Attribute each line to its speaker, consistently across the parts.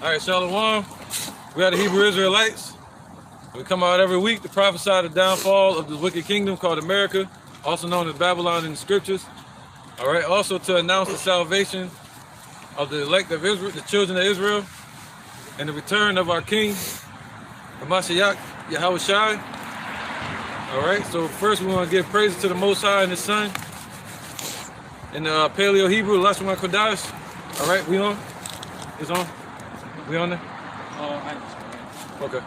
Speaker 1: All right, Shalom. We are the Hebrew Israelites. We come out every week to prophesy the downfall of this wicked kingdom called America, also known as Babylon in the scriptures. All right, also to announce the salvation of the elect of Israel, the children of Israel, and the return of our King, Mashiach, Yahushai. All right, so first we want to give praises to the Most High and His Son. In the Paleo Hebrew, Lashon Kodash. All right, we on? It's on? We on there? Okay.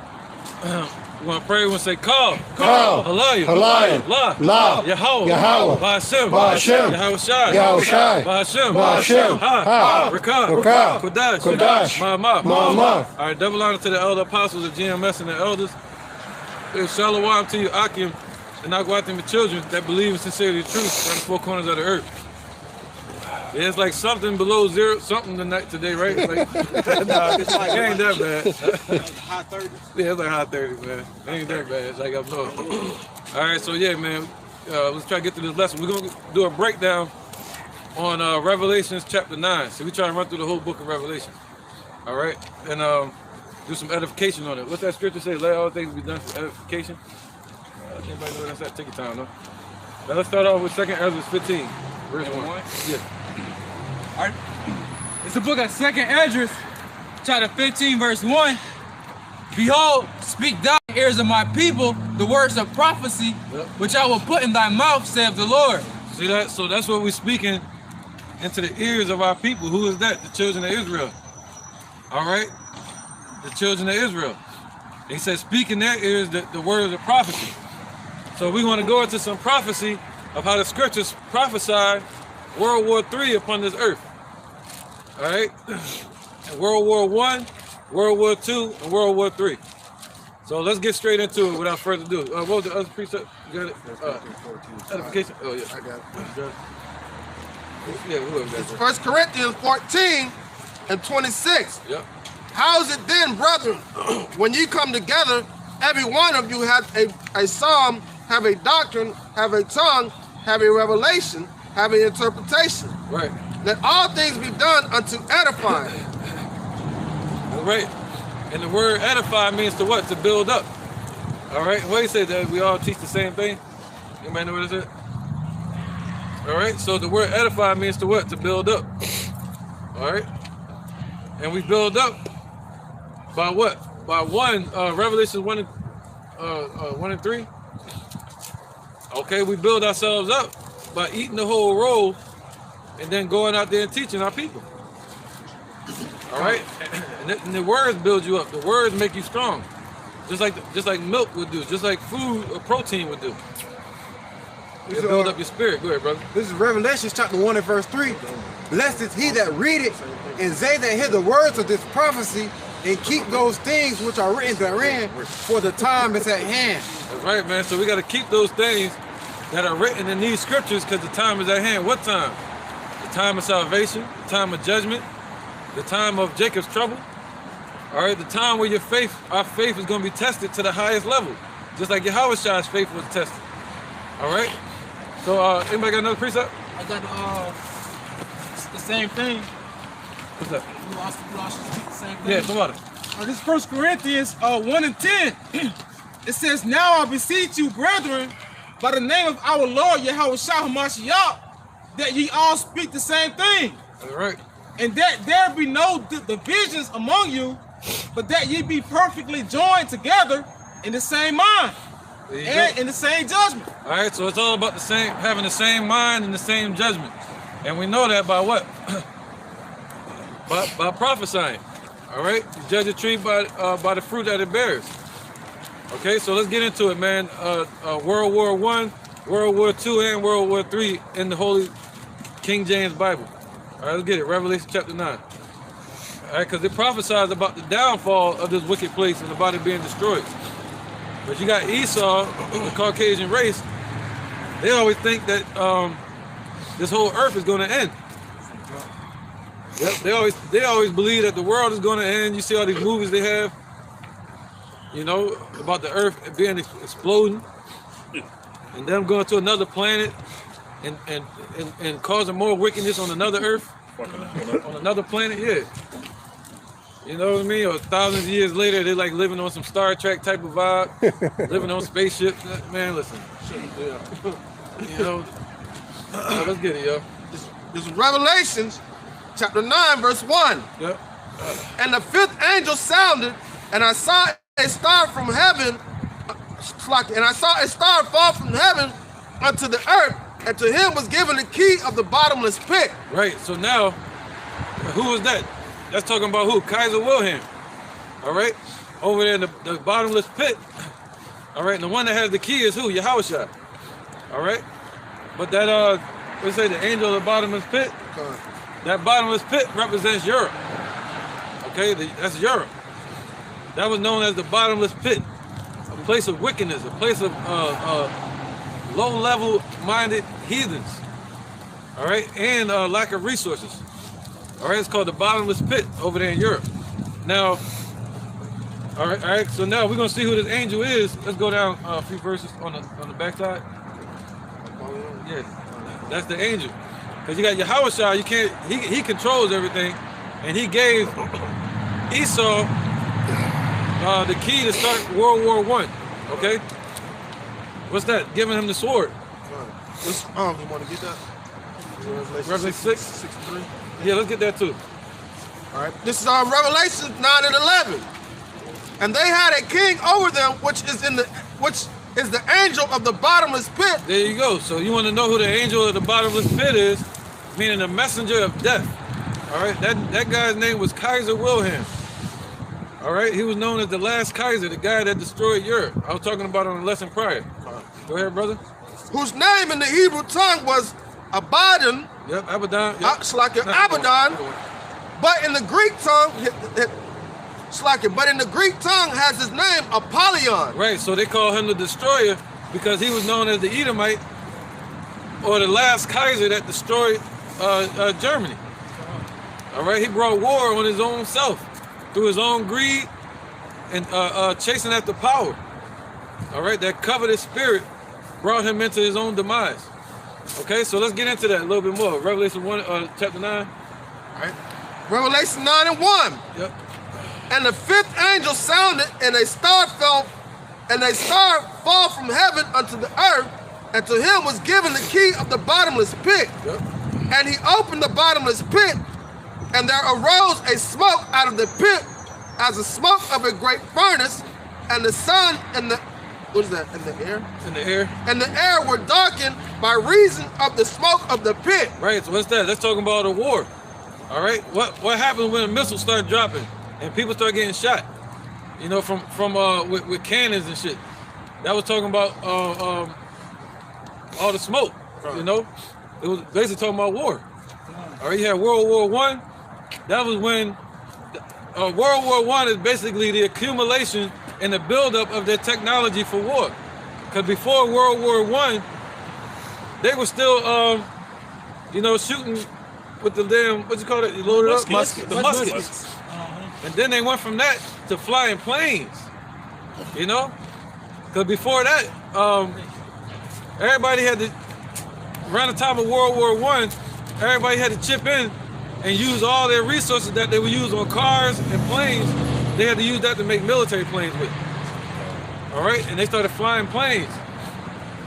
Speaker 1: We want to pray. We want to say, Call, Halayim, La, Yahweh, Ba'ashem, Yahushai, Ba'ashem, Ha, Rakah, Kodash, Ma'amah. All right, double honor to the elder apostles of GMS and the elders. Shalom to you, Akim, and Nagwatim, the children that believe in sincerity the truth on the four corners of the earth. Yeah, it's like something below zero, something tonight today, right? It's like, nah, it ain't that bad.
Speaker 2: High 30s?
Speaker 1: Yeah, it's like high 30s, man. It ain't that bad. It's like up north. All right, so yeah, man, let's try to get through this lesson. We're going to do a breakdown on Revelations chapter 9. So we try to run through the whole book of Revelation. All right, and do some edification on it. What's that scripture say? Let all things be done for edification. Anybody know that's that? Take your time, though. Now let's start off with 2 Ezra 15. Verse 1. Yeah.
Speaker 3: All right. It's the book of 2 Ezra, chapter 15, verse 1. Behold, speak thou in the ears of my people the words of prophecy, which I will put in thy mouth, saith the Lord.
Speaker 1: See that? So that's what we're speaking into the ears of our people. Who is that? The children of Israel. All right? The children of Israel. He says, speak in their ears the words of prophecy. So we want to go into some prophecy of how the scriptures prophesied World War III upon this earth. All right? And World War I, World War II, and World War III. So let's get straight into it without further ado. What was the other precept? You got it? Edification? Oh, yeah.
Speaker 2: I got it.
Speaker 1: Yeah, whoever got
Speaker 2: It's
Speaker 1: that.
Speaker 2: 1 Corinthians 14 and 26.
Speaker 1: Yep.
Speaker 2: How is it then, brethren, when you come together, every one of you have a psalm, have a doctrine, have a tongue, have a revelation, have an interpretation.
Speaker 1: Right.
Speaker 2: Let all things be done unto edifying.
Speaker 1: Right. And the word edify means to what? To build up. All right. What do you say that we all teach the same thing? Anybody know what it is? All right. So the word edify means to what? To build up. All right. And we build up by what? By Revelation 1 and 3. Okay, we build ourselves up by eating the whole roll and then going out there and teaching our people. All right, and the words build you up. The words make you strong, just like milk would do, just like food or protein would do. It build up your spirit. Go ahead, brother.
Speaker 4: This is Revelation chapter 1 and verse 3. Blessed is he that readeth, and they that hear the words of this prophecy, and keep those things which are written therein, for the time is at hand.
Speaker 1: That's right, man. So we got to keep those things that are written in these scriptures because the time is at hand. What time? The time of salvation, the time of judgment, the time of Jacob's trouble. All right, the time where our faith is going to be tested to the highest level, just like Yahushai's faith was tested. All right. So, anybody got another precept?
Speaker 3: I got the same thing.
Speaker 1: What's that?
Speaker 3: You lost the same thing.
Speaker 1: Yeah, somebody.
Speaker 3: This is 1 Corinthians 1 and 10. It says, now I beseech you, brethren, by the name of our Lord Yahushua HaMashiach, that ye all speak the same thing.
Speaker 1: All right.
Speaker 3: And that there be no divisions among you, but that ye be perfectly joined together in the same mind and in the same judgment.
Speaker 1: All right, so it's all about having the same mind and the same judgment. And we know that by what? by prophesying. All right, you judge a tree by the fruit that it bears. Okay, so let's get into it, man. World War I, World War II, and World War III in the Holy King James Bible. All right, let's get it. Revelation chapter 9. All right, because it prophesies about the downfall of this wicked place and about it being destroyed. But you got Esau, the Caucasian race. They always think that this whole earth is going to end. Yep, they always believe that the world is going to end. You see all these movies they have, you know, about the earth being exploding and them going to another planet and causing more wickedness on another earth, on another planet. Yeah. You know what I mean? Or thousands of years later, they're like living on some Star Trek type of vibe, living on spaceships. Man, listen. You know, let's get it, yo.
Speaker 2: This is Revelations chapter 9, verse 1.
Speaker 1: Yep.
Speaker 2: And the fifth angel sounded, and I saw a star from heaven, and I saw a star fall from heaven unto the earth, and to him was given the key of the bottomless pit.
Speaker 1: Right, so now, who was that? That's talking about who? Kaiser Wilhelm. All right? Over there in the bottomless pit. All right, and the one that has the key is who? Yahushua. All right? But that, let's say the angel of the bottomless pit, that bottomless pit represents Europe. Okay, that's Europe. That was known as the bottomless pit, a place of wickedness, a place of low-level minded heathens. All right, and lack of resources. All right, it's called the bottomless pit over there in Europe. Now, all right. So now we're gonna see who this angel is. Let's go down a few verses on the backside. Yeah, that's the angel. Cause you got Yahushua. You can't. He controls everything, and he gave Esau the key to start World War I. Okay. What's that? Giving him the sword.
Speaker 2: You want to get that?
Speaker 1: Revelation 63. Yeah, let's get that too.
Speaker 2: All right. This is Revelation 9 and 11. And they had a king over them, which is the angel of the bottomless pit.
Speaker 1: There you go. So you want to know who the angel of the bottomless pit is, meaning the messenger of death. All right. That guy's name was Kaiser Wilhelm. All right. He was known as the last Kaiser, the guy that destroyed Europe. I was talking about on the lesson prior. Go ahead, brother.
Speaker 2: Whose name in the Hebrew tongue was Abaddon.
Speaker 1: Yep, Abaddon. Yep.
Speaker 2: Abaddon. But in the Greek tongue, but in the Greek tongue has his name Apollyon.
Speaker 1: Right, so they call him the destroyer because he was known as the Edomite, or the last Kaiser that destroyed Germany. All right, he brought war on his own self through his own greed and chasing after power. All right, that covetous spirit brought him into his own demise. Okay, so let's get into that a little bit more. Revelation 1, chapter 9.
Speaker 2: All right. Revelation 9 and 1.
Speaker 1: Yep.
Speaker 2: And the fifth angel sounded, and a star fall from heaven unto the earth, and to him was given the key of the bottomless pit.
Speaker 1: Yep.
Speaker 2: And he opened the bottomless pit, and there arose a smoke out of the pit, as the smoke of a great furnace, and the sun and the what is that? In the air?
Speaker 1: In the air.
Speaker 2: And the air were darkened by reason of the smoke of the pit.
Speaker 1: Right. So what's that? Let's talk about a war. All right. What happens when a missile start dropping and people start getting shot? You know, from with cannons and shit. That was talking about all the smoke. Right. You know, it was basically talking about war. All right. You had World War I. That was when World War I is basically the accumulation and the buildup of their technology for war. Because before World War I, they were still, shooting with the damn, what you call it? You load it up? The muskets. And then they went from that to flying planes, you know? Because before that, everybody had to, around the time of World War I, everybody had to chip in and use all their resources that they would use on cars and planes. They had to use that to make military planes with. All right, and they started flying planes.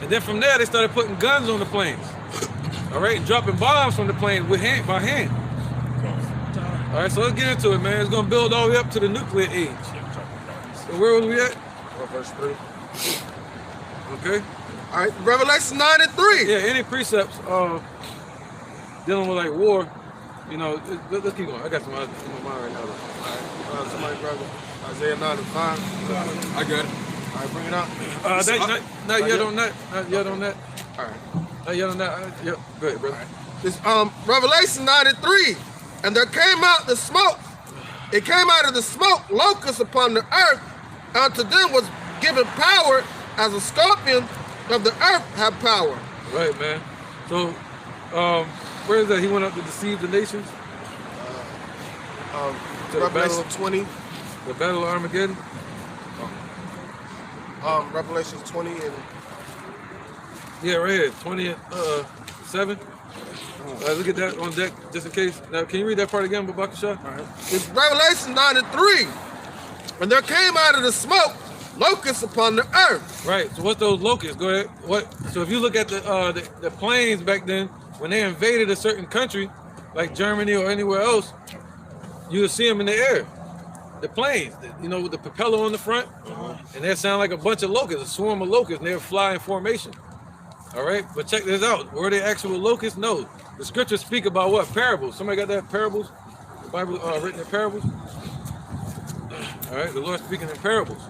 Speaker 1: And then from there, they started putting guns on the planes. All right, and dropping bombs from the plane by hand. All right, so let's get into it, man. It's gonna build all the way up to the nuclear age. So where was we at?
Speaker 2: Verse 3.
Speaker 1: Okay.
Speaker 2: All right, Revelation 9 and 3.
Speaker 1: Yeah, any precepts dealing with like war, you know, let's keep going. I got some in my mind right now.
Speaker 2: All right, somebody grab it. Isaiah 9 and 5.
Speaker 1: I got it.
Speaker 2: All right, bring it out.
Speaker 1: Not yet on that. Not yet on that.
Speaker 2: All right.
Speaker 1: Not yet on that. Yep. Go ahead, brother.
Speaker 2: Right. This Revelation 9 and 3. And there came out the smoke. It came out of the smoke, locusts upon the earth. Unto them was given power as a scorpion of the earth have power.
Speaker 1: Right, man. So, where is that? He went up to deceive the nations?
Speaker 2: To Revelation 20.
Speaker 1: The Battle of Armageddon?
Speaker 2: Revelation 20 and...
Speaker 1: Yeah, right here. 20 and 7. Look at that on deck, just in case. Now, can you read that part again, Babakasha?
Speaker 2: All right. It's Revelation 9 and 3. And there came out of the smoke locusts upon the earth.
Speaker 1: Right. So what's those locusts? Go ahead. What? So if you look at the planes back then, when they invaded a certain country, like Germany or anywhere else, you would see them in the air. The planes, you know, with the propeller on the front, and they sound like a bunch of locusts, a swarm of locusts, and they'll fly in formation. All right, but check this out. Were they actual locusts? No. The scriptures speak about what? Parables. Somebody got that? Parables? The Bible written in parables? All right, the Lord speaking in parables.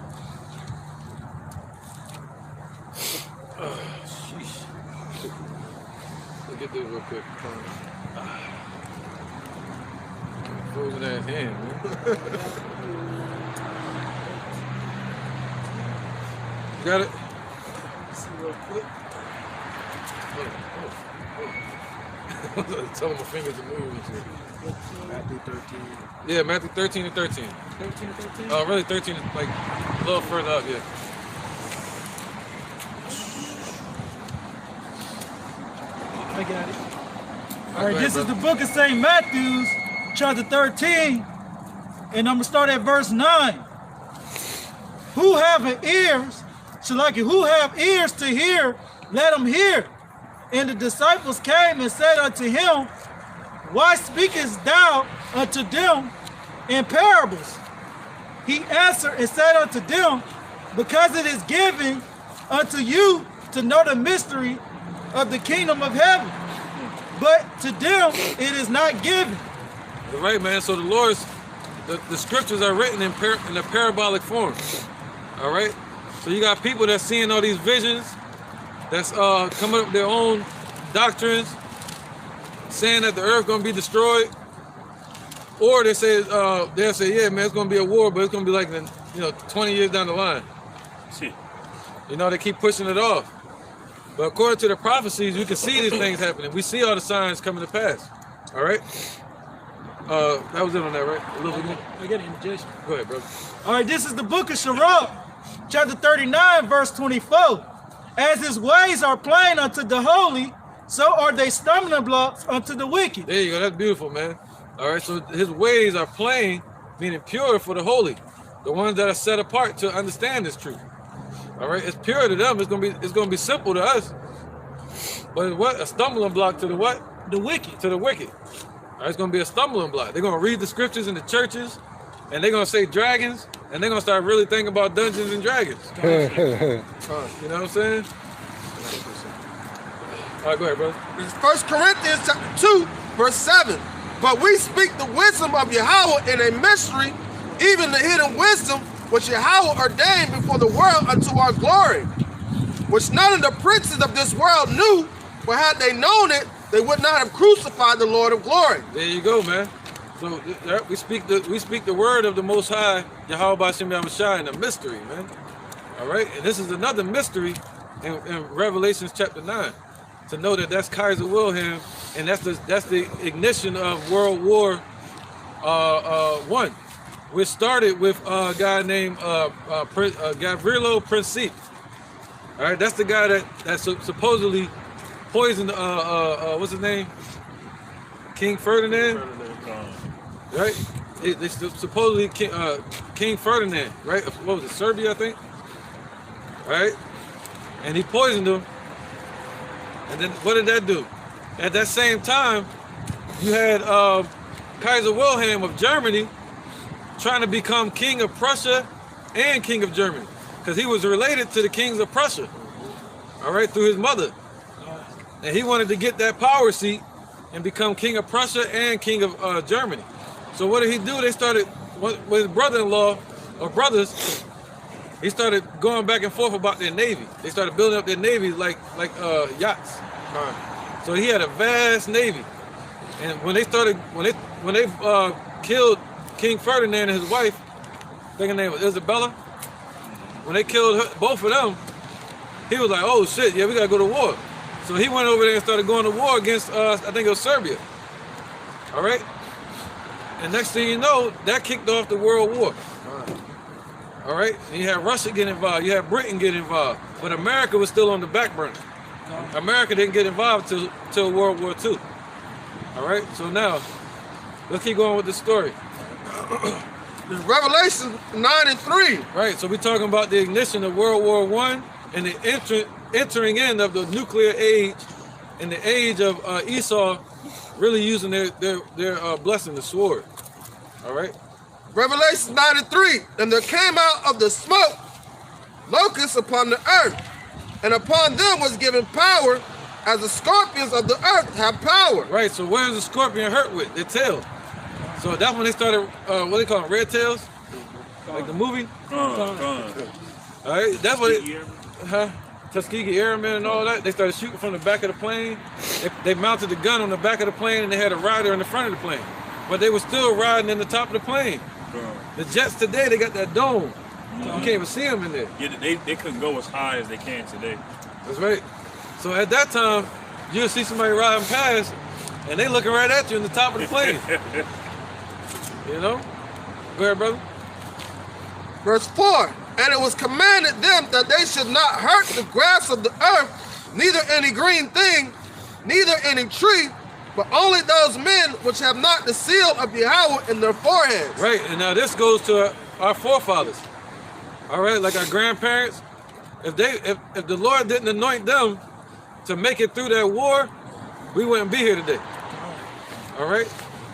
Speaker 1: Sheesh. Let's get this real quick. Frozen ass hand, man. Got it? See real quick. Tell my fingers to move and shit.
Speaker 4: Matthew 13.
Speaker 1: Yeah, Matthew 13 and 13.
Speaker 3: 13 and 13?
Speaker 1: Really 13 is like a little further up, yeah.
Speaker 3: I got it. All right, this is the book of St. Matthew's, chapter 13, and I'm going to start at verse 9. Who have ears, who have ears to hear, let them hear. And the disciples came and said unto him, why speakest thou unto them in parables? He answered and said unto them, because it is given unto you to know the mystery of the kingdom of heaven, but to them it is not given.
Speaker 1: All right, man. So the scriptures are written in a parabolic form. All right. So you got people that's seeing all these visions, that's coming up with their own doctrines, saying that the earth gonna be destroyed, or they say they'll say, yeah, man, it's gonna be a war, but it's gonna be like 20 years down the line. You know, they keep pushing it off. But according to the prophecies, you can see these things happening. We see all the signs coming to pass. All right. That was it on that, right? A little bit more.
Speaker 3: I got indignation.
Speaker 1: Go ahead, brother.
Speaker 3: All right, this is the book of Sirach, chapter 39, verse 24. As his ways are plain unto the holy, so are they stumbling blocks unto the wicked.
Speaker 1: There you go. That's beautiful, man. All right. So his ways are plain, meaning pure for the holy, the ones that are set apart to understand this truth. All right. It's pure to them. It's gonna be simple to us. But what? A stumbling block to the what?
Speaker 3: The wicked.
Speaker 1: To the wicked. All right, it's gonna be a stumbling block. They're gonna read the scriptures in the churches, and they're gonna say dragons, and they're gonna start really thinking about Dungeons and Dragons. You know what I'm saying? All right, go ahead, brother.
Speaker 2: It's 1 Corinthians chapter 2, verse 7. But we speak the wisdom of Yahweh in a mystery, even the hidden wisdom which Yahweh ordained before the world unto our glory, which none of the princes of this world knew, but had they known it, they would not have crucified the Lord of glory.
Speaker 1: There you go, man. So we speak the word of the Most High, Yahweh B'Shem Yahushua, in a mystery, man. All right, and this is another mystery in Revelation chapter 9. To know that that's Kaiser Wilhelm, and that's the ignition of World War I, which started with a guy named Gavrilo Princip. All right, that's the guy that supposedly poisoned what's his name? King Ferdinand. Right? They supposedly King Ferdinand, right? What was it? Serbia, I think. Right? And he poisoned him. And then what did that do? At that same time, you had Kaiser Wilhelm of Germany trying to become king of Prussia and king of Germany, because he was related to the kings of Prussia, all right, through his mother. And he wanted to get that power seat and become king of Prussia and king of Germany. So what did he do? They started, with his brother-in-law, or brothers, he started going back and forth about their navy. They started building up their navies like yachts. So he had a vast navy. And when they killed King Ferdinand and his wife, I think her name was Isabella, when they killed both of them, he was like, oh shit, yeah, we gotta go to war. So he went over there and started going to war against, I think it was Serbia. All right? And next thing you know, that kicked off the World War. All right? And you had Russia get involved, you had Britain get involved, but America was still on the back burner. America didn't get involved till World War II. All right, so now let's keep going with the story.
Speaker 2: It's Revelation 9:3.
Speaker 1: Right, so we're talking about the ignition of World War I and the entering in of the nuclear age and the age of Esau really using their blessing, the sword. All right.
Speaker 2: Revelation 9:3. And there came out of the smoke locusts upon the earth, and upon them was given power, as the scorpions of the earth have power.
Speaker 1: Right, so where is the scorpion hurt with? Their tail. So that's when they started, what do they call them, red tails? Like the movie? All right, that's what it, Tuskegee Airmen and all that. They started shooting from the back of the plane. They mounted the gun on the back of the plane, and they had a rider in the front of the plane. But they were still riding in the top of the plane. The jets today, they got that dome. You can't even see them in there.
Speaker 5: Yeah, they couldn't go as high as they can today.
Speaker 1: That's right. So at that time, you'll see somebody riding past, and they looking right at you in the top of the plane. You know? Go ahead, brother.
Speaker 2: Verse 4. And it was commanded them that they should not hurt the grass of the earth, neither any green thing, neither any tree, but only those men which have not the seal of Yahweh in their foreheads.
Speaker 1: Right, and now this goes to our forefathers. All right, like our grandparents. If the Lord didn't anoint them to make it through that war, we wouldn't be here today. All right,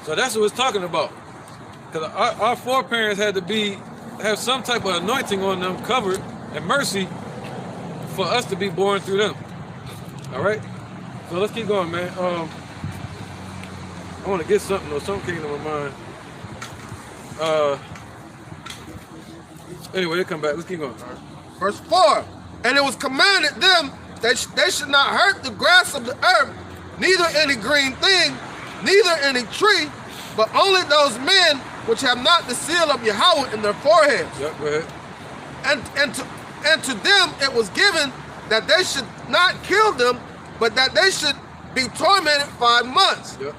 Speaker 1: so that's what it's talking about. Because our foreparents had to have some type of anointing on them, covered, and mercy for us to be born through them. All right, so let's keep going, man. I want to get something, though. Something came to my mind. Anyway, they'll come back. Let's keep going.
Speaker 2: Verse 4. And it was commanded them that they should not hurt the grass of the earth, neither any green thing, neither any tree, but only those men which have not the seal of Yahweh in their foreheads.
Speaker 1: Yep, go ahead.
Speaker 2: And to them it was given that they should not kill them, but that they should be tormented 5 months.
Speaker 1: Yep.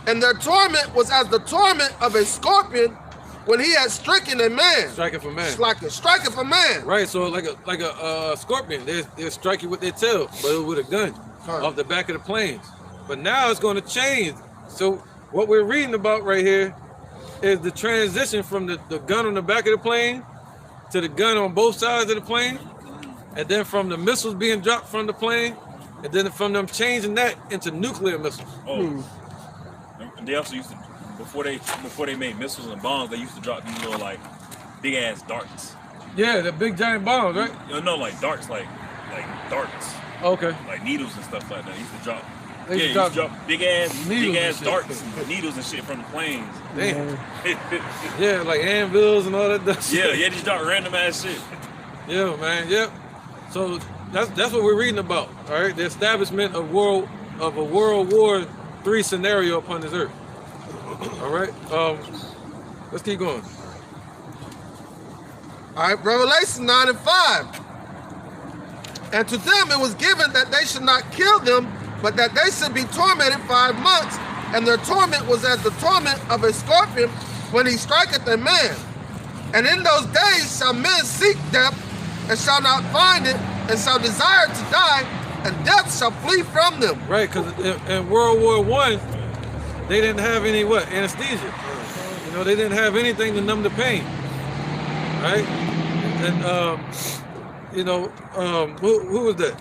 Speaker 2: And their torment was as the torment of a scorpion when he had stricken a man.
Speaker 1: Striking for man.
Speaker 2: Striking for man.
Speaker 1: Right, so like a scorpion, they're striking with their tail, but with a gun off the back of the planes. But now it's going to change. So what we're reading about right here is the transition from the gun on the back of the plane to the gun on both sides of the plane, and then from the missiles being dropped from the plane, and then from them changing that into nuclear missiles.
Speaker 5: Oh, they also used to, before they made missiles and bombs, they used to drop these little like big ass darts.
Speaker 1: Yeah, the big giant bombs, right?
Speaker 5: No, like darts, like darts.
Speaker 1: Okay.
Speaker 5: Like needles and stuff like that. They used to drop.
Speaker 1: They
Speaker 5: used to drop big ass
Speaker 1: and
Speaker 5: darts and needles and shit from the planes.
Speaker 1: Damn. Yeah, like anvils and all that shit.
Speaker 5: Yeah, just drop random ass shit.
Speaker 1: Yeah, man. Yep. So that's what we're reading about. All right, the establishment of a World War III scenario upon this earth. All right. Let's keep going.
Speaker 2: All right, Revelation 9:5. And to them it was given that they should not kill them, but that they should be tormented 5 months, and their torment was as the torment of a scorpion when he striketh a man. And in those days shall men seek death, and shall not find it, and shall desire to die, and death shall flee from them.
Speaker 1: Right, because in World War I, they didn't have any anesthesia. You know, they didn't have anything to numb the pain. Right, and you know, who was that?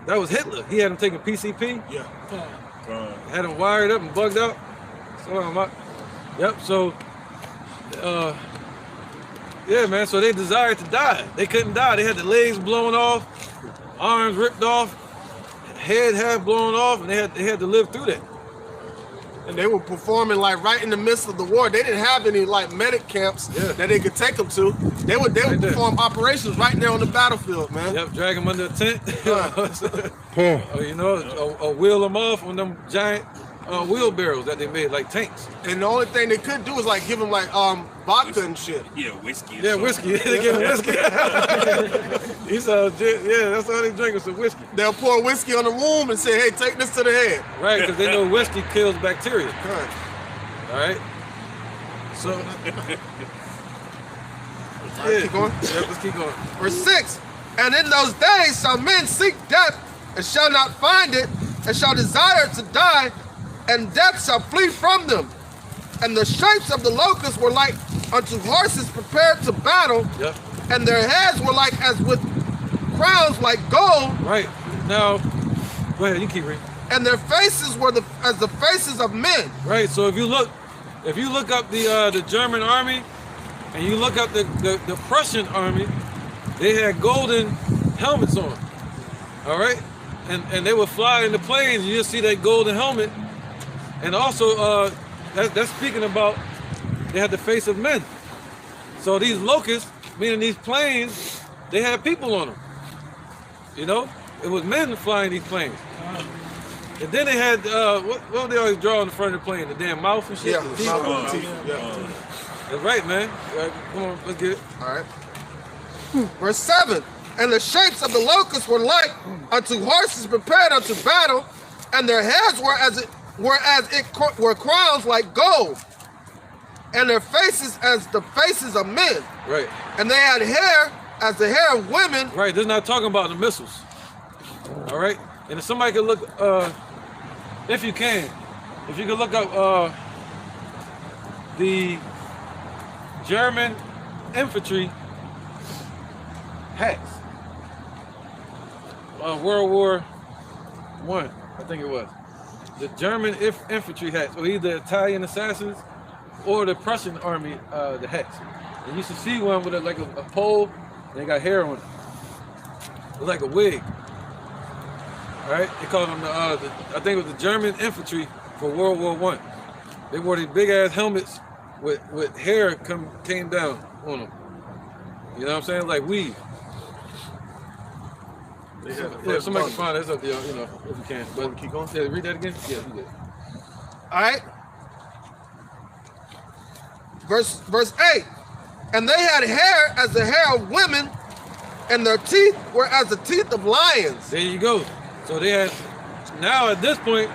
Speaker 1: That was Hitler. He had him taking PCP.
Speaker 5: Yeah.
Speaker 1: Had him wired up and bugged out. Yep. So, yeah, man. So they desired to die. They couldn't die. They had the legs blown off, arms ripped off, head half blown off, and they had to live through that.
Speaker 2: And they were performing like right in the midst of the war. They didn't have any like medic camps that they could take them to. They would perform operations right there on the battlefield, man.
Speaker 1: Yep, drag them under a tent. You know, or wheel them off on them giant wheelbarrows that they made like tanks.
Speaker 2: And the only thing they could do was like give them like vodka and shit.
Speaker 5: Yeah, whiskey.
Speaker 1: Yeah, whiskey. They give them whiskey. He said, yeah, that's all they drink is some whiskey.
Speaker 2: They'll pour whiskey on the wound and say, hey, take this to the head.
Speaker 1: Right, because they know whiskey kills bacteria.
Speaker 2: Right.
Speaker 1: All right. So,
Speaker 2: Keep going.
Speaker 1: Yeah, let's keep going.
Speaker 2: Verse 6. And in those days shall men seek death, and shall not find it, and shall desire to die, and death shall flee from them. And the shapes of the locusts were like unto horses prepared to battle,
Speaker 1: Yep.
Speaker 2: and their heads were like as with crowns like gold,
Speaker 1: Right. Now, go ahead, you keep reading.
Speaker 2: and their faces were as the faces of men.
Speaker 1: Right. So if you look up the German army and you look up the Prussian army, they had golden helmets on. All right, and they would fly in the planes. You just see that golden helmet, and also that's speaking about they had the face of men. So these locusts, meaning these planes, they had people on them. You know, it was men flying these planes. And then they had what would they always draw on the front of the plane? The damn mouth and shit.
Speaker 2: Yeah,
Speaker 1: The
Speaker 2: the
Speaker 1: teeth?
Speaker 2: mouth.
Speaker 1: That's right, man. All right, come on, let's get it.
Speaker 2: All right. Verse 7. And the shapes of the locusts were like unto horses prepared unto battle, and their heads were crowns like gold, and their faces as the faces of men.
Speaker 1: Right.
Speaker 2: And they had hair as the hair of women.
Speaker 1: Right, this is not talking about the missiles. All right? And if somebody could look, if you can, if you could look up the German infantry hats. World War I, I think it was. The German infantry hats, or either Italian assassins or the Prussian army, the hats. And you should see one with like a pole, and they got hair on it. It's like a wig. All right, they called them I think it was the German infantry for World War I. They wore these big ass helmets with hair came down on them. You know what I'm saying? Like weave. Yeah, if somebody can find it, it's up to y'all, you know, if you can. But
Speaker 4: keep going?
Speaker 1: Yeah, read that again? Yeah, you did.
Speaker 2: All right. Verse 8. And they had hair as the hair of women, and their teeth were as the teeth of lions.
Speaker 1: There you go. So they had, now at this point,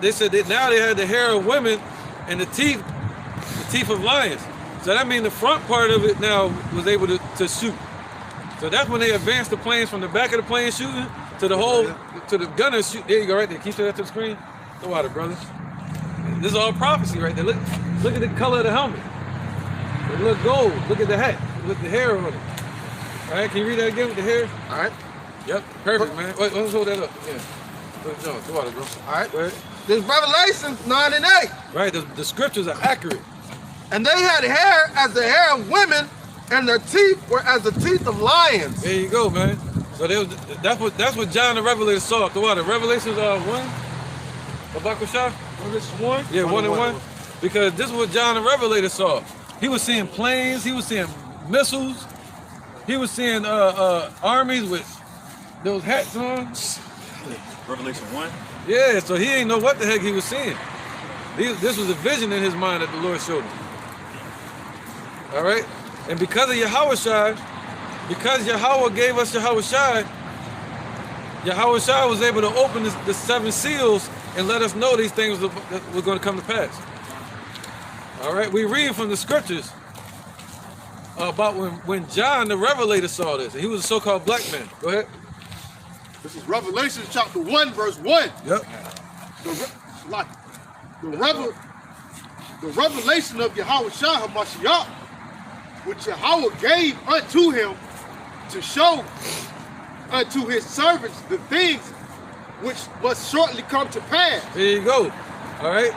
Speaker 1: they said that now they had the hair of women and the teeth of lions. So that means the front part of it now was able to shoot. So that's when they advanced the planes from the back of the plane shooting to the whole, to the gunners shoot. There you go, right there. Can you show that to the screen? The water, brother. This is all prophecy right there. Look at the color of the helmet. It look gold. Look at the hat with the hair on it. All right, can you read that again with the hair?
Speaker 2: All right.
Speaker 1: Yep, perfect, man. Wait, let's hold that up. Yeah. No, the water, bro.
Speaker 2: All right.
Speaker 1: Go ahead.
Speaker 2: This Revelation 9 and 8.
Speaker 1: Right, the scriptures are accurate.
Speaker 2: And they had hair as the hair of women, and their teeth were as the teeth of lions.
Speaker 1: There you go, man. So that's what John the Revelator saw. The water. Revelations 1. Abakusha? Revelation 1? Yeah, 1 and 1. Because this is what John the Revelator saw. He was seeing planes, he was seeing missiles, he was seeing armies with those hats on.
Speaker 5: Revelation 1.
Speaker 1: Yeah, so he didn't know what the heck he was seeing. This was a vision in his mind that the Lord showed him. All right? And because of Yahushua, because Yahweh gave us Yahushua, Yahushua was able to open the 7 seals and let us know these things were going to come to pass. All right? We read from the scriptures about when John the Revelator saw this. And he was a so-called black man. Go ahead.
Speaker 6: This is Revelation chapter 1, verse 1.
Speaker 1: Yep.
Speaker 6: The revelation of Yahushua HaMashiach, which Yahweh gave unto him to show unto his servants the things which must shortly come to pass.
Speaker 1: There you go. All right.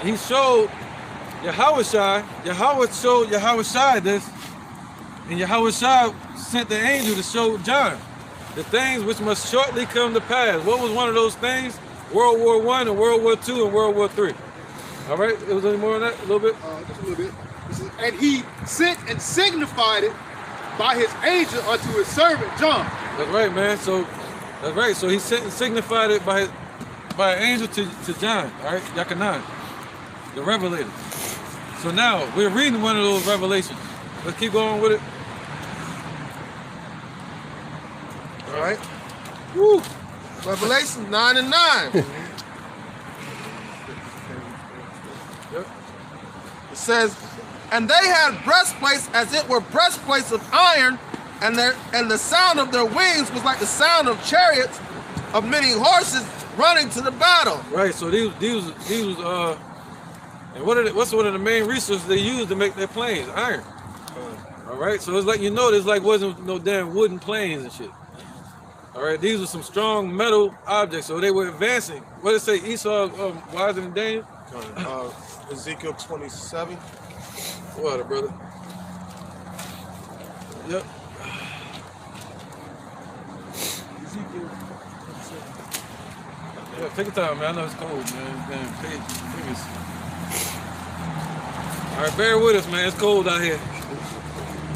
Speaker 1: He showed Yahushua. Yahweh showed Yahushua this, and Yahushua sent the angel to show John the things which must shortly come to pass. What was one of those things? World War I and World War II and World War III. All right. It was any more on that? A little bit.
Speaker 6: Just a little bit. And he sent and signified it by his angel unto his servant John.
Speaker 1: That's right, man. So that's right. So he sent and signified it by an angel to John. All right, Yakanan, the Revelator. So now we're reading one of those revelations. Let's keep going with it.
Speaker 2: All right. Woo. Revelation 9 and 9.
Speaker 1: Yep.
Speaker 2: It says, and they had breastplates as it were breastplates of iron, and the sound of their wings was like the sound of chariots of many horses, running to the battle.
Speaker 1: Right. So these and what's one of the main resources they use to make their planes? Iron. All right. So it's like, you know, there's like wasn't no damn wooden planes and shit. All right. These are some strong metal objects. So they were advancing. What did it say? Esau wiser than Daniel?
Speaker 2: Ezekiel 27.
Speaker 1: What, brother? Yep. Yeah, take your time, man. I know it's cold, man. Damn, fingers. All right, bear with us, man. It's cold out here.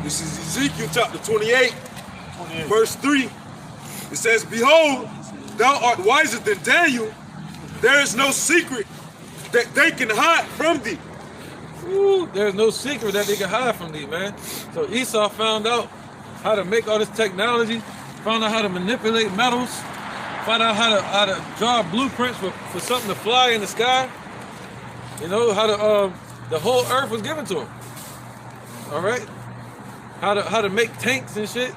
Speaker 7: This is Ezekiel chapter 28, verse 3. It says, "Behold, thou art wiser than Daniel. There is no secret that they can hide from thee."
Speaker 1: Ooh, there's no secret that they can hide from thee, man. So Esau found out how to make all this technology, found out how to manipulate metals, found out how to draw blueprints for something to fly in the sky. You know, how to the whole earth was given to him. All right? How to make tanks and shit.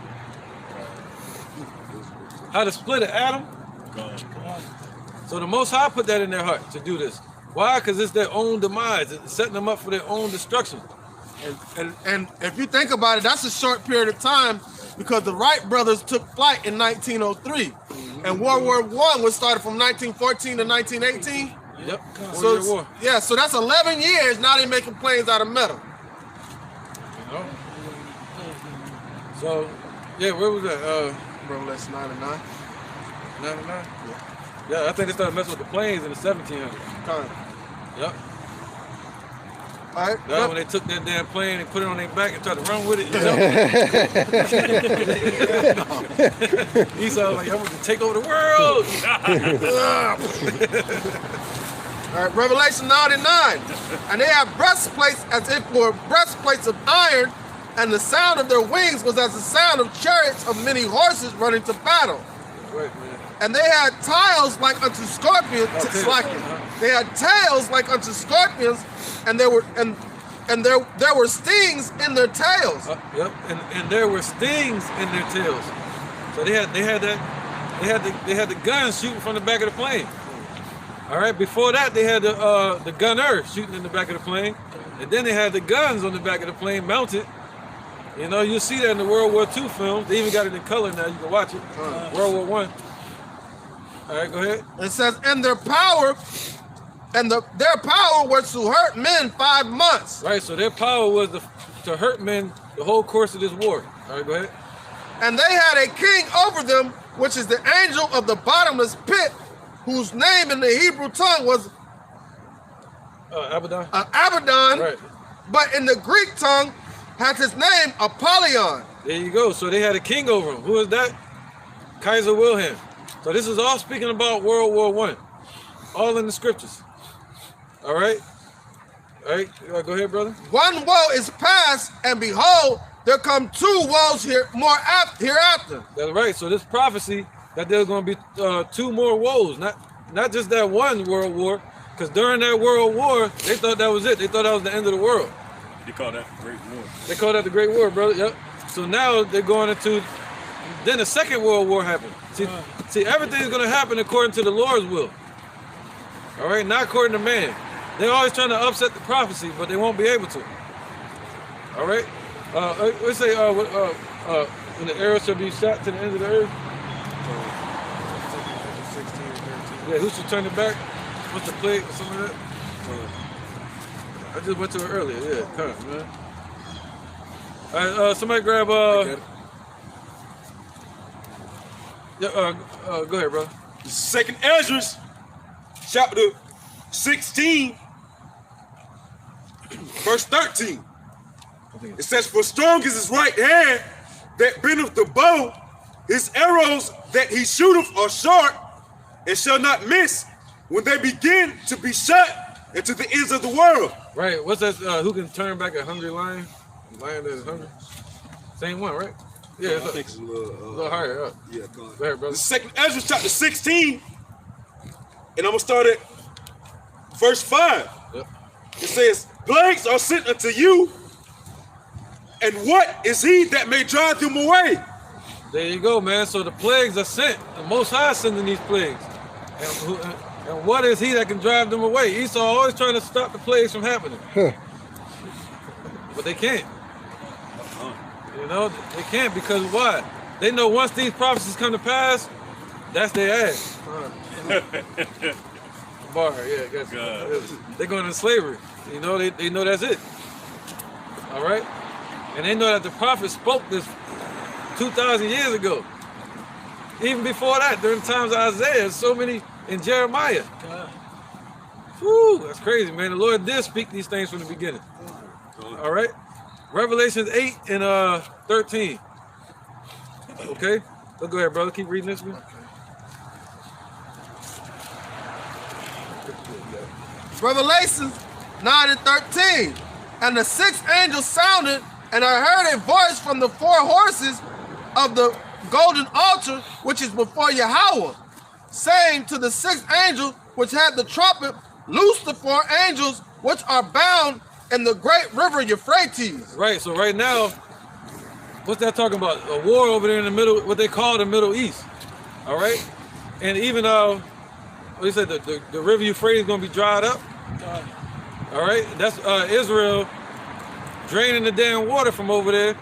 Speaker 1: How to split an atom. So the Most High put that in their heart to do this. Why? Because it's their own demise. It's setting them up for their own destruction.
Speaker 2: And if you think about it, that's a short period of time, because the Wright brothers took flight in 1903. And World War I was started from 1914 to 1918.
Speaker 1: Yep.
Speaker 2: So yeah, so that's 11 years. Now they're making planes out of metal.
Speaker 1: You know? So, yeah, where was that?
Speaker 2: Revelation 9 and 9.
Speaker 1: 9 and 9? Yeah, I think they started messing with the planes in the 1700s. Yep.
Speaker 2: All right.
Speaker 1: That's when they took that damn plane and put it on their back and tried to run with it. Esau was like, I'm going to take over the world.
Speaker 2: All right, Revelation 9 and 9. And they have breastplates as if were breastplates of iron, and the sound of their wings was as the sound of chariots of many horses running to battle.
Speaker 1: Right, man.
Speaker 2: And they had tails like unto scorpions. They had tails like unto scorpions, and there were stings in their tails.
Speaker 1: Yep, and there were stings in their tails. So they had the guns shooting from the back of the plane. All right. Before that, they had the gunner shooting in the back of the plane, and then they had the guns on the back of the plane mounted. You know, you'll see that in the World War II films. They even got it in color now. You can watch it. World War I. All right, go ahead.
Speaker 2: It says, and their power was to hurt men 5 months.
Speaker 1: Right, so their power was to hurt men the whole course of this war. All right, go ahead.
Speaker 2: And they had a king over them, which is the angel of the bottomless pit, whose name in the Hebrew tongue was
Speaker 1: Abaddon.
Speaker 2: Abaddon,
Speaker 1: Right.
Speaker 2: but in the Greek tongue has his name Apollyon.
Speaker 1: There you go. So they had a king over them. Who is that? Kaiser Wilhelm. So this is all speaking about World War I. All in the scriptures. All right? All right, go ahead, brother.
Speaker 2: One woe is past, and behold, there come 2 woes hereafter.
Speaker 1: That's right. So this prophecy that there's going to be 2 more woes. Not just that one world war, because during that world war, they thought that was it. They thought that was the end of the world.
Speaker 5: They call that the Great War.
Speaker 1: They call that the Great War, brother. Yep. So now they're going into, then the Second World War happened. See, everything's going to happen according to the Lord's will. All right, not according to man. They're always trying to upset the prophecy, but they won't be able to. All right. Let's say when the arrow shall be shot to the end of the earth.
Speaker 4: 16 and 13.
Speaker 1: Yeah, who should turn it back? What's the plague or something like that? I just went to it earlier. Yeah, come on, man. All right, somebody grab. Yeah, go ahead, bro.
Speaker 7: Second Ezra, chapter 16, verse 13. It says, "For strong is his right hand that bendeth the bow, his arrows that he shooteth are sharp, and shall not miss when they begin to be shot into the ends of the world."
Speaker 1: Right. What's that? Who can turn back a hungry lion? Lion that is hungry. Same one, right? Yeah,
Speaker 7: I think it's a little
Speaker 1: higher up.
Speaker 7: Yeah,
Speaker 1: go ahead, brother.
Speaker 7: The second Ezra chapter 16, and I'm gonna start at verse 5.
Speaker 1: Yep.
Speaker 7: It says, "Plagues are sent unto you, and what is he that may drive them away?"
Speaker 1: There you go, man. So the plagues are sent. The Most High is sending these plagues. And what is he that can drive them away? Esau always trying to stop the plagues from happening. But they can't. You know, they can't because why? They know once these prophecies come to pass, that's their ass. Bar, yeah, I guess. They're going into slavery. You know, they know that's it. All right? And they know that the prophet spoke this 2,000 years ago. Even before that, during the times of Isaiah, so many in Jeremiah. Whew, that's crazy, man. The Lord did speak these things from the beginning. All right? Revelations 8 and 13. Okay? So go ahead, brother. Keep reading this one.
Speaker 2: Revelations 9 and 13. And the sixth angel sounded, and I heard a voice from the four horses of the golden altar, which is before Yahweh, saying to the sixth angel, which had the trumpet, loose the four angels which are bound in the great river Euphrates.
Speaker 1: Right, so right now, what's that talking about? A war over there in the middle, what they call the Middle East. All right? And even, what you said, the river Euphrates is going to be dried up. All right? That's Israel draining the damn water from over there,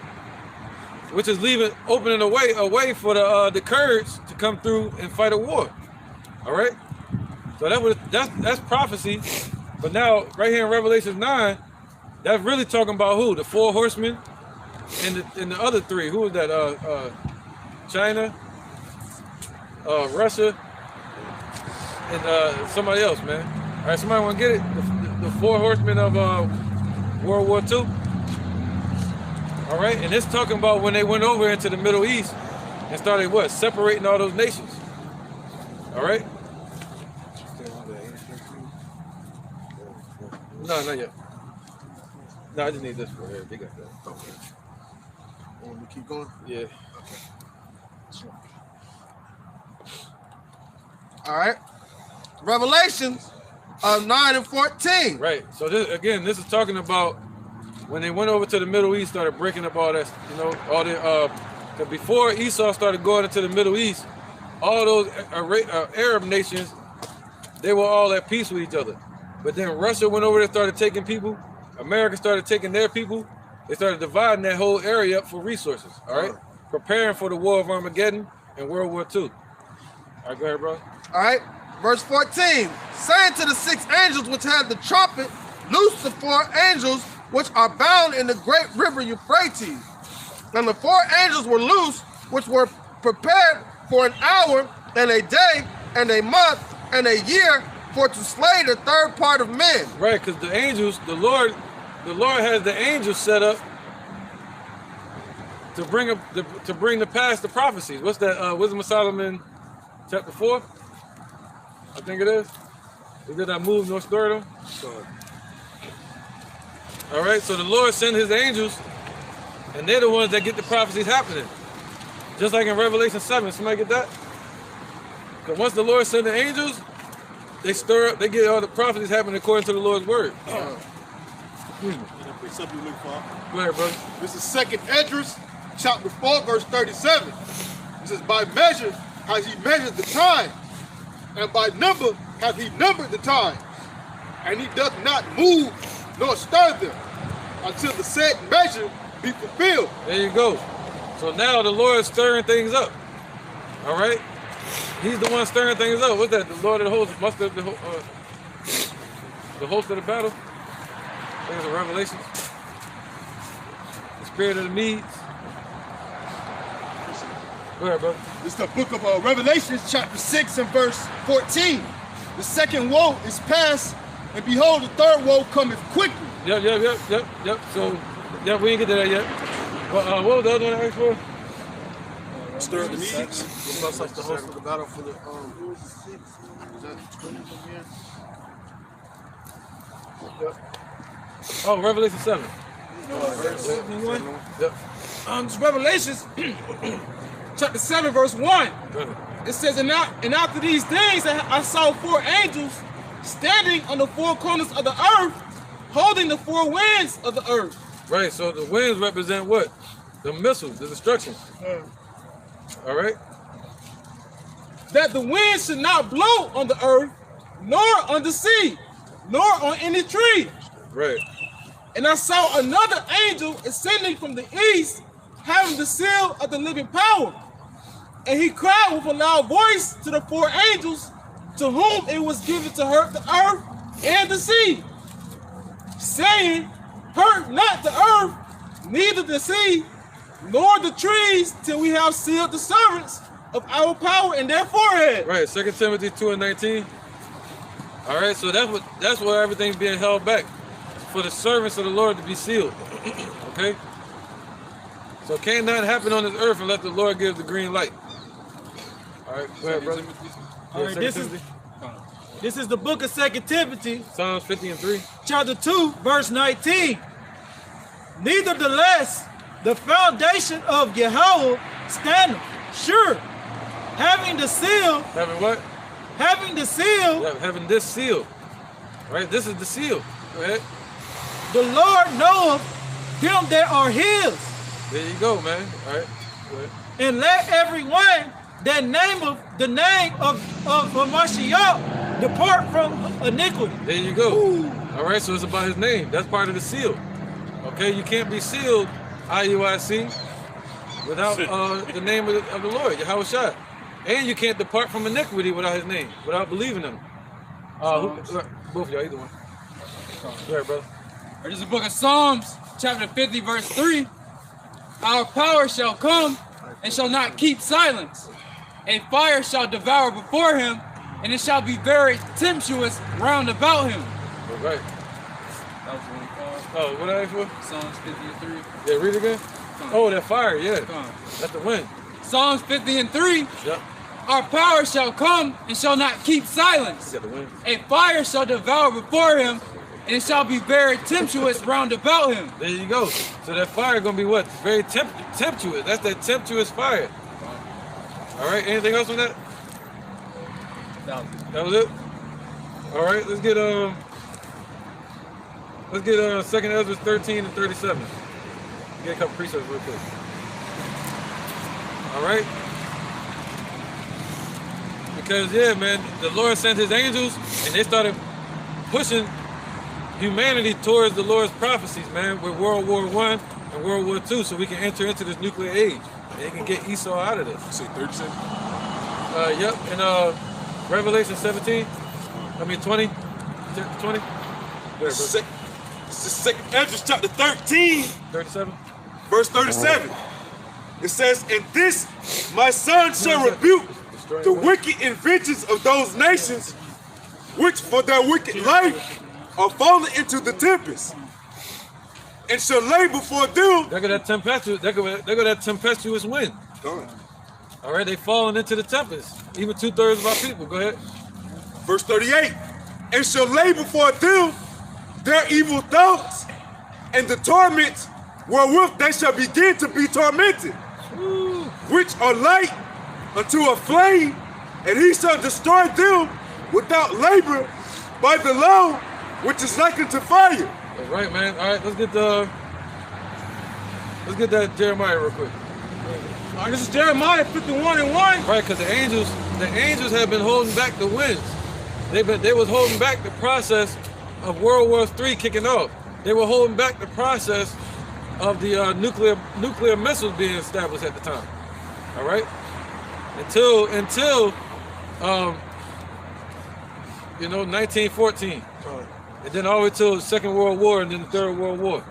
Speaker 1: which is opening a way for the Kurds to come through and fight a war. All right? So that's prophecy. But now, right here in Revelation 9, that's really talking about who? The four horsemen and the other three. Who was that? China, Russia, and somebody else, man. All right, somebody want to get it? The four horsemen of World War II. All right, and it's talking about when they went over into the Middle East and started what? Separating all those nations. All right? No, not yet. No, I just need this for here. They got that.
Speaker 2: Okay. Want me to keep going?
Speaker 1: Yeah.
Speaker 2: Okay. All right. Revelations 9 and 14.
Speaker 1: Right. So this is talking about when they went over to the Middle East, started breaking up all that, you know, all the, cause before Esau started going into the Middle East, all those Arab nations, they were all at peace with each other. But then Russia went over there, started taking people. America started taking their people. They started dividing that whole area up for resources, all right? Preparing for the War of Armageddon and World War II. All right, go ahead, bro.
Speaker 2: All right. Verse 14, saying to the six angels which had the trumpet, loose the four angels which are bound in the great river Euphrates. And the four angels were loose, which were prepared for an hour and a day and a month and a year for to slay the third part of men.
Speaker 1: Right, because the angels, the Lord has the angels set up to bring to pass the prophecies. What's that? Wisdom of Solomon, chapter 4. I think it is. He did not move nor stir them. All right, so the Lord sent his angels, and they're the ones that get the prophecies happening. Just like in Revelation 7. Somebody get that? Because once the Lord sent the angels, they stir up, they get all the prophecies happening according to the Lord's word.
Speaker 6: Something to look for.
Speaker 1: Go ahead, brother.
Speaker 6: This is 2nd Esdras, chapter 4, verse 37. It says, by measure has he measured the time, and by number hath he numbered the time, and he doth not move nor stir them until the said measure be fulfilled.
Speaker 1: There you go. So now the Lord is stirring things up. All right? He's the one stirring things up. What's that? The Lord of the hosts, muster the host of the battle. I think it's a Revelation. The spirit of the Medes. Go ahead, brother.
Speaker 6: It's the book of Revelation, chapter 6 and verse 14. The second woe is past, and behold, the third woe cometh quickly.
Speaker 1: Yep. So, we ain't get to that yet. But what was the other one I asked for?
Speaker 7: Stir the Medes.
Speaker 2: Must like the host of the battle for the is that 20 again? Yep.
Speaker 1: Oh, Revelation 7. Yep.
Speaker 3: It's Revelations, chapter 7, verse 1. It says, and after these things I saw four angels standing on the four corners of the earth, holding the four winds of the earth.
Speaker 1: Right, so the winds represent what? The missiles, the destruction. All right?
Speaker 3: that the wind should not blow on the earth, nor on the sea, nor on any tree.
Speaker 1: Right.
Speaker 3: And I saw another angel ascending from the east, having the seal of the living power. And he cried with a loud voice to the 4 angels, to whom it was given to hurt the earth and the sea, saying, hurt not the earth, neither the sea, nor the trees, till we have sealed the servants of our power in their forehead.
Speaker 1: Right, 2 Timothy 2:19. All right, so that's where everything's being held back, for the servants of the Lord to be sealed. Okay? So can't nothing happen on this earth unless the Lord gives the green light. All right, go ahead, brother.
Speaker 3: All right, this is the book of 2 Timothy,
Speaker 1: Psalms 50:3.
Speaker 3: chapter 2, verse 19. Nevertheless, the foundation of Yahweh standeth sure, having the seal.
Speaker 1: Having what?
Speaker 3: Having the seal.
Speaker 1: Yeah, having this seal. Right, this is the seal. Go ahead.
Speaker 3: The Lord knoweth them that are his.
Speaker 1: There you go, man. All right, go ahead.
Speaker 3: And let everyone that nameth the name of Mashiach depart from iniquity.
Speaker 1: There you go. Ooh. All right, so it's about his name. That's part of the seal. Okay, you can't be sealed, IUIC, without the name of the Lord, Yahweh Shai. And you can't depart from iniquity without his name, without believing him. Both of y'all, either one. Go ahead, brother.
Speaker 3: This is the book of Psalms, chapter 50, verse 3. Our power shall come and shall not keep silence. A fire shall devour before him, and it shall be very tempestuous round about him.
Speaker 1: All right.
Speaker 3: That was one called.
Speaker 1: Oh, what I asked for?
Speaker 3: Psalms 53.
Speaker 1: Yeah, read it again. Oh, that fire, yeah. That's the wind.
Speaker 3: Psalms 50:3.
Speaker 1: Yep.
Speaker 3: Our power shall come and shall not keep silence.
Speaker 1: You got the wind.
Speaker 3: A fire shall devour before him, and it shall be very tempestuous round about him.
Speaker 1: There you go. So that fire gonna be what? Very tempestuous. That's that tempestuous fire. All right. Anything else on that? That was it. All right. Let's get 2nd Ezra 13 and 37. Get a couple precepts real quick. All right. Because yeah, man, the Lord sent his angels and they started pushing humanity towards the Lord's prophecies, man, with World War I and World War II, so we can enter into this nuclear age. And they can get Esau out of this.
Speaker 7: You say 37?
Speaker 1: Yep, in Revelation 17, 20, 20.
Speaker 7: This is 2nd Ezra chapter 13,
Speaker 1: 37.
Speaker 7: verse 37. It says, and this my son shall rebuke the wicked inventions of those nations, which for their wicked life are fallen into the tempest, and shall lay before them.
Speaker 1: There go that tempestuous wind. All right, they falling into the tempest. Even 2/3 of our people. Go ahead.
Speaker 7: Verse 38. And shall lay before them their evil thoughts and the torments wherewith they shall begin to be tormented, which are light unto a flame, and he shall destroy them without labor by the law, which is like unto fire.
Speaker 1: That's right, man. All right, let's get that Jeremiah real quick.
Speaker 3: All right, this is Jeremiah 51:1.
Speaker 1: Right, because the angels have been holding back the winds. They was holding back the process of World War III kicking off. They were holding back the process of the nuclear missiles being established at the time. All right, until 1914, and then all the way till the Second World War and then the Third World War.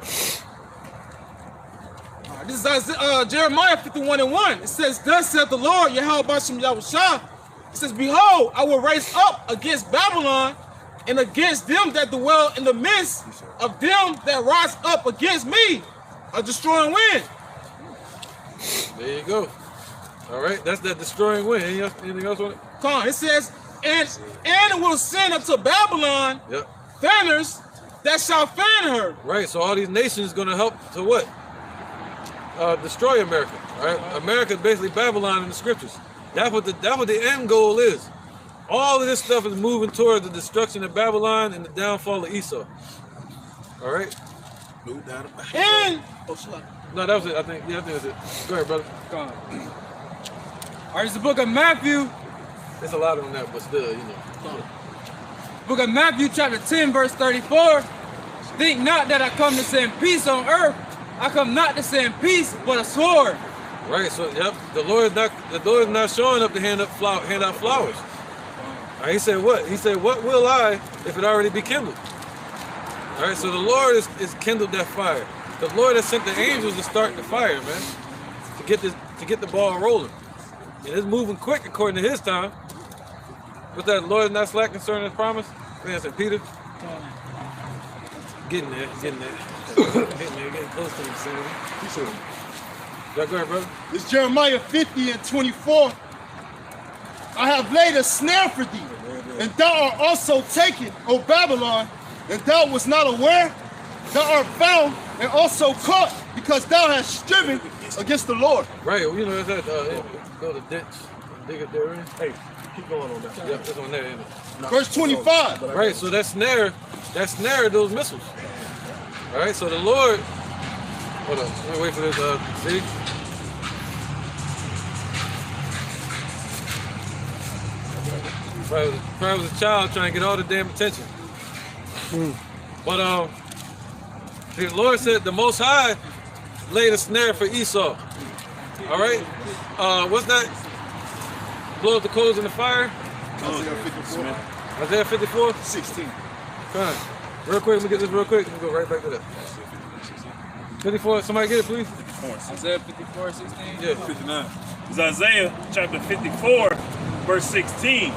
Speaker 3: This is Jeremiah 51:1. It says, thus saith the Lord, Yahweh Bashem Yahushua. It says, behold, I will raise up against Babylon and against them that dwell in the midst of them that rise up against me, a destroying wind.
Speaker 1: There you go. All right, that's that destroying wind. Anything else on it?
Speaker 3: Come on, it says, and it will send unto Babylon fanners that shall fan her.
Speaker 1: Right, so all these nations gonna help to what? Destroy America. Right? America is basically Babylon in the scriptures. That's what the end goal is. All of this stuff is moving towards the destruction of Babylon and the downfall of Esau. All right.
Speaker 3: And
Speaker 1: no, that was it. I think that's it. Go ahead, brother.
Speaker 3: All right, it's the book of Matthew,
Speaker 1: It's a lot on that, but still, you know.
Speaker 3: Book of Matthew chapter 10 verse 34. Think not that I come to send peace on earth. I come not to send peace, but a sword.
Speaker 1: Right, so yep, the Lord is not showing up to hand out flowers. All right, he said what? He said, what will I if it already be kindled? All right, so the Lord is kindled that fire. The Lord has sent the angels to start the fire, man, to get the ball rolling. And it's moving quick according to his time. What's that? The Lord is not slack concerning his promise. I think that's in Peter. Getting there. Getting close to the vicinity. Yeah, go ahead, brother.
Speaker 6: It's Jeremiah 50 and 24. I have laid a snare for thee, and thou art also taken, O Babylon, and thou wast not aware. Thou art found and also caught, because thou hast striven against the Lord.
Speaker 1: Right, well, you know, it's that, go to ditch, dig it there in.
Speaker 5: Hey, keep going on that.
Speaker 1: Yep, it's on there, isn't it?
Speaker 6: Verse 25.
Speaker 1: Right, so that snare those missiles. All right, so the Lord, hold on, let me wait for this, see? Probably was a child trying to get all the damn attention. But the Lord said the Most High laid a snare for Esau. All right, what's that? Blow up the coals in the fire.
Speaker 6: Isaiah 54.
Speaker 1: Isaiah 54.
Speaker 6: 16.
Speaker 1: Come on, real quick. Let me get this real quick. Let me go right back to that. 54. Somebody get it, please.
Speaker 3: Isaiah 54, 16.
Speaker 1: Yeah.
Speaker 5: 59. It's Isaiah chapter 54, verse 16.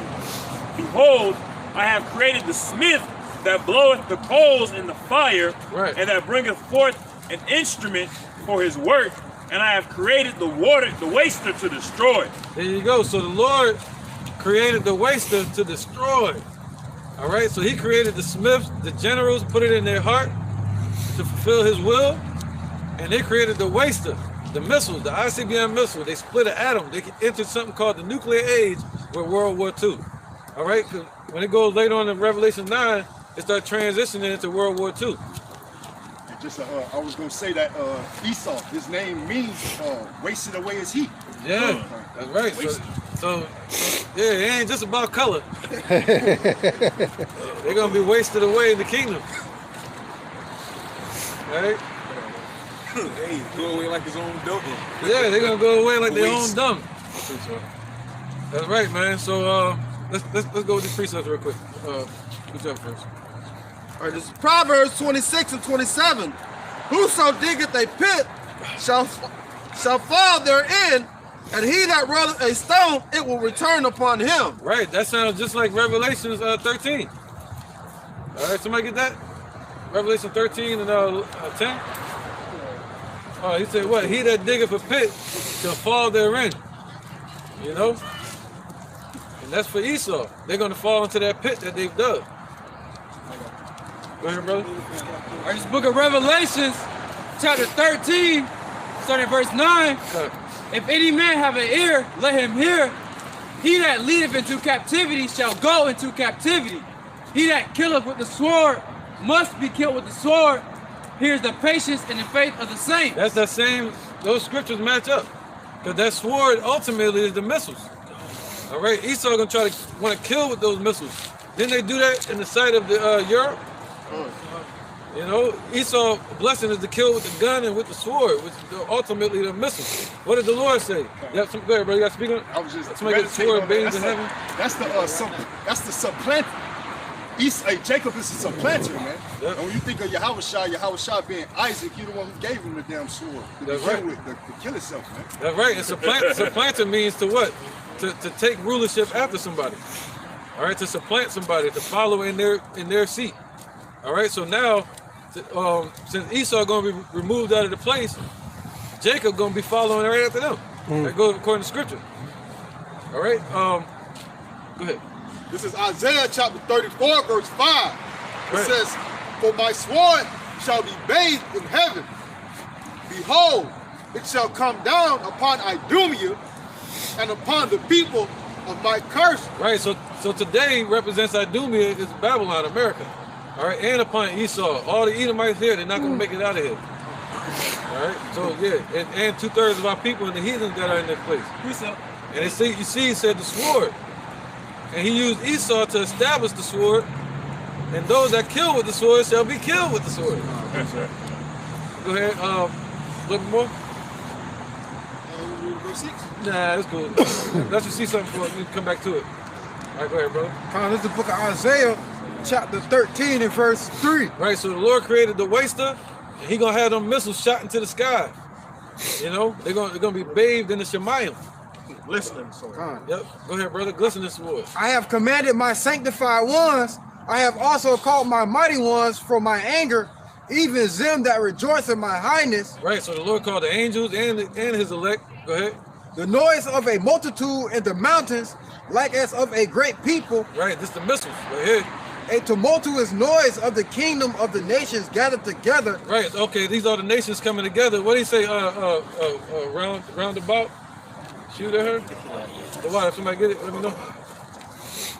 Speaker 5: Behold, I have created the smith that bloweth the coals in the fire,
Speaker 1: Right.
Speaker 5: and that bringeth forth an instrument for his work, and I have created the waster to destroy.
Speaker 1: There you go. So the Lord created the waster to destroy. All right. So He created the smiths, the generals, put it in their heart to fulfill His will, and they created the waster, the missiles, the Icbm missile. They split an atom. They entered something called the nuclear age with World War II. All right. 'Cause when it goes later on in Revelation 9, it starts transitioning into World War II.
Speaker 6: Just, I was going to say that Esau, his name means wasted away is he.
Speaker 1: Yeah, that's right. So yeah, it ain't just about color. They're gonna be wasted away in the kingdom. Right?
Speaker 7: Hey, go away like his own dope.
Speaker 1: Yeah, they're gonna go away like their own dumb. That's right, man. So let's go with these precepts real quick. Good job first.
Speaker 2: All right, this is Proverbs 26 and 27. Whoso diggeth a pit shall fall therein, and he that rolleth a stone, it will return upon him.
Speaker 1: Right, that sounds just like Revelations 13. All right, somebody get that? Revelation 13 and 10. Oh, he said what? He that diggeth a pit shall fall therein. You know? And that's for Esau. They're going to fall into that pit that they've dug. Go ahead, brother.
Speaker 3: All right, this book of Revelations, chapter 13, starting at verse 9.
Speaker 1: Okay.
Speaker 3: If any man have an ear, let him hear. He that leadeth into captivity shall go into captivity. He that killeth with the sword must be killed with the sword. Here's the patience and the faith of the saints.
Speaker 1: That's that same, those scriptures match up. Because that sword ultimately is the missiles. All right, Esau gonna try to want to kill with those missiles. Didn't they do that in the sight of the Europe? You know, Esau's blessing is to kill with the gun and with the sword, which is ultimately the missile. What did the Lord say? Yeah, go ahead, bro. You got to speak on it?
Speaker 6: I was just
Speaker 1: somebody get the sword, beams in heaven.
Speaker 6: That's the supplanter. Jacob is a supplanter, man.
Speaker 1: Yep.
Speaker 6: And when you think of Yahushua being Isaac, you're the one who gave him the damn sword
Speaker 1: That's right.
Speaker 6: to kill himself, man.
Speaker 1: That's right. And supplanter means to what? To take rulership after somebody. All right, to supplant somebody, to follow in their seat. All right, so now, since Esau going to be removed out of the place, Jacob going to be following right after them. That goes according to scripture. All right, go ahead.
Speaker 6: This is Isaiah chapter 34, verse 5. It
Speaker 1: Right.
Speaker 6: says, for my sword shall be bathed in heaven. Behold, it shall come down upon Idumea and upon the people of my curse.
Speaker 1: Right, so today represents Idumea is Babylon, America. All right, and upon Esau, all the Edomites here, they're not going to make it out of here. All right, so yeah, and 2/3 of our people and the heathens that are in this place. And you see, he said the sword. And he used Esau to establish the sword, and those that kill with the sword shall be killed with the sword.
Speaker 5: That's right.
Speaker 1: Go ahead, a little more.
Speaker 6: Verse 6.
Speaker 1: Nah, that's cool. Let's just see something for it. We can come back to it. All right, go ahead, brother.
Speaker 4: This is the book of Isaiah, chapter 13 and verse 3.
Speaker 1: Right, so the Lord created the waster, and he gonna have them missiles shot into the sky. You know, they're gonna be bathed in the Shemayim.
Speaker 6: Listening. So.
Speaker 1: Yep. Go ahead, brother. Glistening sword.
Speaker 4: I have commanded my sanctified ones. I have also called my mighty ones from my anger, even them that rejoice in my highness.
Speaker 1: Right, so the Lord called the angels and his elect. Go ahead.
Speaker 4: The noise of a multitude in the mountains, like as of a great people.
Speaker 1: Right, this the missiles. Go ahead.
Speaker 4: A tumultuous noise of the kingdom of the nations gathered together.
Speaker 1: Right, okay, these are the nations coming together. What do you say, roundabout? Shoot at her? What, if somebody get it, let me know.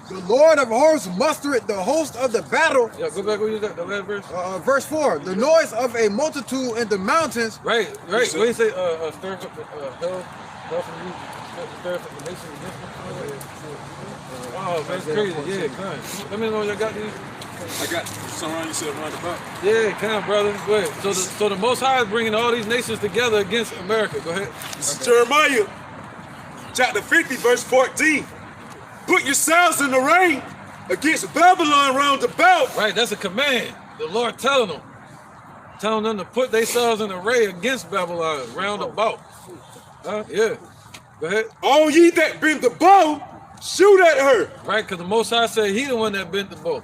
Speaker 4: The Lord of hosts mustered the host of the battle.
Speaker 1: Yeah, go back, where you got the last verse?
Speaker 4: Verse 4, the noise of a multitude in the mountains.
Speaker 1: Right. What do you say, stir up the hell from you, stir up the nations against them? Oh, man, it's crazy. Yeah, come. Let me know y'all got these.
Speaker 7: I got somewhere you said roundabout.
Speaker 1: Yeah, come, brother. Go ahead. So the Most High is bringing all these nations together against America. Go ahead.
Speaker 7: This is Jeremiah, chapter 50, verse 14. Put yourselves in array against Babylon round about.
Speaker 1: Right, that's a command. The Lord telling them to put themselves in array against Babylon round about. Yeah. Go ahead.
Speaker 7: All ye that bend the bow, shoot at her.
Speaker 1: Right, because the Most High said he the one that bent the bow.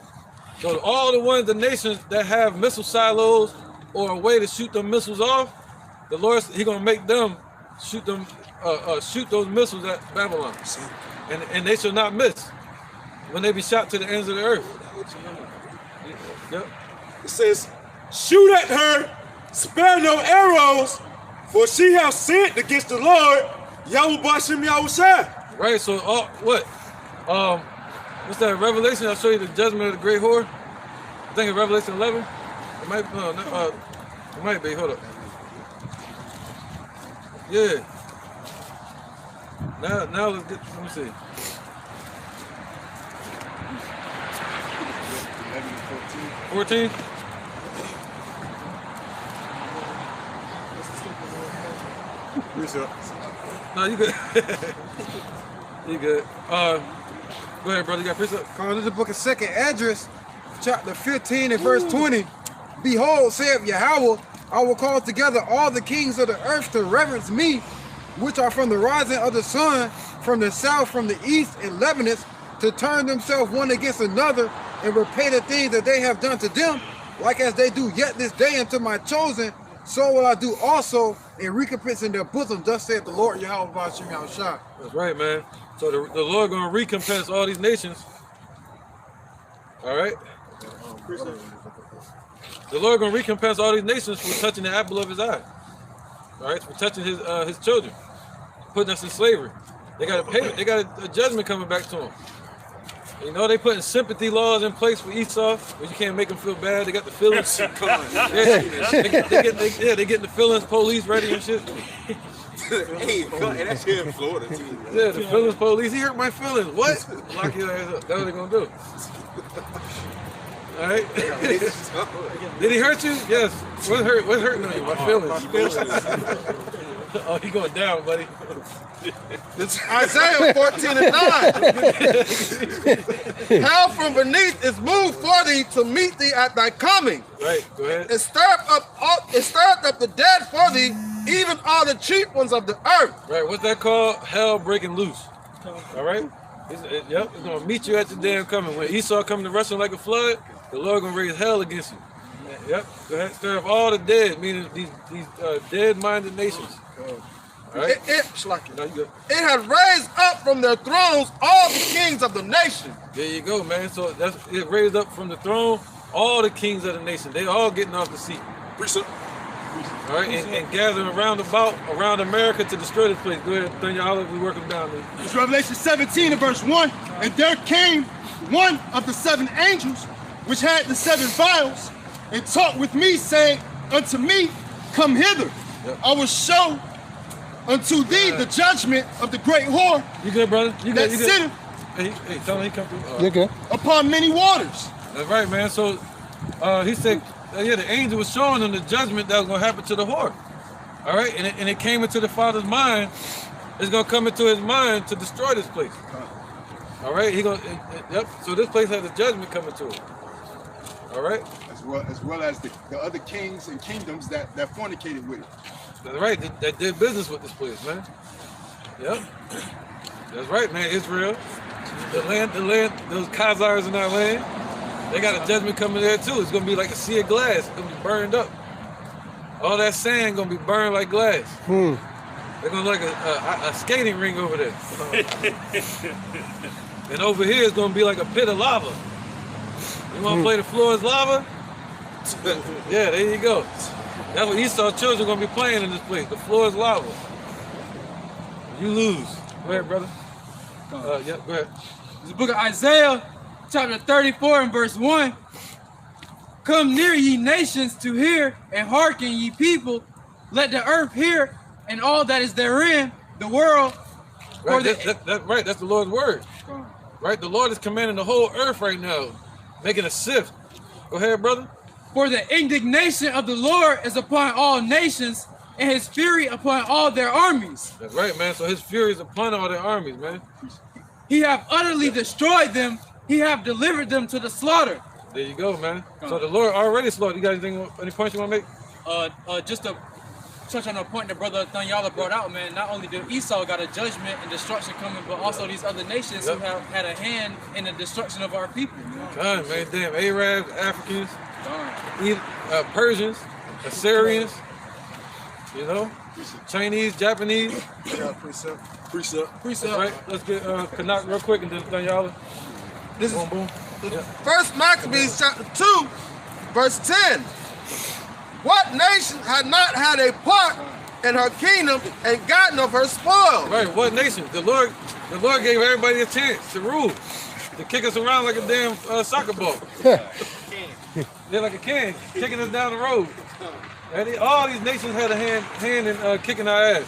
Speaker 1: So all the nations that have missile silos or a way to shoot them missiles off, the Lord, he gonna make them shoot those missiles at Babylon. And they shall not miss when they be shot to the ends of the earth. Yep.
Speaker 7: It says, shoot at her, spare no arrows, for she hath sinned against the Lord, Yahweh Bashem Yahushua.
Speaker 1: Right, so what? What's that, Revelation? I'll show you the judgment of the great whore. I think it's Revelation 11. It might, it might be, hold up. Yeah. Now let's get, let me see. $14? No, you good. You good. Go ahead, brother. You got precept?
Speaker 4: This is the book of 2nd Esdras, chapter 15 and verse 20. Behold, saith Yahweh, I will call together all the kings of the earth to reverence me, which are from the rising of the sun, from the south, from the east, and Lebanon, to turn themselves one against another and repay the things that they have done to them, like as they do yet this day unto my chosen, so will I do also in recompense in their bosom, thus saith the Lord Yahweh Bashem Yahushua.
Speaker 1: That's right, man. So the Lord gonna recompense all these nations. All right. The Lord gonna recompense all these nations for touching the apple of his eye. All right, for touching his children, putting us in slavery. They got a payment. They got a judgment coming back to them. You know, they putting sympathy laws in place for Esau, but you can't make them feel bad. They got the feelings. They getting the feelings police ready and shit.
Speaker 7: Hey, that's here in Florida too.
Speaker 1: Yeah, the feelings police. He hurt my feelings. What? Lock your ass up. That's what they're gonna do. All right. Did he hurt you? Yes. What's hurting on you? My feelings. Oh, he going down, buddy.
Speaker 2: It's Isaiah 14 and 9. Hell from beneath is moved for thee to meet thee at thy coming.
Speaker 1: Right, go ahead.
Speaker 2: It stirred up the dead for thee, even all the chief ones of the earth.
Speaker 1: Right, what's that called? Hell breaking loose. All right? Yep, it's going to meet you at your damn coming. When Esau coming to wrestle like a flood, the Lord going to raise hell against you. Yep, go ahead, stir up all the dead, meaning these dead-minded nations. All right?
Speaker 2: It has raised up from their thrones all the kings of the nation.
Speaker 1: There you go, man. So it raised up from the throne all the kings of the nation. They all getting off the seat. All right, and gathering around America to destroy this place. Go ahead, turn your olive, we work them down there.
Speaker 6: It's Revelation 17 and verse 1. And there came one of the 7 angels, which had the 7 vials, and talked with me, saying unto me, come hither. Yep. I will show unto thee the judgment of the great whore.
Speaker 1: You good, brother? You good?
Speaker 6: Sitteth
Speaker 1: Hey, tell him he come through.
Speaker 8: You're good.
Speaker 6: upon many waters.
Speaker 1: That's right, man. So he said, yeah, the angel was showing him the judgment that was going to happen to the whore. All right, and it came into the father's mind. It's going to come into his mind to destroy this place. All right, yep. So this place has a judgment coming to it. All right.
Speaker 4: As well as the other kings and kingdoms that fornicated with it.
Speaker 1: That's right. That did business with this place, man. Yep. That's right, man. Israel, the land, those Khazars in our land, they got a judgment coming there too. It's gonna be like a sea of glass. It's gonna be burned up. All that sand gonna be burned like glass. They're gonna like a skating ring over there. And over here it's gonna be like a pit of lava. You wanna play the floor is lava? Yeah, there you go. That's what Esau's children are gonna be playing in this place. The floor is lava. You lose. Go ahead, brother. Yeah, go ahead.
Speaker 3: This book of Isaiah, chapter 34 and verse 1. Come near, ye nations, to hear, and hearken, ye people. Let the earth hear, and all that is therein, the world.
Speaker 1: Right, that's right. That's the Lord's word. Right, the Lord is commanding the whole earth right now, making a shift. Go ahead, brother.
Speaker 3: For the indignation of the Lord is upon all nations, and his fury upon all their armies.
Speaker 1: That's right, man. So his fury is upon all their armies, man.
Speaker 3: He have utterly destroyed them. He have delivered them to the slaughter.
Speaker 1: There you go, man. So the Lord already slaughtered. You got any points you want to make?
Speaker 3: Just to touch on a point that Brother Thanyala brought out, man. Not only did Esau got a judgment and destruction coming, but also these other nations who have had a hand in the destruction of our people.
Speaker 1: God, man, damn, Arabs, Africans, Persians, Assyrians, you know, Chinese, Japanese.
Speaker 4: Yeah, precept.
Speaker 1: Right, let's get Kanak real quick and then Thanyala.
Speaker 2: This is
Speaker 1: Boom, boom.
Speaker 2: First Maccabees chapter 2, verse 10. What nation had not had a part in her kingdom and gotten of her spoil?
Speaker 1: Right, what nation? The Lord gave everybody a chance to rule, to kick us around like a damn soccer ball. They're like a can, kicking us down the road. And all these nations had a hand in kicking our ass.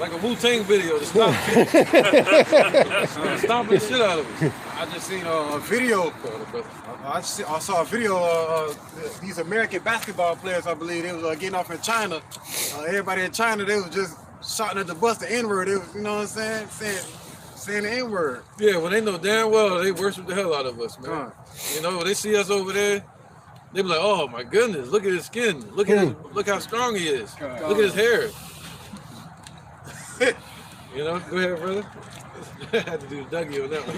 Speaker 1: Like a Wu-Tang video, the stomping the shit out of us.
Speaker 4: I just seen a video. I saw a video of these American basketball players. I believe they was getting off in China. Everybody in China, they was just shouting at the bus the N-word. They was, you know what I'm saying, saying the N-word.
Speaker 1: Yeah, well, they know damn well they worship the hell out of us, man. You know, when they see us over there, they be like, "Oh my goodness, look at his skin. Look how strong he is. Look at his hair." You know, go ahead, brother. I had to do the Dougie on that one.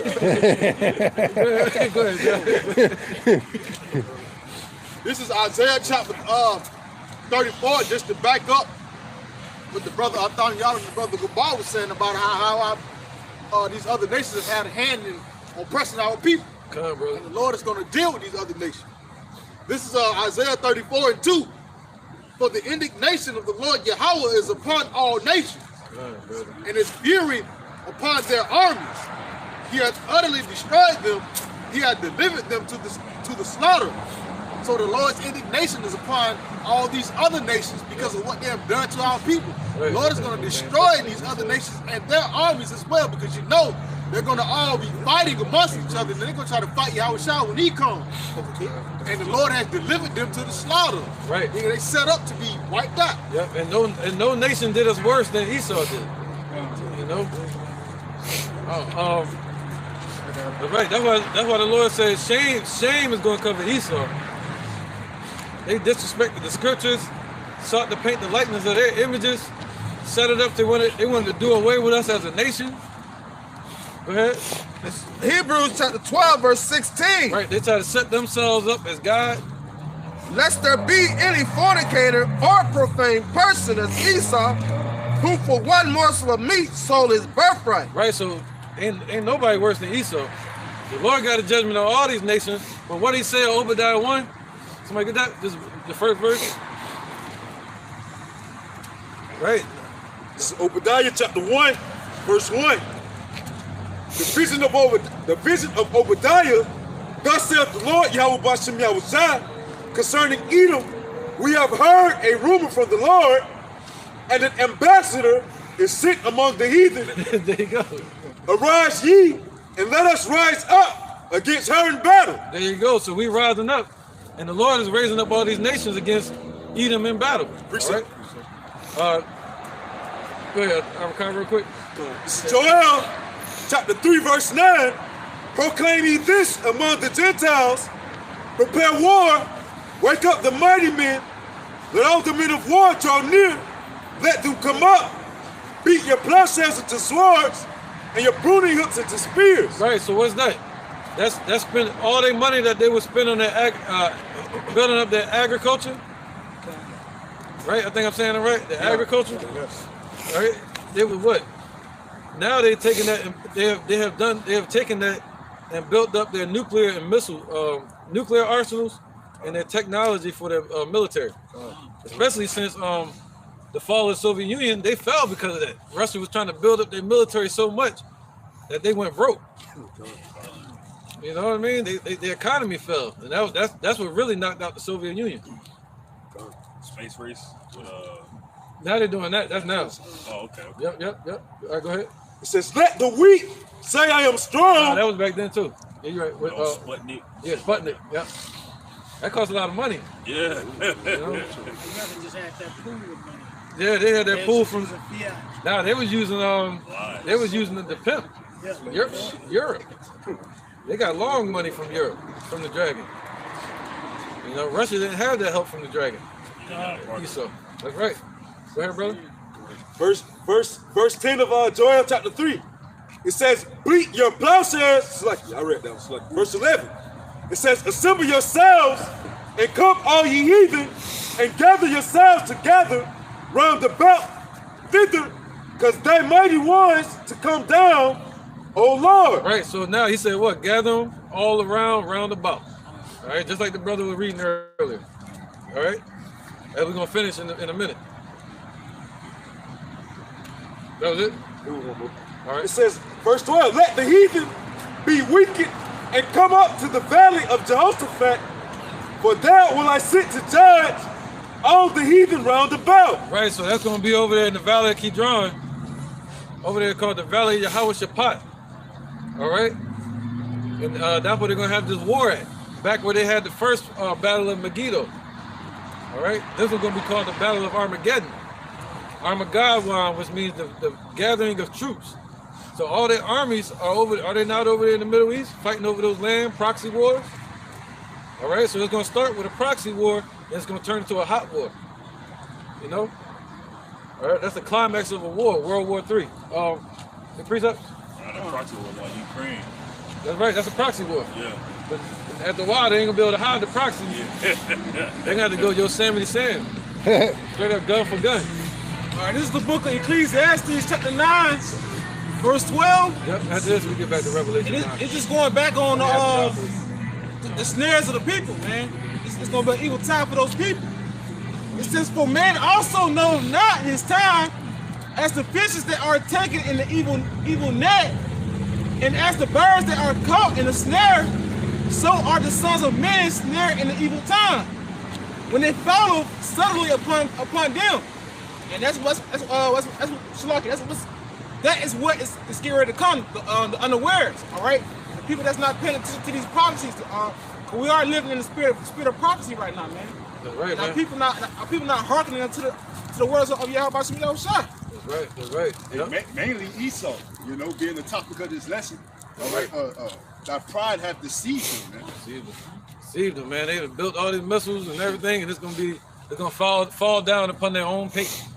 Speaker 1: Go ahead, John.
Speaker 6: This is Isaiah chapter 34, just to back up what the brother Thanyala and the brother Gabar was saying about how these other nations have had a hand in oppressing our people.
Speaker 1: Come on, brother.
Speaker 6: And the Lord is going to deal with these other nations. This is Isaiah 34 and 2. For the indignation of the Lord Yahweh is upon all nations, and his fury upon their armies. He hath utterly destroyed them. He hath delivered them to the slaughter. So the Lord's indignation is upon all these other nations because of what they have done to our people. The Lord is going to destroy these other nations and their armies as well, because you know they're going to all be fighting amongst each other, and they're going to try to fight Yahushua when he comes. And the Lord has delivered them to the slaughter.
Speaker 1: Right.
Speaker 6: They set up to be wiped out.
Speaker 1: Yep. And no nation did us worse than Esau did. You know. Right. That's why the Lord says shame is going to cover Esau. They disrespected the scriptures, sought to paint the likeness of their images, set it up. They wanted to do away with us as a nation. Go ahead.
Speaker 2: It's Hebrews chapter 12, verse 16.
Speaker 1: Right, they try to set themselves up as God.
Speaker 2: Lest there be any fornicator or profane person as Esau, who for one morsel of meat sold his birthright.
Speaker 1: Right, so ain't nobody worse than Esau. The Lord got a judgment on all these nations, but what he said, Obadiah 1, somebody get that? This is the first verse. Right.
Speaker 7: This is Obadiah chapter 1, verse 1. The vision of Obadiah, thus saith the Lord Yahweh Bashem Yahushua, concerning Edom, we have heard a rumor from the Lord, and an ambassador is sent among the heathen.
Speaker 1: There you go.
Speaker 7: Arise ye, and let us rise up against her in battle.
Speaker 1: There you go. So we rising up, and the Lord is raising up all these nations against Edom in battle.
Speaker 7: Appreciate
Speaker 1: All right. Go ahead. I'll recover real quick.
Speaker 7: Joel, chapter 3, verse 9, proclaim ye this among the Gentiles, prepare war, wake up the mighty men, let all the men of war draw near, let them come up, beat your plowshares into swords, and your pruning hooks into spears.
Speaker 1: Right. So what's that? That's spending all their money that they would spend on their building up their agriculture. Right. I think I'm saying it right. The agriculture. Right. They would what? Now they're taking that and they have taken that and built up their nuclear and nuclear arsenals and their technology for their military. Especially since the fall of the Soviet Union, they fell because of that. Russia was trying to build up their military so much that they went broke. You know what I mean? The economy fell, and that's what really knocked out the Soviet Union.
Speaker 5: Space race with
Speaker 1: Now they're doing that. That's now.
Speaker 5: Oh, okay.
Speaker 1: Yep. All right, go ahead.
Speaker 7: It says, let the weak say I am strong.
Speaker 1: That was back then too. Yeah, you're right.
Speaker 5: Sputnik.
Speaker 1: Yeah, Sputnik. Yep. That cost a lot of money.
Speaker 5: Yeah.
Speaker 1: You know?
Speaker 8: just had that pool of money.
Speaker 1: Yeah, they had that pool from.
Speaker 8: Yeah.
Speaker 1: Now they was using the pimp. Europe. They got long money from Europe, from the dragon. You know, Russia didn't have that help from the dragon. So that's right. Go ahead, brother.
Speaker 7: Verse 10 of Joel chapter 3. It says, beat your plowshares. I read that one. Verse 11. It says, assemble yourselves and come all ye heathen and gather yourselves together round about thither, because they mighty ones to come down, O Lord.
Speaker 1: Right, so now he said what? Gather them all around, round about. All right, just like the brother was reading earlier. All right, and we're going to finish in a minute. That was it? All right.
Speaker 7: It says, verse 12, let the heathen be wicked and come up to the valley of Jehoshaphat, for there will I sit to judge all the heathen round about.
Speaker 1: Right, so that's going to be over there in the valley of Kidron, over there called the valley of Jehoshaphat. All right, and that's where they're going to have this war at, back where they had the first battle of Megiddo. All right, this is going to be called the Battle of Armageddon. Armageddon, which means the gathering of troops. So all their armies are they not over there in the Middle East, fighting over those land proxy wars? All right, so it's going to start with a proxy war, and it's going to turn into a hot war. You know? All right, that's the climax of a war, World War III. The precept?
Speaker 5: The proxy war on Ukraine.
Speaker 1: That's right, that's a proxy war.
Speaker 5: Yeah.
Speaker 1: But after a while, they ain't going to be able to hide the proxy. They're going to have to go Yosemite Sam. Straight up gun for gun.
Speaker 3: All right, this is the book of Ecclesiastes, chapter 9, verse 12.
Speaker 1: Yep, after this, we get back to Revelation.
Speaker 3: It's just going back on the snares of the people, man. It's going to be an evil time for those people. It says, for man also knows not his time, as the fishes that are taken in the evil net, and as the birds that are caught in the snare, so are the sons of men snared in the evil time, when they follow suddenly upon them. And that is what is getting ready to come, the unawares, all right? The people that's not paying attention to these prophecies, we are living in the spirit of prophecy right now, man.
Speaker 1: That's right,
Speaker 3: now,
Speaker 1: man.
Speaker 3: People not hearkening to the words of Yahweh Shah.
Speaker 1: That's right. Yep.
Speaker 6: Mainly Esau, being the topic of this lesson. All right. That pride have deceived him, man.
Speaker 1: Deceived them, man. They have built all these missiles and everything, and it's gonna fall down upon their own people.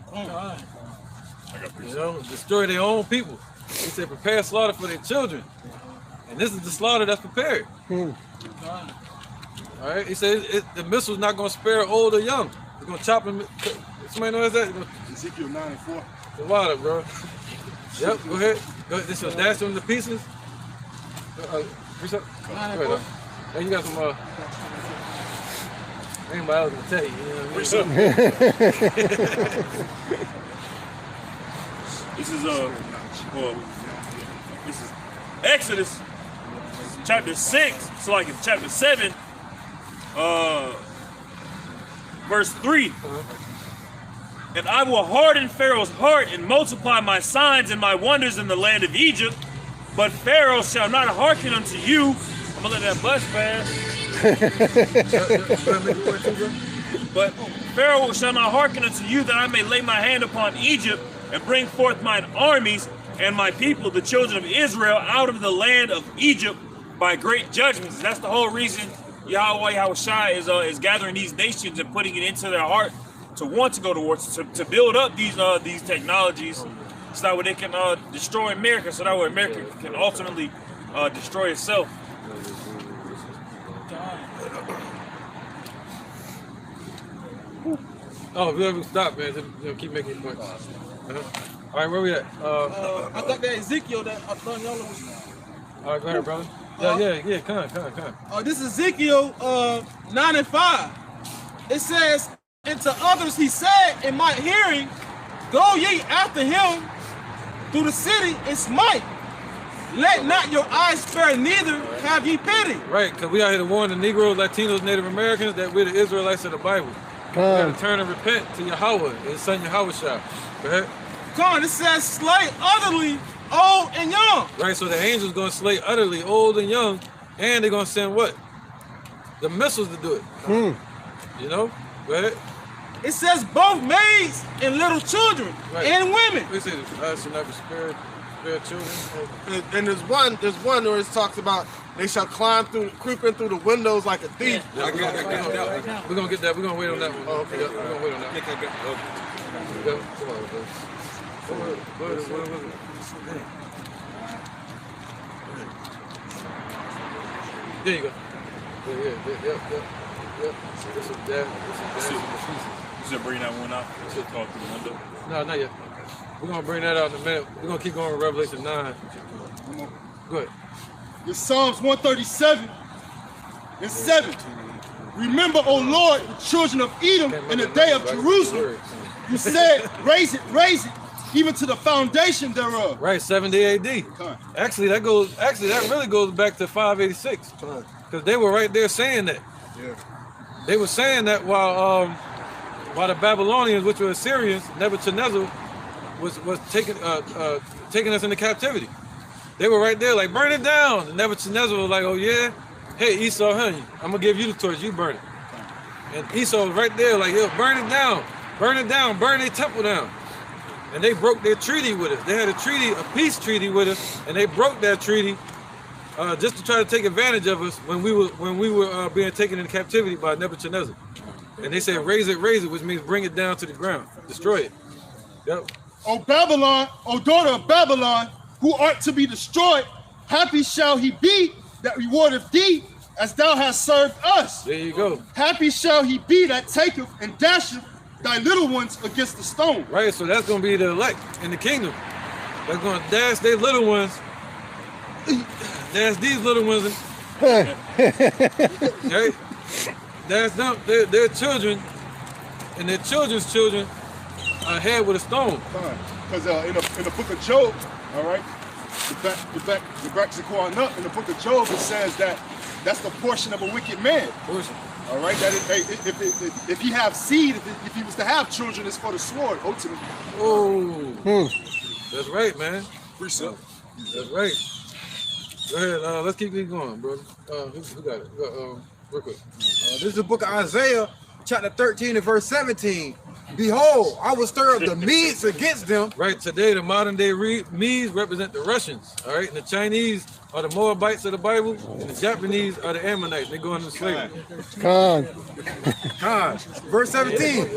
Speaker 1: Destroy their own people. He said, prepare slaughter for their children. And this is the slaughter that's prepared. All right, he said the missile's not going to spare old or young. It's going to chop them. Somebody knows that?
Speaker 6: Ezekiel 9:4.
Speaker 1: The water, bro. Yep, go ahead. This will dash them to pieces. Go ahead, hey, you got some, anybody else can tell you, you know what I mean?
Speaker 5: This is Exodus chapter 6. It's like in chapter 7, verse 3. And I will harden Pharaoh's heart and multiply my signs and my wonders in the land of Egypt, But Pharaoh shall not hearken unto you. I'm gonna let that bus pass. But Pharaoh shall not hearken unto you, that I may lay my hand upon Egypt and bring forth mine armies and my people, the children of Israel, out of the land of Egypt by great judgments. That's the whole reason Yahushua is gathering these nations and putting it into their heart to want to go to war, to build up these technologies, so that way they can destroy America, so that way America can ultimately destroy itself.
Speaker 1: Oh, we haven't stopped, man. Just, keep making points. All right, where we at?
Speaker 2: I thought that Ezekiel that I thought y'all was.
Speaker 1: All right, go ahead, brother. Yeah, come on.
Speaker 2: This is Ezekiel 9 and 5. It says, and to others he said in my hearing, go ye after him through the city and smite. Let not your eyes spare, neither have ye pity.
Speaker 1: Right, because we out here to warn the Negroes, Latinos, Native Americans that we're the Israelites of the Bible. We got to turn and repent to Yahweh, his son Yahushua. Go ahead.
Speaker 2: Come on, it says slay utterly old and young.
Speaker 1: Right, so the angels going to slay utterly old and young, and they're going to send what? The missiles to do it. You know? Go ahead.
Speaker 2: It says both maids and little children and women.
Speaker 1: They say the should not be spared children.
Speaker 2: And there's one where it talks about they shall creep in through the windows like a thief.
Speaker 1: Yeah, we're gonna get that. We're gonna wait on that one.
Speaker 2: Oh, okay.
Speaker 1: Yeah, we're gonna wait on that one. Come on, bro. There you go. Yeah. This is that.
Speaker 5: You should bring that one out. You should talk through the window.
Speaker 1: No, not yet. We're gonna bring that out in a minute. We're gonna keep going with Revelation 9. Go ahead.
Speaker 6: It's Psalms 137 and 7. Remember, O Lord, the children of Edom in the day of Jerusalem. You said, raise it, even to the foundation thereof.
Speaker 1: Right, 70 AD. Actually, that really goes back to 586. Because they were right there saying that.
Speaker 6: Yeah.
Speaker 1: They were saying that while the Babylonians, which were Assyrians, Nebuchadnezzar, was taking us into captivity. They were right there like, burn it down. And Nebuchadnezzar was like, oh yeah? Hey, Esau, honey, I'm going to give you the torch, you burn it. And Esau was right there like, yo, burn it down, burn their temple down. And they broke their treaty with us. They had a peace treaty with us, and they broke that treaty just to try to take advantage of us when we were being taken into captivity by Nebuchadnezzar. And they said, raise it, which means bring it down to the ground, destroy it. Yep.
Speaker 6: O Babylon, O daughter of Babylon, who art to be destroyed, happy shall he be that rewardeth thee as thou hast served us.
Speaker 1: There you go.
Speaker 6: Happy shall he be that taketh and dasheth thy little ones against the stone.
Speaker 1: Right, so that's going to be the elect in the kingdom. They're going to dash their little ones, dash these little ones, right? Dash them, their children, and their children's children ahead with a stone.
Speaker 6: Because in the book of Job, all right, the back going up in the book of Job, it says that's the portion of a wicked man. All right, that if he have seed, if he was to have children, it's for the sword ultimately.
Speaker 1: Oh, that's right, man. That's right. Go ahead. Let's keep going, brother. Who got it? Real quick.
Speaker 4: This is the book of Isaiah, chapter 13 and verse 17. Behold, I will stir up the Medes against them.
Speaker 1: Right, today the modern day Medes represent the Russians, all right? And the Chinese are the Moabites of the Bible, and the Japanese are the Ammonites. They go into slavery.
Speaker 4: Khan. Verse 17.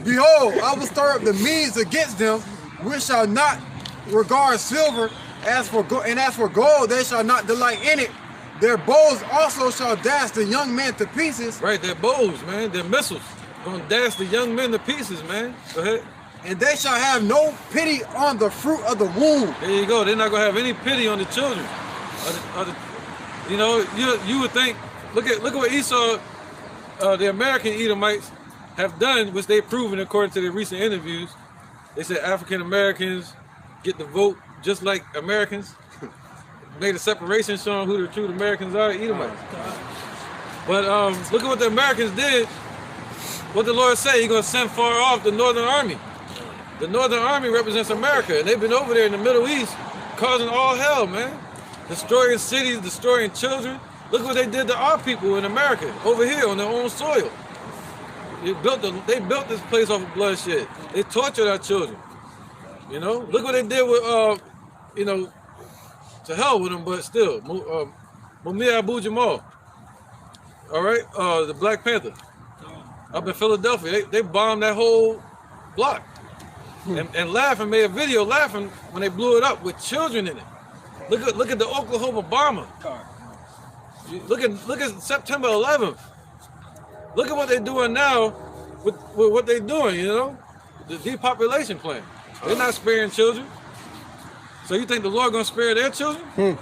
Speaker 4: Behold, I will stir up the Medes against them, which shall not regard silver, as for gold, they shall not delight in it. Their bows also shall dash the young men to pieces.
Speaker 1: Right, their bows, man, their missiles. Gonna dash the young men to pieces, man. Go ahead.
Speaker 4: And they shall have no pity on the fruit of the womb.
Speaker 1: There you go. They're not gonna have any pity on the children. You know, you would think. Look at what Esau, the American Edomites, have done, which they've proven according to the recent interviews. They said African Americans get the vote just like Americans. Made a separation showing who the true Americans are, Edomites. But look at what the Americans did. What the Lord said, He's gonna send far off the Northern Army. The Northern Army represents America, and they've been over there in the Middle East causing all hell, man. Destroying cities, destroying children. Look what they did to our people in America, over here on their own soil. They built this place off of bloodshed. They tortured our children. You know, look what they did with, you know, to hell with them, but still, Mumia Abu Jamal. All right, the Black Panther up in Philadelphia, they bombed that whole block and laughing, made a video laughing when they blew it up with children in it. Look at the Oklahoma bomber. Look at September 11th. Look at what they're doing now with what they're doing. You know, the depopulation plan. They're not sparing children. So you think the Lord gonna spare their children?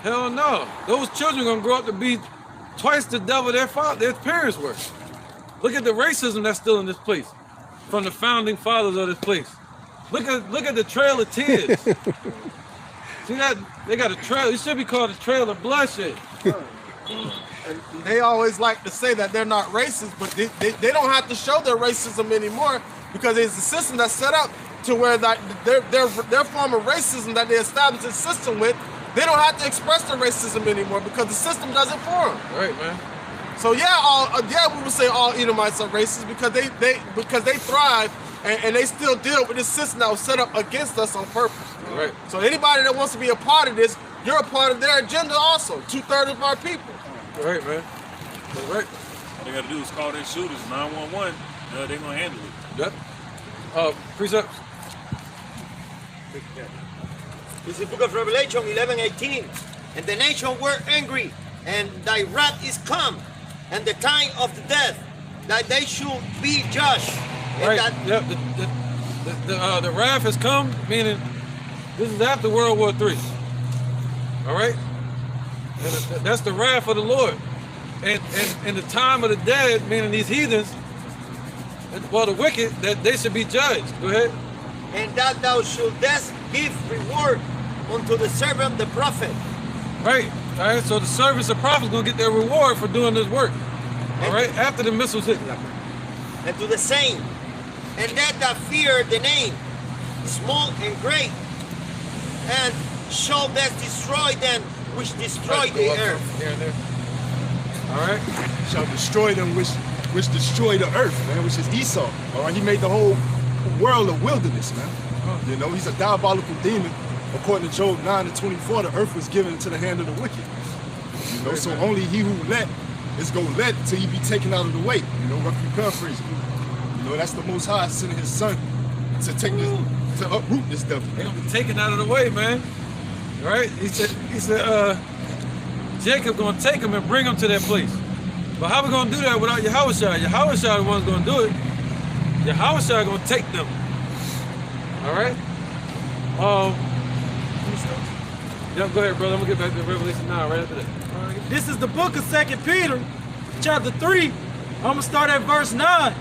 Speaker 1: Hell no. Those children gonna grow up to be twice the devil their parents were. Look at the racism that's still in this place from the founding fathers of this place. Look at the Trail of Tears. See that? They got a trail. It should be called the Trail of Bloodshed.
Speaker 2: And they always like to say that they're not racist, but they don't have to show their racism anymore because there's a system that's set up to where that their form of racism that they established a system with, they don't have to express their racism anymore because the system does it for them.
Speaker 1: Right, man.
Speaker 2: So yeah, we would say all Edomites are racist because they thrive and they still deal with this system that was set up against us on purpose.
Speaker 1: Right.
Speaker 2: So anybody that wants to be a part of this, you're a part of their agenda also. 2/3 of our people.
Speaker 1: Right, man. That's right.
Speaker 5: All they got to do is call their shooters 911. They're gonna handle it.
Speaker 1: Yep. Precepts.
Speaker 9: It's the book of Revelation 11:18. And the nation were angry, and thy wrath is come, and the time of the death, that they should be judged.
Speaker 1: Right.
Speaker 9: That,
Speaker 1: Yep. The wrath has come, meaning this is after World War III. All right. And that's the wrath of the Lord. And the time of the dead, meaning these heathens, well, the wicked, that they should be judged. Go ahead.
Speaker 9: and that thou shouldest give reward unto the servant the prophet.
Speaker 1: Right. All right. So the servants of prophets gonna get their reward for doing this work. All right. After the missiles hit.
Speaker 9: And to the same, and that fear the name, small and great, and shall thus destroy them which destroy the earth.
Speaker 1: Here and there. All right.
Speaker 6: Shall destroy them which destroy the earth, man, which is Esau. All right, he made the whole world a wilderness, man. You know, he's a diabolical demon. According to Job 9:24, the earth was given into the hand of the wicked. You know, so only he who let is gonna let till he be taken out of the way. You know, roughly paraphrasing. You know, that's the Most High sending his son to take this, to uproot this devil.
Speaker 1: They're gonna be taken out of the way, man. All right. He said, Jacob gonna take them and bring them to that place. But how we gonna do that without Yahushua? Yahushua the one's gonna do it. Yahushua gonna take them. All right. Yeah, go ahead, brother. I'm gonna get back to Revelation 9 right after that.
Speaker 3: This is the book of 2 Peter, chapter 3. I'm gonna start at verse 9.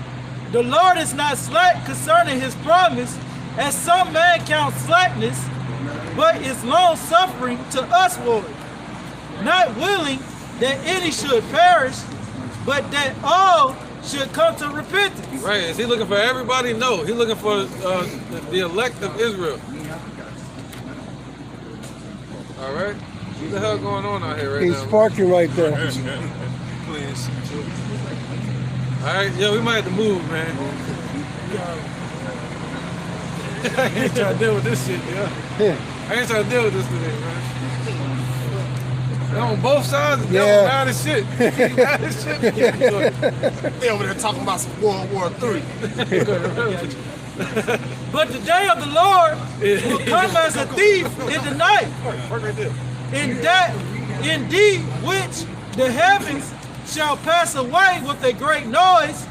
Speaker 3: The Lord is not slack concerning his promise, as some man count slackness, but is long suffering to usward, not willing that any should perish, but that all should come to repentance.
Speaker 1: Right. Is he looking for everybody? No. He's looking for the elect of Israel. All right. What the hell going on out here right now?
Speaker 10: He's sparking right there.
Speaker 1: All right. Yeah, we might have to move, man. I ain't trying to deal with this shit, yeah. I ain't trying to deal with this today, man. On both sides, the devil mad as shit. He mad as shit.
Speaker 2: They over there talking about some World War III.
Speaker 3: But the day of the Lord will come as a thief in the night. In that, indeed, which the heavens shall pass away with a great noise,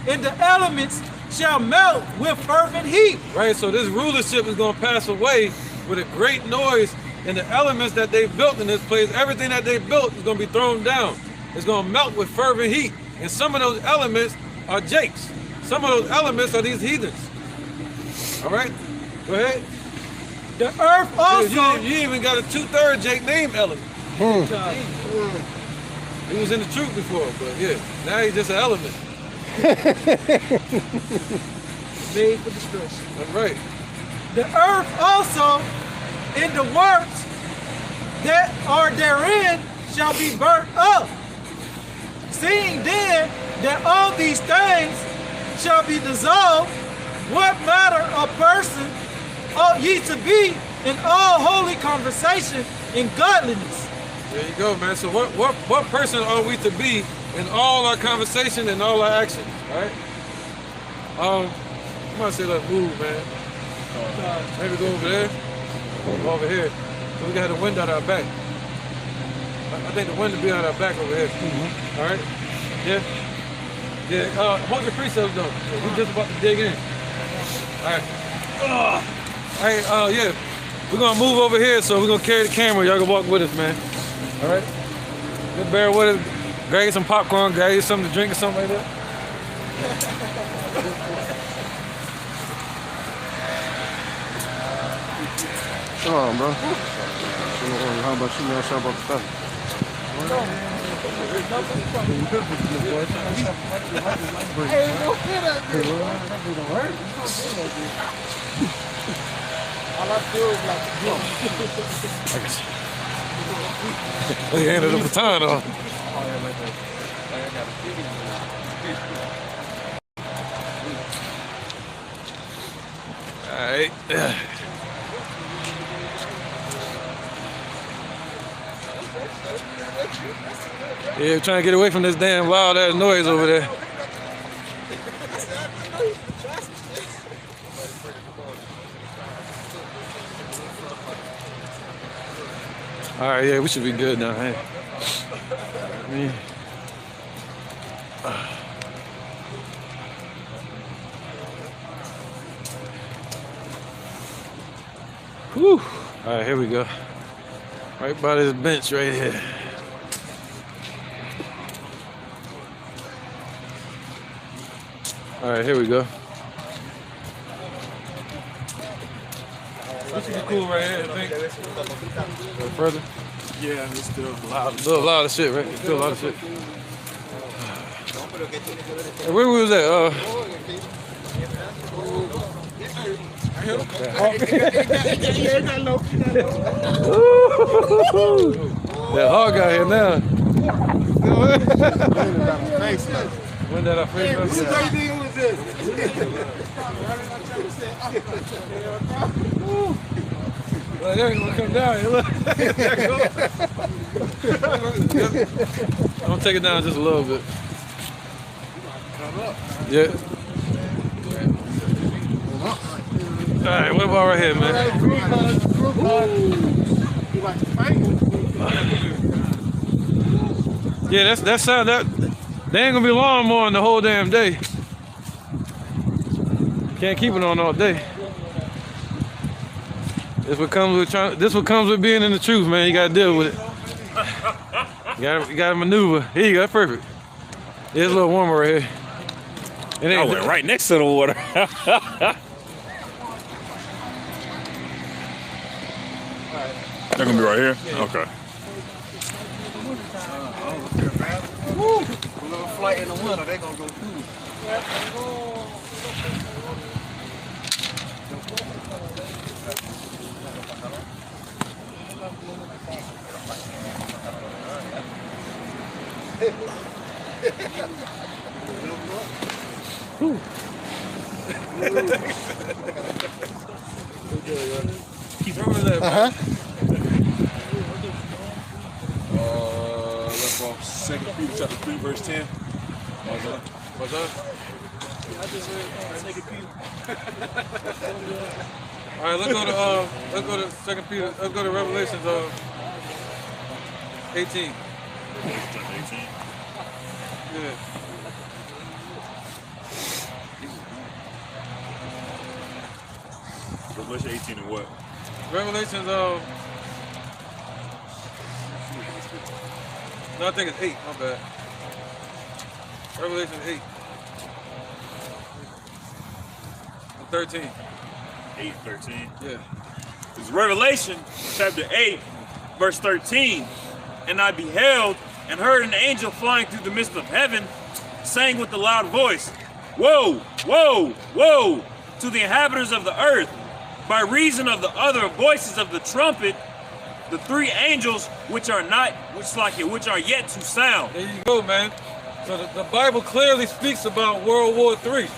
Speaker 3: and the elements shall melt with fervent heat.
Speaker 1: Right, so this rulership is going to pass away with a great noise, and the elements that they built in this place, everything that they built is going to be thrown down. It's going to melt with fervent heat. And some of those elements are Jakes. Some of those elements are these heathens. All right, go ahead.
Speaker 3: The earth also.
Speaker 1: You even got a 2/3 Jake name element. He was in the truth before, but yeah, now he's just an element.
Speaker 3: Made for destruction.
Speaker 1: That's right.
Speaker 3: The earth also
Speaker 8: and the works that are therein shall be burnt up. Seeing then that all these things shall be dissolved, what matter of person ought ye to be in all holy conversation and godliness?
Speaker 1: There you go, man. So what person are we to be in all our conversation and all our actions, right? I'm gonna say let's move, man. Maybe go over there, over here. So we got the wind out our back. I think the wind will be out our back over here. All right? Yeah? Yeah, hold your precepts though. We're just about to dig in. All right. All right, yeah. We're gonna move over here, so we're gonna carry the camera. Y'all can walk with us, man. All right? Just bear with us. Grab you some popcorn, grab you something to drink or something like that.
Speaker 2: Come on, bro. How about you know something about the stuff?
Speaker 8: All I feel is like
Speaker 1: They handed the baton off. All right. Yeah, trying to get away from this damn loud ass noise over there. All right, yeah, we should be good now. Hey. Yeah. Whew. All right, here we go. Right by this bench right here. All right, here we go. This is cool right here, I think. Go further?
Speaker 7: Yeah, it's still
Speaker 1: Still a lot of shit, right? Still a lot of shit. Hey, where we was at? That hog out here now. When did I face well, they're gonna come down here. Look. I'm gonna take it down just a little bit. Yeah. All right, what about right here, man? Yeah, that's how that. They ain't gonna be long more than the whole damn day. Can't keep it on all day. This what comes with being in the truth, man. You gotta deal with it. You gotta maneuver. Here you go, that's perfect. Yeah, it's a little warmer right here.
Speaker 5: I went right next to the water. They're gonna be right here? Okay.
Speaker 4: Woo! A little flight in the winter, they gonna go through.
Speaker 1: Keep rolling that.
Speaker 7: left off 2 Peter chapter 3, verse 10.
Speaker 1: What's up?
Speaker 8: I just read 2 Peter.
Speaker 1: All right, let's go to 2 Peter. Let's go to Revelations 18. Yeah.
Speaker 5: Revelation 18 and what?
Speaker 1: Revelations no, I think it's 8, my bad. Revelation 8. And 13.
Speaker 5: 8, 13.
Speaker 1: Yeah.
Speaker 5: It's Revelation chapter 8, verse 13. And I beheld and heard an angel flying through the midst of heaven, saying with a loud voice, Woe, woe, woe to the inhabitants of the earth, by reason of the other voices of the trumpet, the 3 angels which are yet to sound.
Speaker 1: There you go, man. So the Bible clearly speaks about World War III.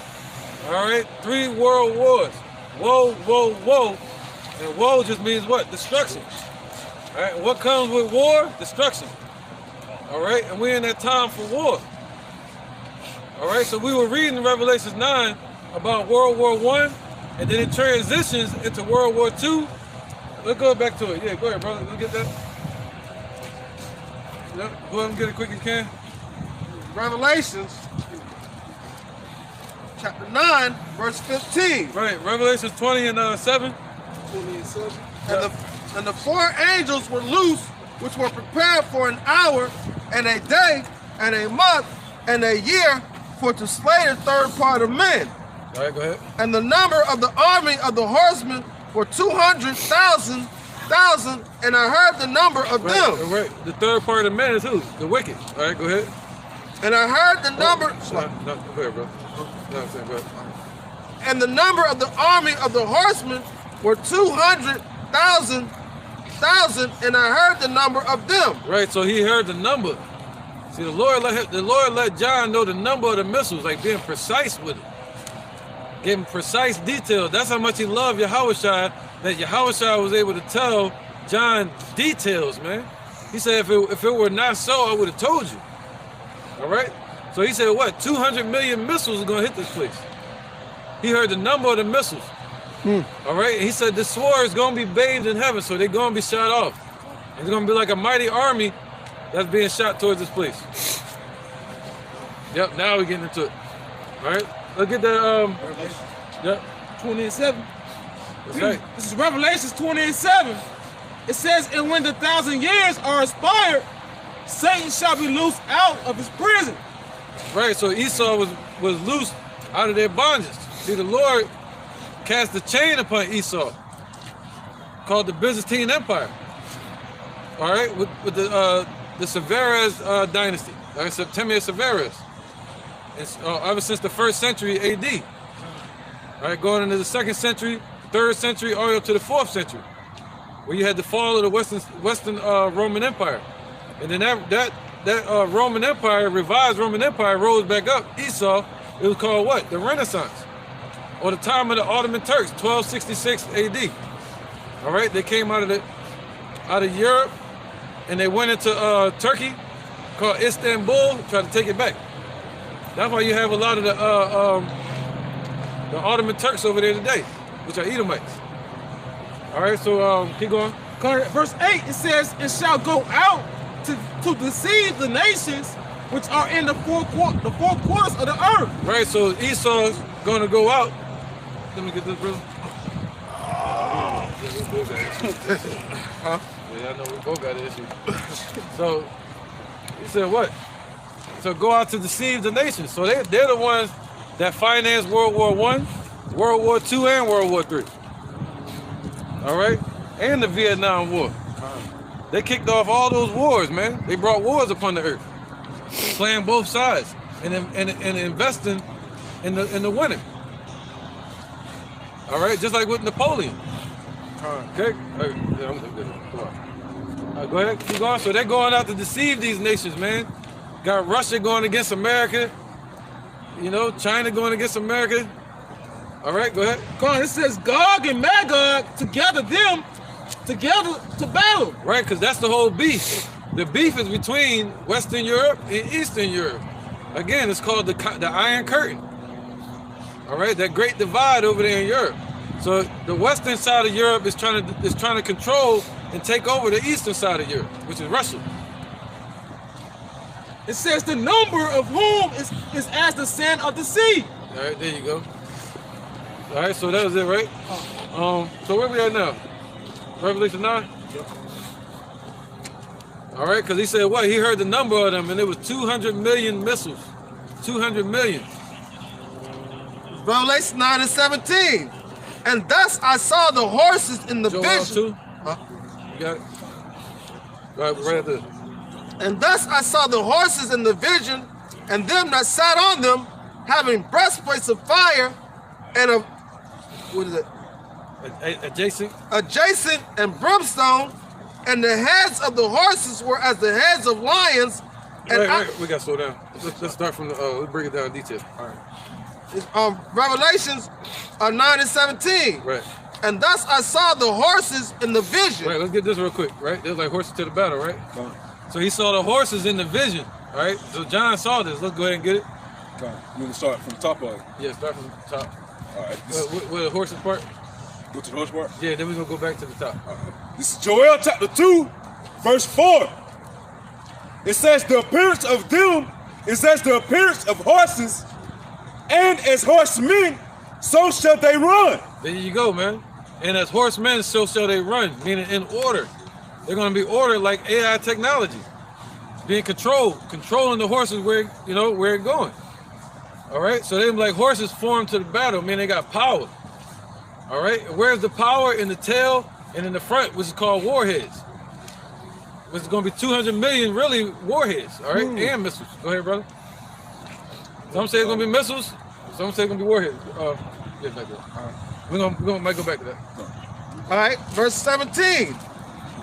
Speaker 1: All right, 3 world wars. Woe, woe, woe. And woe just means what? Destruction. All right, what comes with war? Destruction. All right, and we're in that time for war. All right, so we were reading Revelation 9 about World War I, and then it transitions into World War II. Let's go back to it. Yeah, go ahead, brother. Let's get that. Yep, go ahead and get it quick as you can.
Speaker 2: Revelations chapter 9, verse 15.
Speaker 1: Right, Revelation 20 and 7.
Speaker 4: 20 and 7.
Speaker 2: And the 4 angels were loose, which were prepared for an hour, and a day, and a month, and a year, for to slay the third part of men.
Speaker 1: All right, go ahead.
Speaker 2: And the number of the army of the horsemen were 200,000, and I heard the number of them.
Speaker 1: Right. The third part of men is who? The wicked. All right, go ahead.
Speaker 2: And I heard the number.
Speaker 1: No, go ahead, bro. No, I'm saying, go ahead.
Speaker 2: And the number of the army of the horsemen were 200,000, and I heard the number of them.
Speaker 1: Right, so he heard the number. See, the Lord let John know the number of the missiles, like being precise with it. Give him precise details. That's how much he loved Yahushua, that Yahushua was able to tell John details, man. He said, if it were not so, I would have told you. All right? So he said, what? 200 million missiles are going to hit this place. He heard the number of the missiles. All right? He said, the sword is going to be bathed in heaven, so they're going to be shot off. It's going to be like a mighty army that's being shot towards this place. Yep, now we're getting into it. All right? Let's get that, yep.
Speaker 3: 20 and 7.
Speaker 1: That's right.
Speaker 3: This is Revelations 20 and 7. It says, and when the 1,000 years are expired, Satan shall be loosed out of his prison.
Speaker 1: Right, so Esau was loosed out of their bondage. See, the Lord cast a chain upon Esau called the Byzantine Empire. All right, with the Severus dynasty, Septimius Severus. It's, ever since the 1st century AD. All right, going into the 2nd century, 3rd century, all the way up to the 4th century, where you had the fall of the Western Roman Empire. And then that Roman Empire, revised Roman Empire, rose back up. Esau, it was called what? The Renaissance, or the time of the Ottoman Turks, 1266 AD. All right, they came out of Europe, and they went into Turkey, called Istanbul, tried to take it back. That's why you have a lot of the Ottoman Turks over there today, which are Edomites. All right, so keep going.
Speaker 3: Verse 8, it says, it shall go out to deceive the nations which are in the four quarters of the earth.
Speaker 1: Right, so Esau's going to go out. Let me get this, brother.
Speaker 2: Huh?
Speaker 1: Yeah, I know we both got an issue. So, he said what? So go out to deceive the nations. So they're the ones that financed World War I, World War II, and World War III. All right? And the Vietnam War. They kicked off all those wars, man. They brought wars upon the earth, playing both sides and investing in the winning. All right, just like with Napoleon. Okay, all right. Yeah, I'm good. Come on. Go ahead, keep going. So they're going out to deceive these nations, man. Got Russia going against America. You know, China going against America. All right, go ahead.
Speaker 3: Go on, it says Gog and Magog together to battle.
Speaker 1: Right, because that's the whole beef. The beef is between Western Europe and Eastern Europe. Again, it's called the Iron Curtain. All right, that great divide over there in Europe. So the western side of Europe is trying to control and take over the eastern side of Europe, which is Russia.
Speaker 3: It says the number of whom is as the sand of the sea.
Speaker 1: All right, there you go. All right, so that was it, right? So where we at now? Revelation 9? Yep. All right, because he said what? He heard the number of them, and it was 200 million missiles. 200 million.
Speaker 2: Revelation 9 and 17. And thus I saw the horses in the
Speaker 1: Joel
Speaker 2: vision.
Speaker 1: 2?
Speaker 2: Huh?
Speaker 1: You got it? Right after this.
Speaker 2: And thus I saw the horses in the vision, and them that sat on them, having breastplates of fire, and of, what is it?
Speaker 1: Adjacent.
Speaker 2: Adjacent and brimstone, and the heads of the horses were as the heads of lions. And
Speaker 1: Right. We got to slow down. Let's start from the, let's break it down in detail. All right.
Speaker 2: Revelations 9 and 17.
Speaker 1: Right.
Speaker 2: And thus I saw the horses in the vision.
Speaker 1: Right, let's get this real quick, right? There's like horses to the battle, right? So he saw the horses in the vision, right? So John saw this. Let's go ahead and get it.
Speaker 7: You want to start from the top of it?
Speaker 1: Yeah, start from the top.
Speaker 7: All right.
Speaker 1: Where the horses part?
Speaker 7: Go to the horse part?
Speaker 1: Yeah, then we're going to go back to the top.
Speaker 7: This is Joel chapter 2, verse 4. It says, the appearance of them is as the appearance of horses, and as horsemen, so shall they run.
Speaker 1: There you go, man. And as horsemen, so shall they run, meaning in order. They're going to be ordered like AI technology, being controlling the horses where it's going. All right, so they're like horses formed to the battle, meaning they got power. All right, where's the power? In the tail and in the front, which is called warheads. Which is going to be 200 million really warheads, all right, and missiles. Go ahead, brother. Some say it's going to be missiles. Some say it's going to be warheads. Yeah, back there. All right. We might go back to that.
Speaker 2: All right, verse 17.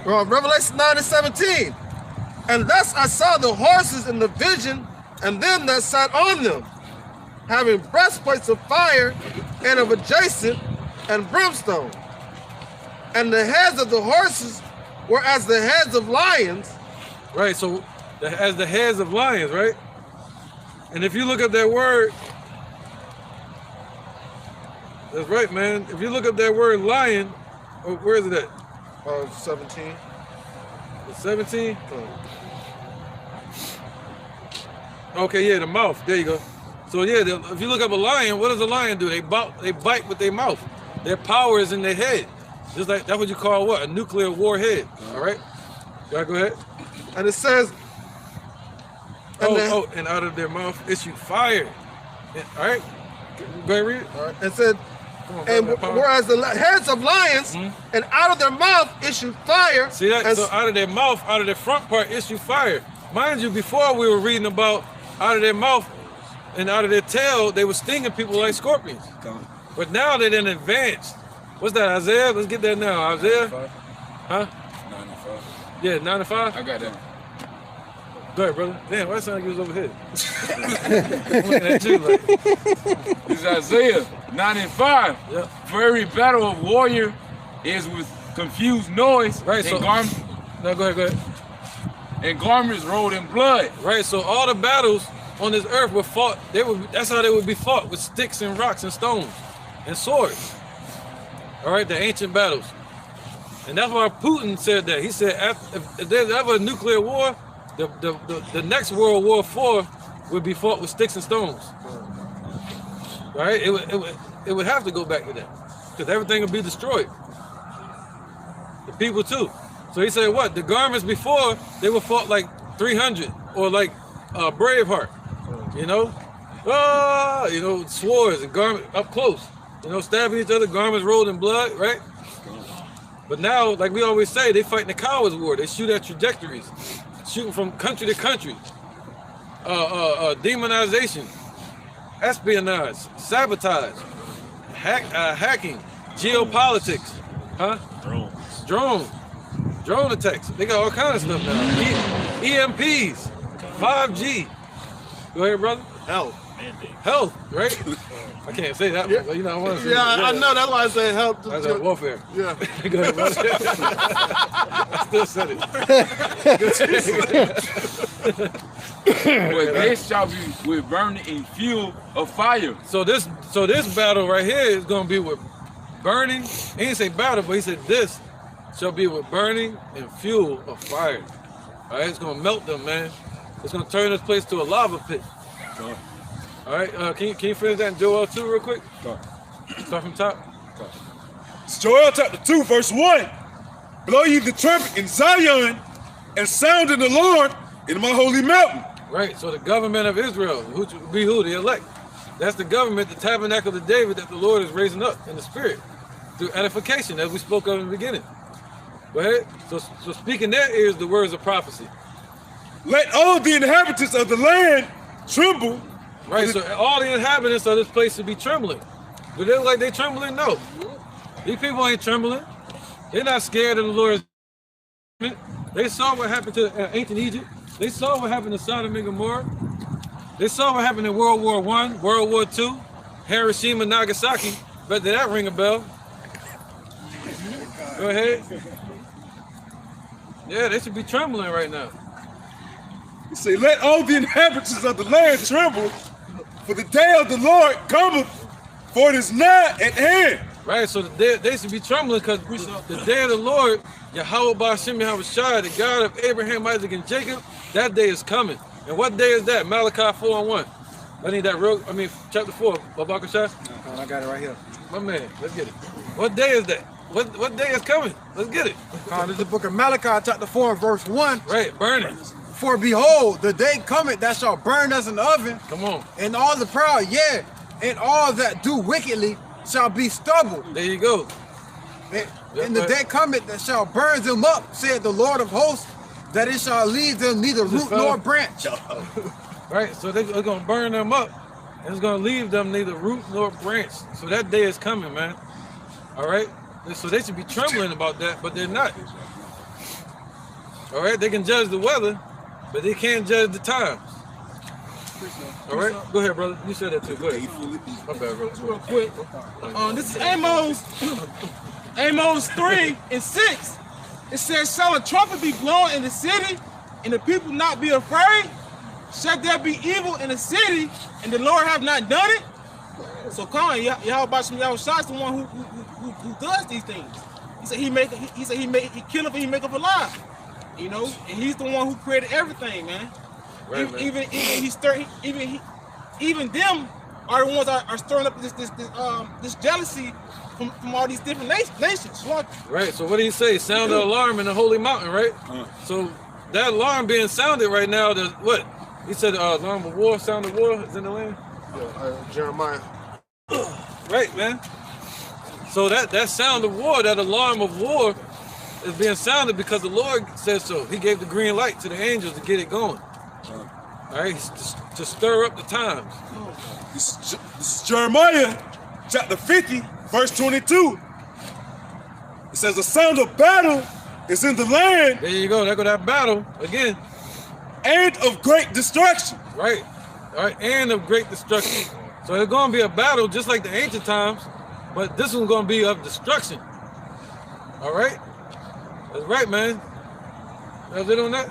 Speaker 2: Revelation 9 and 17. And thus I saw the horses in the vision, and them that sat on them, having breastplates of fire and of adjacent and brimstone. And the heads of the horses were as the heads of lions.
Speaker 1: Right, so as the heads of lions, right? And if you look up that word, that's right, man. If you look up that word lion, where is it at?
Speaker 2: 17.
Speaker 1: It's 17? Okay, yeah, the mouth. There you go. So yeah, if you look up a lion, what does a lion do? They bite with their mouth. Their power is in their head. Just like that's what you call what? A nuclear warhead. All right? Y'all go ahead.
Speaker 2: And it says,
Speaker 1: and out of their mouth issue fire. All right? Go ahead, read it.
Speaker 2: All right. It said, and whereas the heads of lions, and out of their mouth issued fire.
Speaker 1: See that? So out of their mouth, out of their front part issue fire. Mind you, before we were reading about out of their mouth and out of their tail, they were stinging people like scorpions. But now they're in advanced. What's that, Isaiah? Let's get that now. Isaiah? 95. Huh? 95. Yeah, 95? I got that. Go ahead, brother. Damn, why it sound like you was over here? I'm looking at you like.
Speaker 10: This is Isaiah 95.
Speaker 1: Yep.
Speaker 10: For every battle of warrior is with confused noise.
Speaker 1: Right, so no, go ahead.
Speaker 10: And garments rolled in blood.
Speaker 1: Right, so all the battles on this earth were fought. That's how they would be fought, with sticks and rocks and stones and swords. All right, the ancient battles. And that's why Putin said that. He said if there's ever a nuclear war, the next World War IV would be fought with sticks and stones. Right? It would have to go back to that, because everything would be destroyed. The people too. So he said what? The garments before, they were fought like 300, or like Braveheart, swords and garments up close, stabbing each other, garments rolled in blood, right? But now, like we always say, they fight in the coward's war. They shoot at trajectories, shooting from country to country. Demonization, espionage, sabotage, hacking, geopolitics, drone attacks. They got all kinds of stuff now. EMPs, 5G. Go ahead, brother. Health, right? I can't say that, but I want to say that.
Speaker 2: I know, that's why I say health.
Speaker 1: That's like warfare.
Speaker 2: Yeah.
Speaker 1: Go ahead, brother. I still said it.
Speaker 10: But they shall be with burning in fuel of fire.
Speaker 1: So this battle right here is going to be with burning. He didn't say battle, but he said this shall be with burning and fuel of fire. All right, it's going to melt them, man. It's going to turn this place to a lava pit. All right, can you finish that in Joel 2 real quick? Start from top.
Speaker 7: It's Joel chapter 2, verse 1. Blow ye the trumpet in Zion and sound an alarm in my holy mountain.
Speaker 1: Right, so the government of Israel, the elect. That's the government, the tabernacle of David that the Lord is raising up in the spirit through edification, as we spoke of in the beginning. Go ahead. So speak in their ears the words of prophecy.
Speaker 7: Let all the inhabitants of the land tremble.
Speaker 1: Right, so all the inhabitants of this place should be trembling. Do they look like they trembling? No. These people ain't trembling. They're not scared of the Lord's judgment. They saw what happened to ancient Egypt. They saw what happened to Sodom and Gomorrah. They saw what happened in World War I, World War II, Hiroshima, Nagasaki. Bet did that ring a bell? Go ahead. Yeah, they should be trembling right now.
Speaker 7: You say, let all the inhabitants of the land tremble, for the day of the Lord cometh, for it is nigh at hand.
Speaker 1: Right, so they should be trembling because the day of the Lord, Yahweh Ba'Shem Yahushua, the God of Abraham, Isaac, and Jacob, that day is coming. And what day is that? Malachi 4:1. I need that chapter 4, Babaka Shah.
Speaker 4: I got it right here.
Speaker 1: My man, let's get it. What day is that? What day is coming? Let's get it.
Speaker 4: This is the book of Malachi, chapter 4, verse 1.
Speaker 1: Right, burning.
Speaker 4: For behold, the day cometh that shall burn as an oven.
Speaker 1: Come on.
Speaker 4: And all the proud, yea, and all that do wickedly shall be stubble.
Speaker 1: There you go.
Speaker 4: And the day cometh that shall burn them up, said the Lord of hosts, that it shall leave them neither root nor branch.
Speaker 1: Right, so they're going to burn them up, and it's going to leave them neither root nor branch. So that day is coming, man. All right? So they should be trembling about that, but they're not. All right? They can judge the weather, but they can't judge the times. All right? Go ahead, brother. You said that too. Go ahead. My bad, brother.
Speaker 8: Real quick. This is Amos 3:6. It says, shall a trumpet be blown in the city, and the people not be afraid? Shall there be evil in the city, and the Lord have not done it? So Khan, Yahweh Ba'Shem Yahushua is the one who does these things. He said he killeth and he maketh alive. You know, and he's the one who created everything, man.
Speaker 1: Right,
Speaker 8: Even them are the ones that are stirring up this jealousy from all these different nations.
Speaker 1: Right, so what do you say? Sound the alarm in the holy mountain, right? So that alarm being sounded right now, what? He said alarm of war, sound of war is in the land?
Speaker 2: Jeremiah.
Speaker 1: Right, man. So that sound of war, that alarm of war is being sounded because the Lord said so. He gave the green light to the angels to get it going. All right, to stir up the times.
Speaker 7: This is Jeremiah chapter 50, verse 22. It says, the sound of battle is in the land.
Speaker 1: There you go. There go that battle again.
Speaker 7: And of great destruction.
Speaker 1: Right. All right. And of great destruction. So there's going to be a battle just like the ancient times, but this one's going to be of destruction. All right. That's right, man. That's it on that.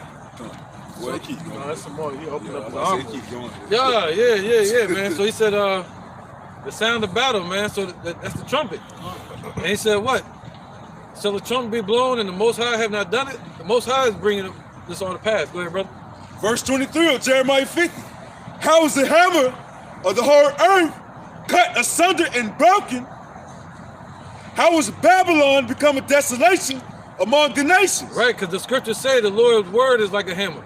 Speaker 7: Well, keep going.
Speaker 2: No, that's some more. He opened up his arm.
Speaker 7: Keep going.
Speaker 1: Yeah, man. So he said, the sound of battle, man. So that's the trumpet. And he said, what? Shall the trumpet be blown and the Most High have not done it? The Most High is bringing this on the path. Go ahead, brother.
Speaker 7: Verse 23 of Jeremiah 50. How is the hammer of the whole earth cut asunder and broken? How is Babylon become a desolation among the nations?
Speaker 1: Right, because the scriptures say the Lord's word is like a hammer.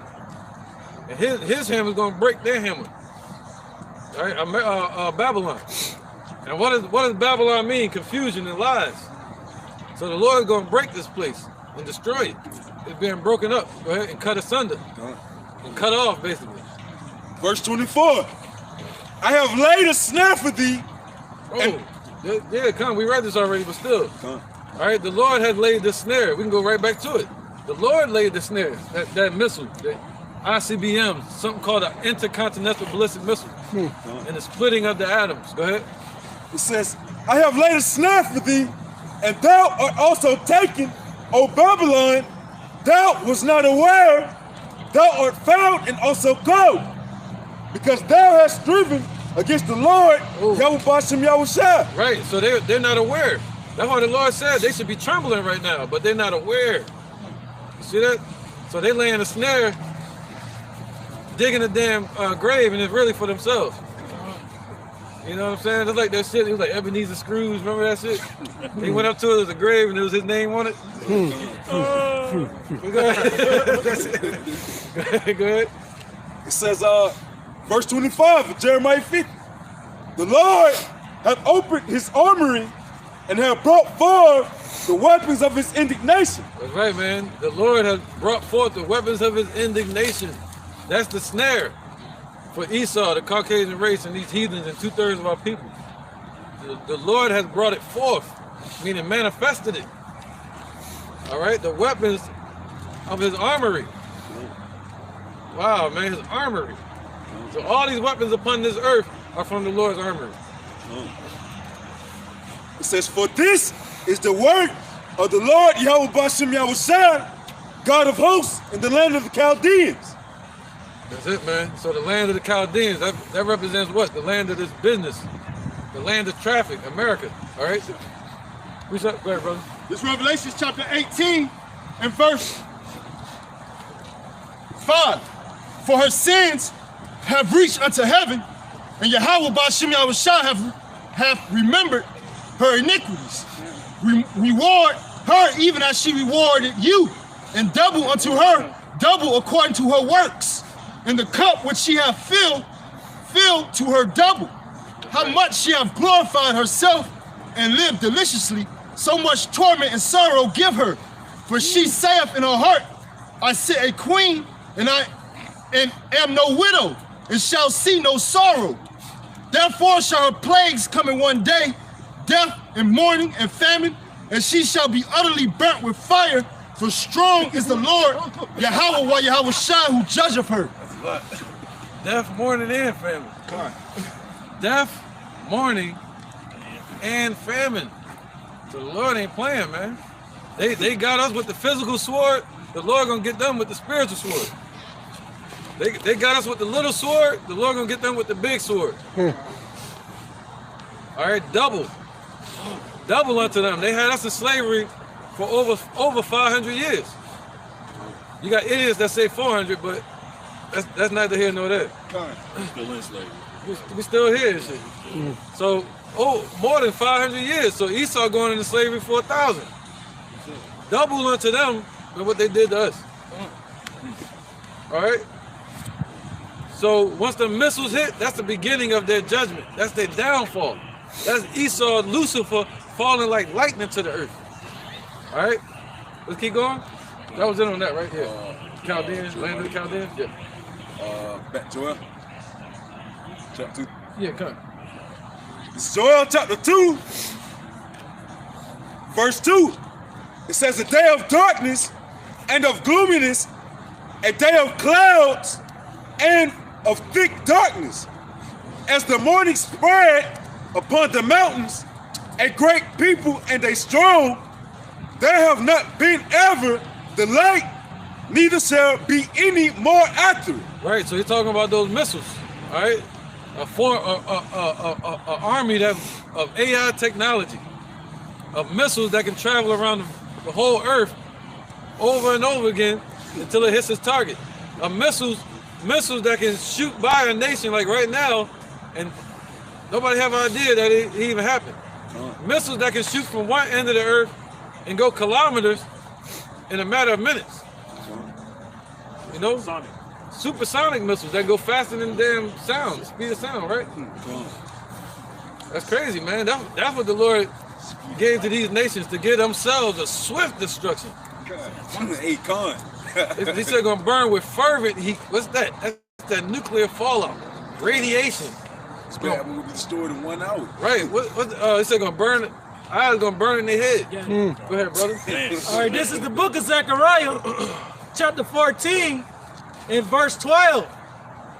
Speaker 1: And his hammer is going to break their hammer. All right, Babylon. And what does Babylon mean? Confusion and lies. So the Lord is going to break this place and destroy it. It's being broken up. Go ahead and cut asunder. And cut off, basically.
Speaker 7: Verse 24. I have laid a snare for thee.
Speaker 1: Yeah, come. We read this already, but still. All right, the Lord has laid the snare. We can go right back to it. The Lord laid the snare, that missile, that Icbm'S, something called an intercontinental ballistic missile, and the splitting of the atoms. Go ahead.
Speaker 7: It says, I have laid a snare for thee, and thou art also taken, O Babylon. Thou was not aware, thou art found and also go, because thou hast striven against the Lord, Yahweh Ba'Shem Yahushua.
Speaker 1: Right, so they're not aware. That's why the Lord said they should be trembling right now, but they're not aware. You see that? So they laying a snare, digging a damn grave, and it's really for themselves. You know what I'm saying? It's like that shit. It was like Ebenezer Scrooge. Remember that shit? He went up to it as a grave, and there was his name on it. Go ahead. Go ahead.
Speaker 7: It says, verse 25 of Jeremiah 50. The Lord hath opened his armory and have brought forth the weapons of his indignation.
Speaker 1: That's right, man. The Lord has brought forth the weapons of his indignation. That's the snare for Esau, the Caucasian race, and these heathens and 2/3 of our people. The Lord has brought it forth. meaning manifested it. All right, the weapons of his armory. Wow, man, his armory. So all these weapons upon this earth are from the Lord's armory.
Speaker 7: It says, for this is the word of the Lord Yahweh Bashem Yahushua, God of hosts, in the land of the Chaldeans.
Speaker 1: That's it, man. So the land of the Chaldeans, that represents what? The land of this business. The land of traffic, America. All right? Who's up? Go ahead, brother.
Speaker 6: This Revelation chapter 18 and verse 5. For her sins have reached unto heaven, and Yahweh Bashem Yahushua have remembered her iniquities. Reward her even as she rewarded you, and double unto her, double according to her works. And the cup which she hath filled to her double. How much she hath glorified herself and lived deliciously, so much torment and sorrow give her. For she saith in her heart, I sit a queen, and am no widow, and shall see no sorrow. Therefore shall her plagues come in one day, death and mourning and famine, and she shall be utterly burnt with fire, for strong is the Lord, Yahweh Yahushua, who judgeth her.
Speaker 1: Death, mourning, and famine. Death, mourning, and famine. So the Lord ain't playing, man. They got us with the physical sword. The Lord gonna get them with the spiritual sword. They got us with the little sword. The Lord gonna get them with the big sword. All right, double unto them. They had us in slavery for over 500 years. You got idiots that say 400, but that's neither here nor there.
Speaker 5: Still in slavery.
Speaker 1: We still here and shit. So, more than 500 years. So Esau going into slavery for 1,000. Double unto them than what they did to us. All right? So once the missiles hit, that's the beginning of their judgment. That's their downfall. That's Esau, Lucifer, falling like lightning to the earth. All right? Let's keep going. That was it on that right here. Chaldeans, land of the Chaldeans? Yeah.
Speaker 7: Back Joel. Chapter 2.
Speaker 1: Yeah, come.
Speaker 7: This is Joel chapter 2, verse 2. It says, a day of darkness and of gloominess, a day of clouds and of thick darkness. As the morning spread upon the mountains, a great people and a strong, there have not been ever the like, neither shall be any more after it.
Speaker 1: Right, so you're talking about those missiles, all right? An army of AI technology, of missiles that can travel around the whole earth over and over again until it hits its target. Missiles that can shoot by a nation like right now, and nobody have an idea that it even happened. Missiles that can shoot from one end of the earth and go kilometers in a matter of minutes. You know? Supersonic missiles that go faster than damn sound, speed of sound, right? That's crazy, man. That's what the Lord gave to these nations to give themselves a swift destruction.
Speaker 7: He said
Speaker 1: they're gonna burn with fervent heat. What's that? That's that nuclear fallout, radiation.
Speaker 7: It's going to be destroyed in 1 hour.
Speaker 1: Right. They said gonna burn. Eyes gonna burn in their head.
Speaker 8: Yeah.
Speaker 1: Go ahead, brother.
Speaker 8: All right, this is the book of Zechariah, chapter 14, and verse 12.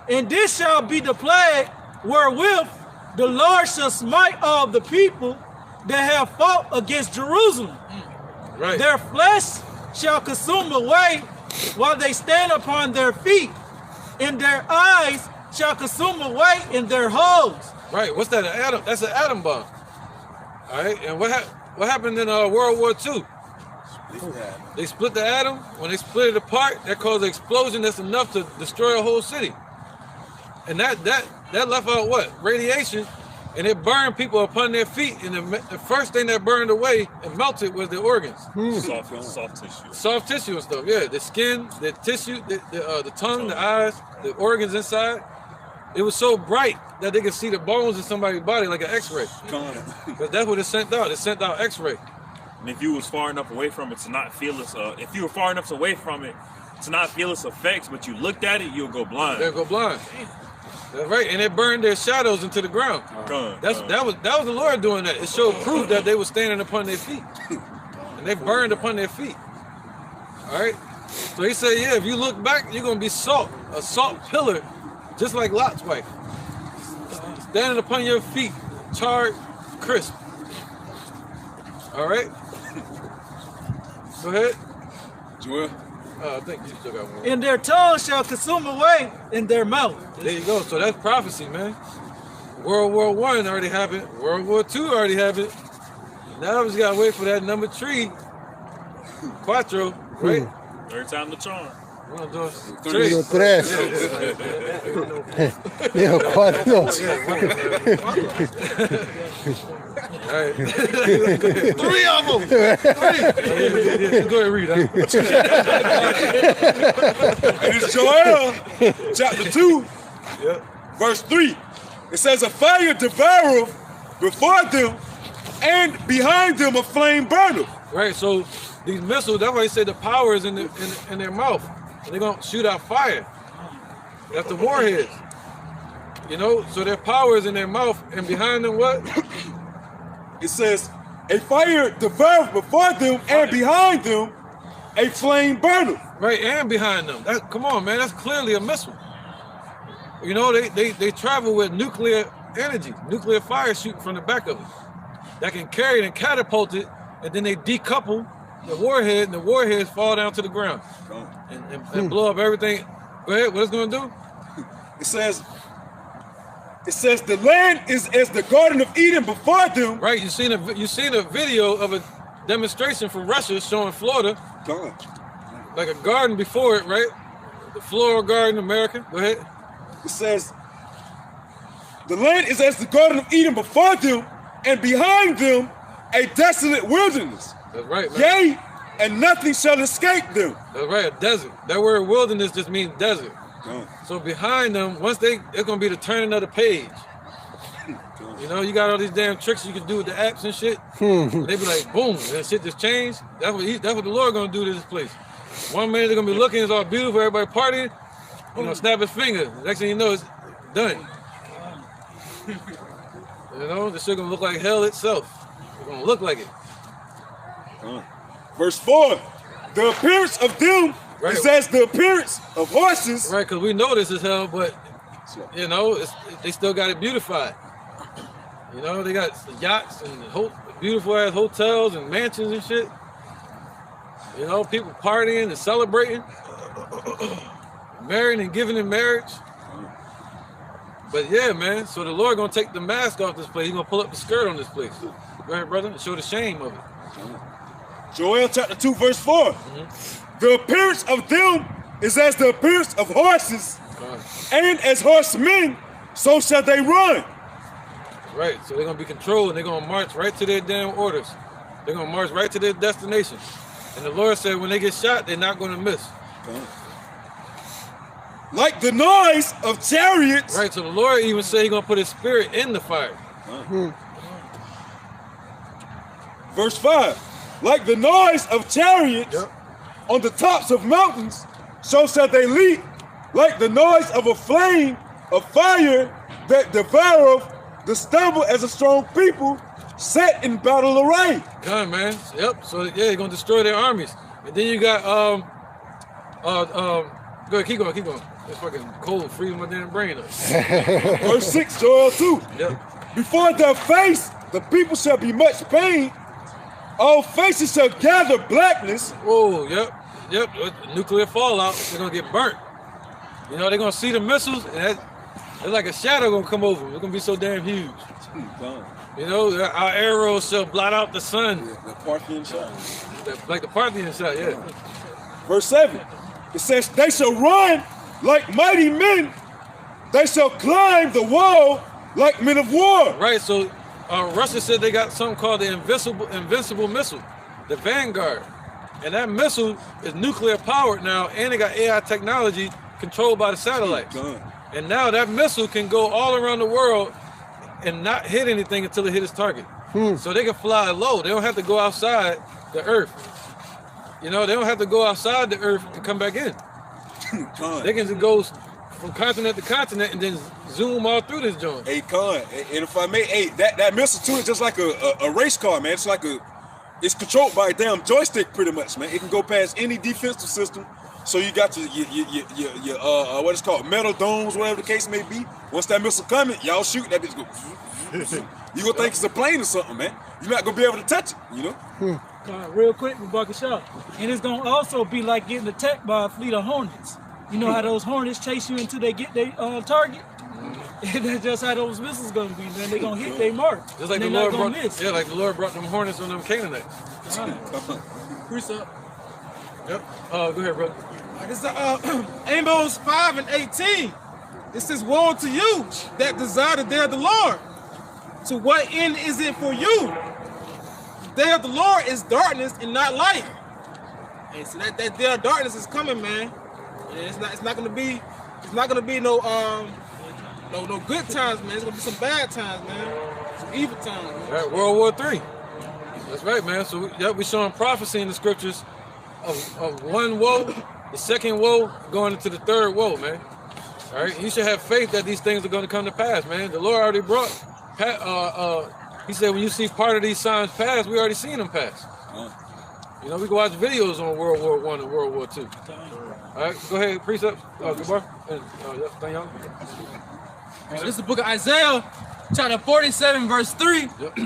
Speaker 8: And this shall be the plague wherewith the Lord shall smite all the people that have fought against Jerusalem.
Speaker 1: Right.
Speaker 8: Their flesh shall consume away while they stand upon their feet, and their eyes shall consume away in their holes.
Speaker 1: Right. What's that? An atom? That's an atom bomb. All right. And what happened in World War II? They split the atom. When they split it apart, that caused an explosion that's enough to destroy a whole city. And that left out what? Radiation. And it burned people upon their feet. And the first thing that burned away and melted was the organs.
Speaker 5: Soft tissue.
Speaker 1: Soft tissue and stuff, yeah. The skin, the tissue, the tongue, the eyes, the organs inside. It was so bright that they could see the bones in somebody's body like an X-ray. But that's what it sent out. It sent out X-ray.
Speaker 5: And if you was far enough away from it to not feel its, if you were far enough away from it to not feel its effects, but you looked at it, you'll go blind.
Speaker 1: They'll go blind. That's right, and it burned their shadows into the ground. That was the Lord doing that. It showed proof that they were standing upon their feet, and they burned upon their feet. All right. So he said, yeah, if you look back, you're gonna be salt, a salt pillar, just like Lot's wife, standing upon your feet, charred, crisp. All right. Go ahead,
Speaker 10: Joel.
Speaker 1: I think you still got one.
Speaker 8: And their tongue shall consume away in their mouth.
Speaker 1: There you go. So that's prophecy, man. World War I already happened. World War II already happened. Now we just gotta wait for that number 3, Quattro, right?
Speaker 5: Third time the charm.
Speaker 1: Uno, dos,
Speaker 11: Digo,
Speaker 1: tres.
Speaker 11: 3. Digo, 4.
Speaker 1: All right.
Speaker 2: 3 of them. 3.
Speaker 1: Go ahead, read that.
Speaker 7: And it's Joel, chapter 2, verse 3. It says, a fire devoureth before them, and behind them a flame burneth.
Speaker 1: Right, so these missiles, that's why they say the power is in their mouth. And they're going to shoot out fire. That's the warheads. You know, so their power is in their mouth, and behind them what?
Speaker 7: It says, a fire devoureth before them, and behind them a flame burneth.
Speaker 1: Right, and behind them. Come on, man, that's clearly a missile. You know, they travel with nuclear energy, nuclear fire shooting from the back of it. That can carry it and catapult it, and then they decouple the warhead, and the warheads fall down to the ground and blow up everything. Go ahead, what it's gonna do?
Speaker 7: It says, the land is as the Garden of Eden before them.
Speaker 1: Right, you seen a video of a demonstration from Russia showing Florida. Like a garden before it, right? The floral garden, America. Go ahead.
Speaker 7: It says, the land is as the Garden of Eden before them, and behind them a desolate wilderness.
Speaker 1: That's right, man.
Speaker 7: Yea, and nothing shall escape them.
Speaker 1: That's right, a desert. That word wilderness just means desert. So behind them, it's gonna be the turning of the page. You know, you got all these damn tricks you can do with the apps and shit. They be like, boom, that shit just changed. That's what the Lord gonna do to this place. One minute they're gonna be looking, it's all beautiful, everybody partying. You know, snap his finger. Next thing you know, it's done. You know, this shit gonna look like hell itself. It's gonna look like it.
Speaker 7: Verse 4, the appearance of them is as the appearance of horses.
Speaker 1: Right, because we know this is hell, but, you know, they still got it beautified. You know, they got yachts and beautiful ass hotels and mansions and shit. You know, people partying and celebrating, marrying and giving in marriage. But yeah, man, so the Lord gonna take the mask off this place. He's gonna pull up the skirt on this place. Go ahead, brother, and show the shame of it.
Speaker 7: Joel chapter 2, verse 4. The appearance of them is as the appearance of horses, and as horsemen, so shall they run.
Speaker 1: Right, so they're gonna be controlled, and they're gonna march right to their damn orders. They're gonna march right to their destination. And the Lord said when they get shot, they're not gonna miss.
Speaker 7: Like the noise of chariots.
Speaker 1: Right, so the Lord even said he's gonna put his spirit in the fire.
Speaker 7: Verse 5. Like the noise of chariots on the tops of mountains, so shall they leap. Like the noise of a flame of fire that devoureth the stubble as a strong people set in battle array.
Speaker 1: Come, man. Yep. So yeah, they're gonna destroy their armies. And then you got go ahead, keep going. It's fucking cold, freezing my damn brain up.
Speaker 7: Verse 6, Joel 2.
Speaker 1: Yep.
Speaker 7: Before their face, the people shall be much pain. All faces shall gather blackness.
Speaker 1: Oh, yep. Nuclear fallout. They're gonna get burnt. You know, they're gonna see the missiles, and it's like a shadow gonna come over them. It's gonna be so damn huge. You know, our arrows shall blot out the sun.
Speaker 7: The Parthian shot.
Speaker 1: Like the Parthian shot, yeah.
Speaker 7: Verse 7. It says, they shall run like mighty men. They shall climb the wall like men of war.
Speaker 1: Right, so Russia said they got something called the invincible missile, the Vanguard. And that missile is nuclear powered now, and they got AI technology controlled by the satellites. And now that missile can go all around the world and not hit anything until it hit its target. So they can fly low. They don't have to go outside the Earth. You know, they don't have to go outside the Earth and come back in. They can just go from continent to continent and then zoom all through this joint.
Speaker 7: Hey, Con, and if I may, hey, that missile too is just like a race car, man. It's controlled by a damn joystick, pretty much, man. It can go past any defensive system. So you got your what is called metal domes, whatever the case may be. Once that missile coming, y'all shoot that bitch go. You gonna think it's a plane or something, man. You're not gonna be able to touch it, you know.
Speaker 8: Real quick, we buck a shot. And it's gonna also be like getting attacked by a fleet of hornets. You know how those hornets chase you until they get their target? And that's just how those missiles gonna be, man. They gonna hit their mark.
Speaker 1: Just like the Lord brought, like the Lord brought them hornets on them Canaanites.
Speaker 3: Precept.
Speaker 1: Yep. Go ahead, brother.
Speaker 4: This is Amos 5 and 18. It says, "Woe to you that desire the day of the Lord. To what end is it for you? The day of the Lord is darkness and not light." And so that day of darkness is coming, man. And it's not gonna be no good times, man. It's gonna be some bad times, man. Some evil times, man.
Speaker 1: All right, World War III. That's right, man. So we're showing prophecy in the scriptures of one woe, the second woe going into the third woe, man. All right, you should have faith that these things are going to come to pass, man. The Lord already brought. He said, when you see part of these signs pass, we already seen them pass. You know, we can watch videos on World War I and World War II. All right, go ahead, precept. Gabar.
Speaker 3: This is the book of Isaiah, chapter 47, verse 3.
Speaker 1: Yep.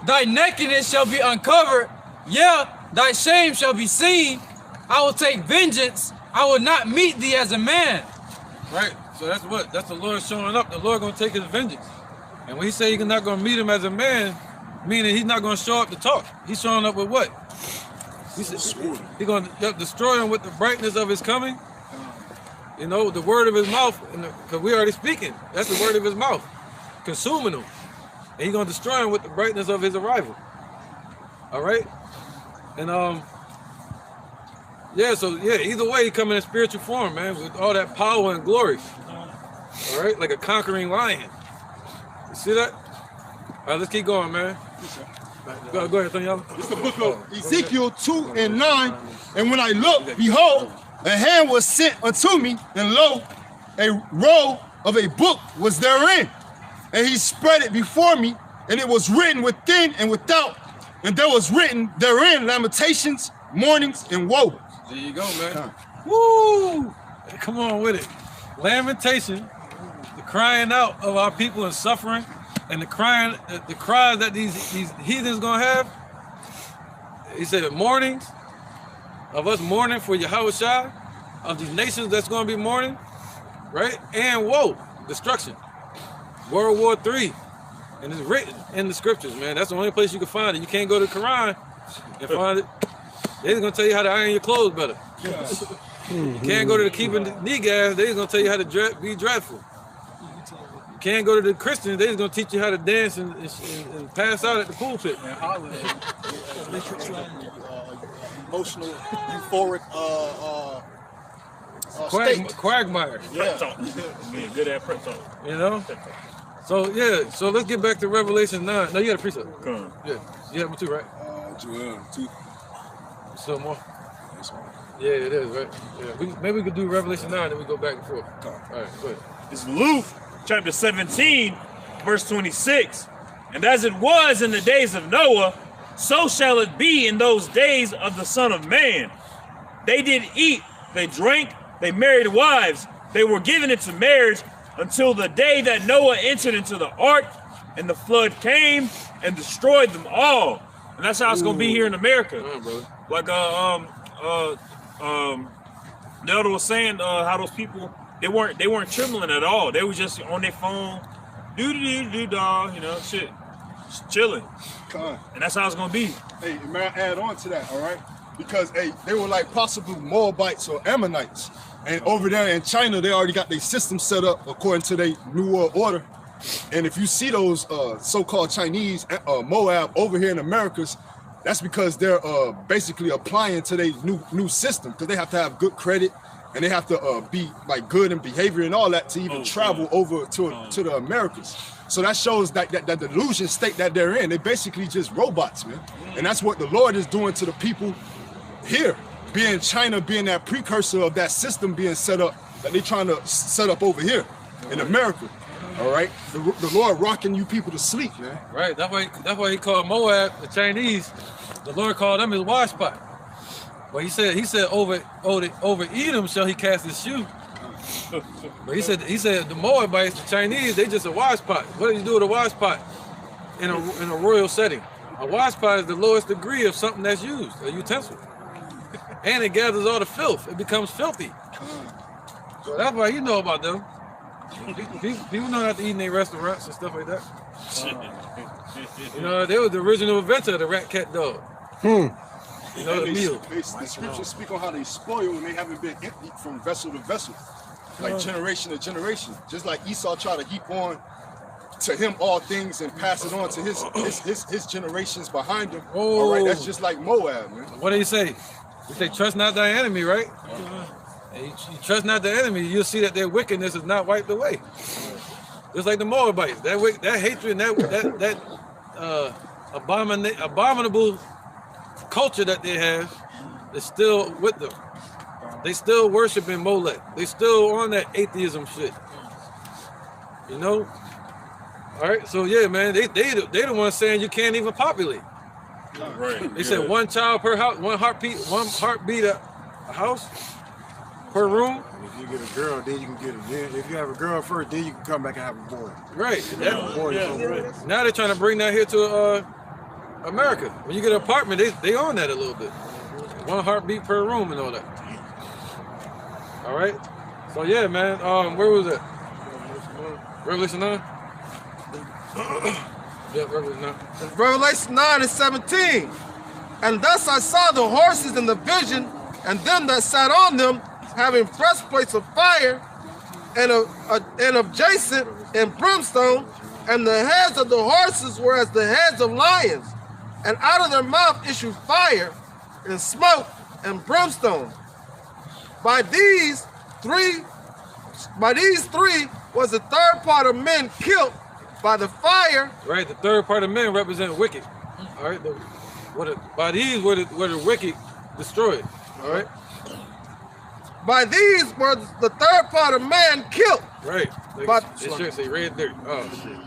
Speaker 3: Thy nakedness shall be uncovered, yeah, thy shame shall be seen. I will take vengeance, I will not meet thee as a man.
Speaker 1: Right, so that's the Lord showing up. The Lord gonna take his vengeance. And when he say he's not gonna meet him as a man, meaning he's not gonna show up to talk. He's showing up with what? He's gonna destroy him with the brightness of his coming. You know, the word of his mouth, because we already speaking. That's the word of his mouth, consuming them. And he's gonna destroy him with the brightness of his arrival. All right, and either way, he coming in spiritual form, man, with all that power and glory. All right, like a conquering lion. You see that? All right, let's keep going, man. Go ahead, Tony.
Speaker 6: It's the book of Ezekiel 2 and 9. And when I looked, behold, a hand was sent unto me, and lo, a roll of a book was therein. And he spread it before me, and it was written within and without. And there was written therein lamentations, mournings, and woe.
Speaker 1: There you go, man. Woo! Come on with it. Lamentation, the crying out of our people and suffering, and the cries that these heathens gonna have. He said the mournings of us mourning for Yahushua, of these nations that's gonna be mourning, right? And woe, destruction. World War III. And it's written in the scriptures, man. That's the only place you can find it. You can't go to the Quran and find it. They're gonna tell you how to iron your clothes better. You can't go to the keeping knee gas. They're gonna tell you how to be dreadful. You can't go to the Christians. They're gonna teach you how to dance and pass out at the pulpit.
Speaker 6: Emotional, euphoric, state.
Speaker 1: Quagmire.
Speaker 5: Prep talk. Yeah, good at prep talk.
Speaker 1: You know. So yeah. So let's get back to Revelation 9. No, you got a precept.
Speaker 5: Come.
Speaker 1: Yeah. You have one too, right?
Speaker 7: Joel 2.
Speaker 1: Still more. Yeah, it is, right? Yeah. Maybe we could do Revelation 9 and we go back and forth. All right, go ahead.
Speaker 5: It's Luke chapter 17, verse 26. And as it was in the days of Noah, so shall it be in those days of the Son of Man. They did eat, they drank, they married wives, they were given into marriage until the day that Noah entered into the ark, and the flood came and destroyed them all. And that's how it's gonna be here in America. Like the elder was saying, how those people they weren't trembling at all. They were just on their phone, you know, shit, just chilling. And that's how it's gonna be.
Speaker 6: Hey, may I add on to that, all right? Because hey, they were like possible Moabites or Ammonites, and over there in China, they already got their system set up according to their New World Order. And if you see those so-called Chinese Moab over here in Americas, that's because they're basically applying to their new system, because they have to have good credit and they have to be like good in behavior and all that to even travel over to the Americas. So that shows that delusion state that they're in. They're basically just robots, man. And that's what the Lord is doing to the people here. Being China, being that precursor of that system being set up that they trying to set up over here in America. All right, the Lord rocking you people to sleep, man.
Speaker 1: Right. That's why he called Moab, the Chinese. The Lord called them his wash pot. Well, he said over Edom shall he cast his shoe. But he said the Moabites, the Chinese, they just a wash pot. What do you do with a wash pot in a royal setting? A wash pot is the lowest degree of something that's used, a utensil. And it gathers all the filth. It becomes filthy. So that's why you know about them. People know not to eat in their restaurants and stuff like that. You know, they were the original inventor of the rat, cat, dog. You know, the meal.
Speaker 6: The scriptures speak on how they spoil when they haven't been emptied from vessel to vessel, like generation to generation. Just like Esau tried to heap on to him all things and pass it on to his generations behind him. All right, that's just like Moab, man.
Speaker 1: What do you say? You say, trust not thy enemy, right? And you trust not the enemy, you'll see that their wickedness is not wiped away. Just like the Moabites, that hatred and that abominable culture that they have is still with them. They still worshiping Molech. They still on that atheism shit. You know? All right, so yeah, man, they the ones saying you can't even populate. Right. They said one child per house, one heartbeat a house per room.
Speaker 4: If you get a girl, then you can get it. If you have a girl first, then you can come back and have a boy.
Speaker 1: Right. Now they're trying to bring that here to America. When you get an apartment, they own that a little bit. One heartbeat per room and all that. All right. So yeah, man. Where was it? Revelation 9. Yeah, Revelation 9.
Speaker 2: Revelation 9 and 17. And thus I saw the horses in the vision, and them that sat on them, having breastplates of fire, and of jacinth and brimstone, and the heads of the horses were as the heads of lions, and out of their mouth issued fire, and smoke, and brimstone. By these three was the third part of men killed by the fire.
Speaker 1: Right, the third part of men represent wicked. All right, by these were the wicked destroyed. All right.
Speaker 2: By these were the third part of man killed.
Speaker 1: Right. They should say red dirt. Oh shit.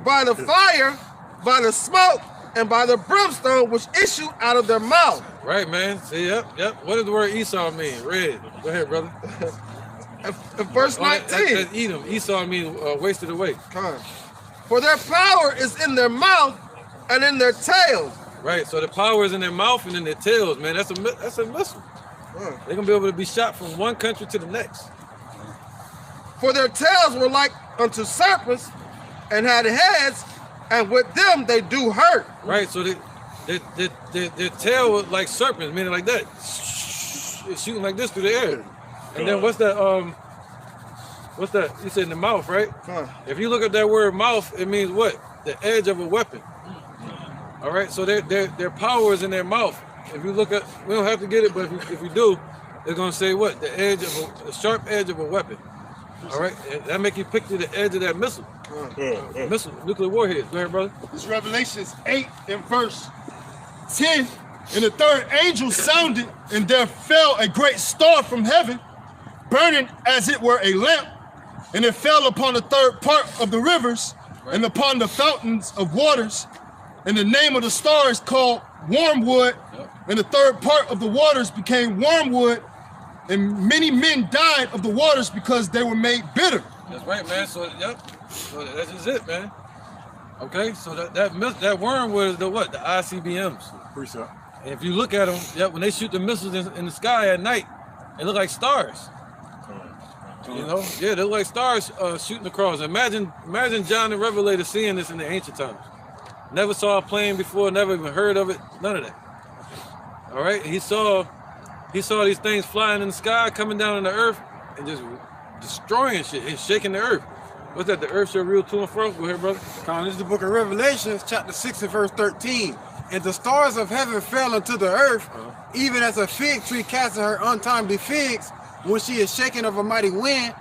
Speaker 2: By the fire, by the smoke, and by the brimstone which issued out of their mouth.
Speaker 1: Right, man. See, yep. What does the word Esau mean? Red. Go ahead, brother.
Speaker 2: Verse 19.
Speaker 1: That's Edom. Esau means wasted away.
Speaker 2: For their power is in their mouth and in their tails.
Speaker 1: Right. So the power is in their mouth and in their tails, man. That's a missile. They're gonna be able to be shot from one country to the next.
Speaker 2: For their tails were like unto serpents, and had heads, and with them they do hurt. Right.
Speaker 1: So their tail was like serpents, meaning like that. It's shooting like this through the air. And then what's that? What's that? You said in the mouth, right? If you look at that word mouth, it means what? The edge of a weapon. All right. So their power is in their mouth. If you look at, we don't have to get it, but if we do, it's gonna say what? The edge of a sharp edge of a weapon. All right. And that make you picture the edge of that missile. Missile, nuclear warhead. Go ahead, brother.
Speaker 6: This Revelations 8 and verse 10. And the third angel sounded, and there fell a great star from heaven, burning as it were a lamp, and it fell upon the third part of the rivers, and upon the fountains of waters. And the name of the star is called Wormwood, and the third part of the waters became wormwood, and many men died of the waters because they were made bitter.
Speaker 1: That's right, man. So, yep. So that's just it, man. Okay, so that wormwood is the what? The Icbm'S. And if you look at them, when they shoot the missiles in the sky at night, they look like stars. You know, yeah, they look like stars shooting across. Imagine John the Revelator seeing this in the ancient times. Never saw a plane before, never even heard of it, none of that. All right, he saw these things flying in the sky, coming down on the earth, and just destroying shit and shaking the earth. What's that? The earth shall reel to and fro. Go ahead, brother.
Speaker 4: This is the book of Revelations, chapter 6 and verse 13. And the stars of heaven fell into the earth, even as a fig tree casting her untimely figs when she is shaken of a mighty wind.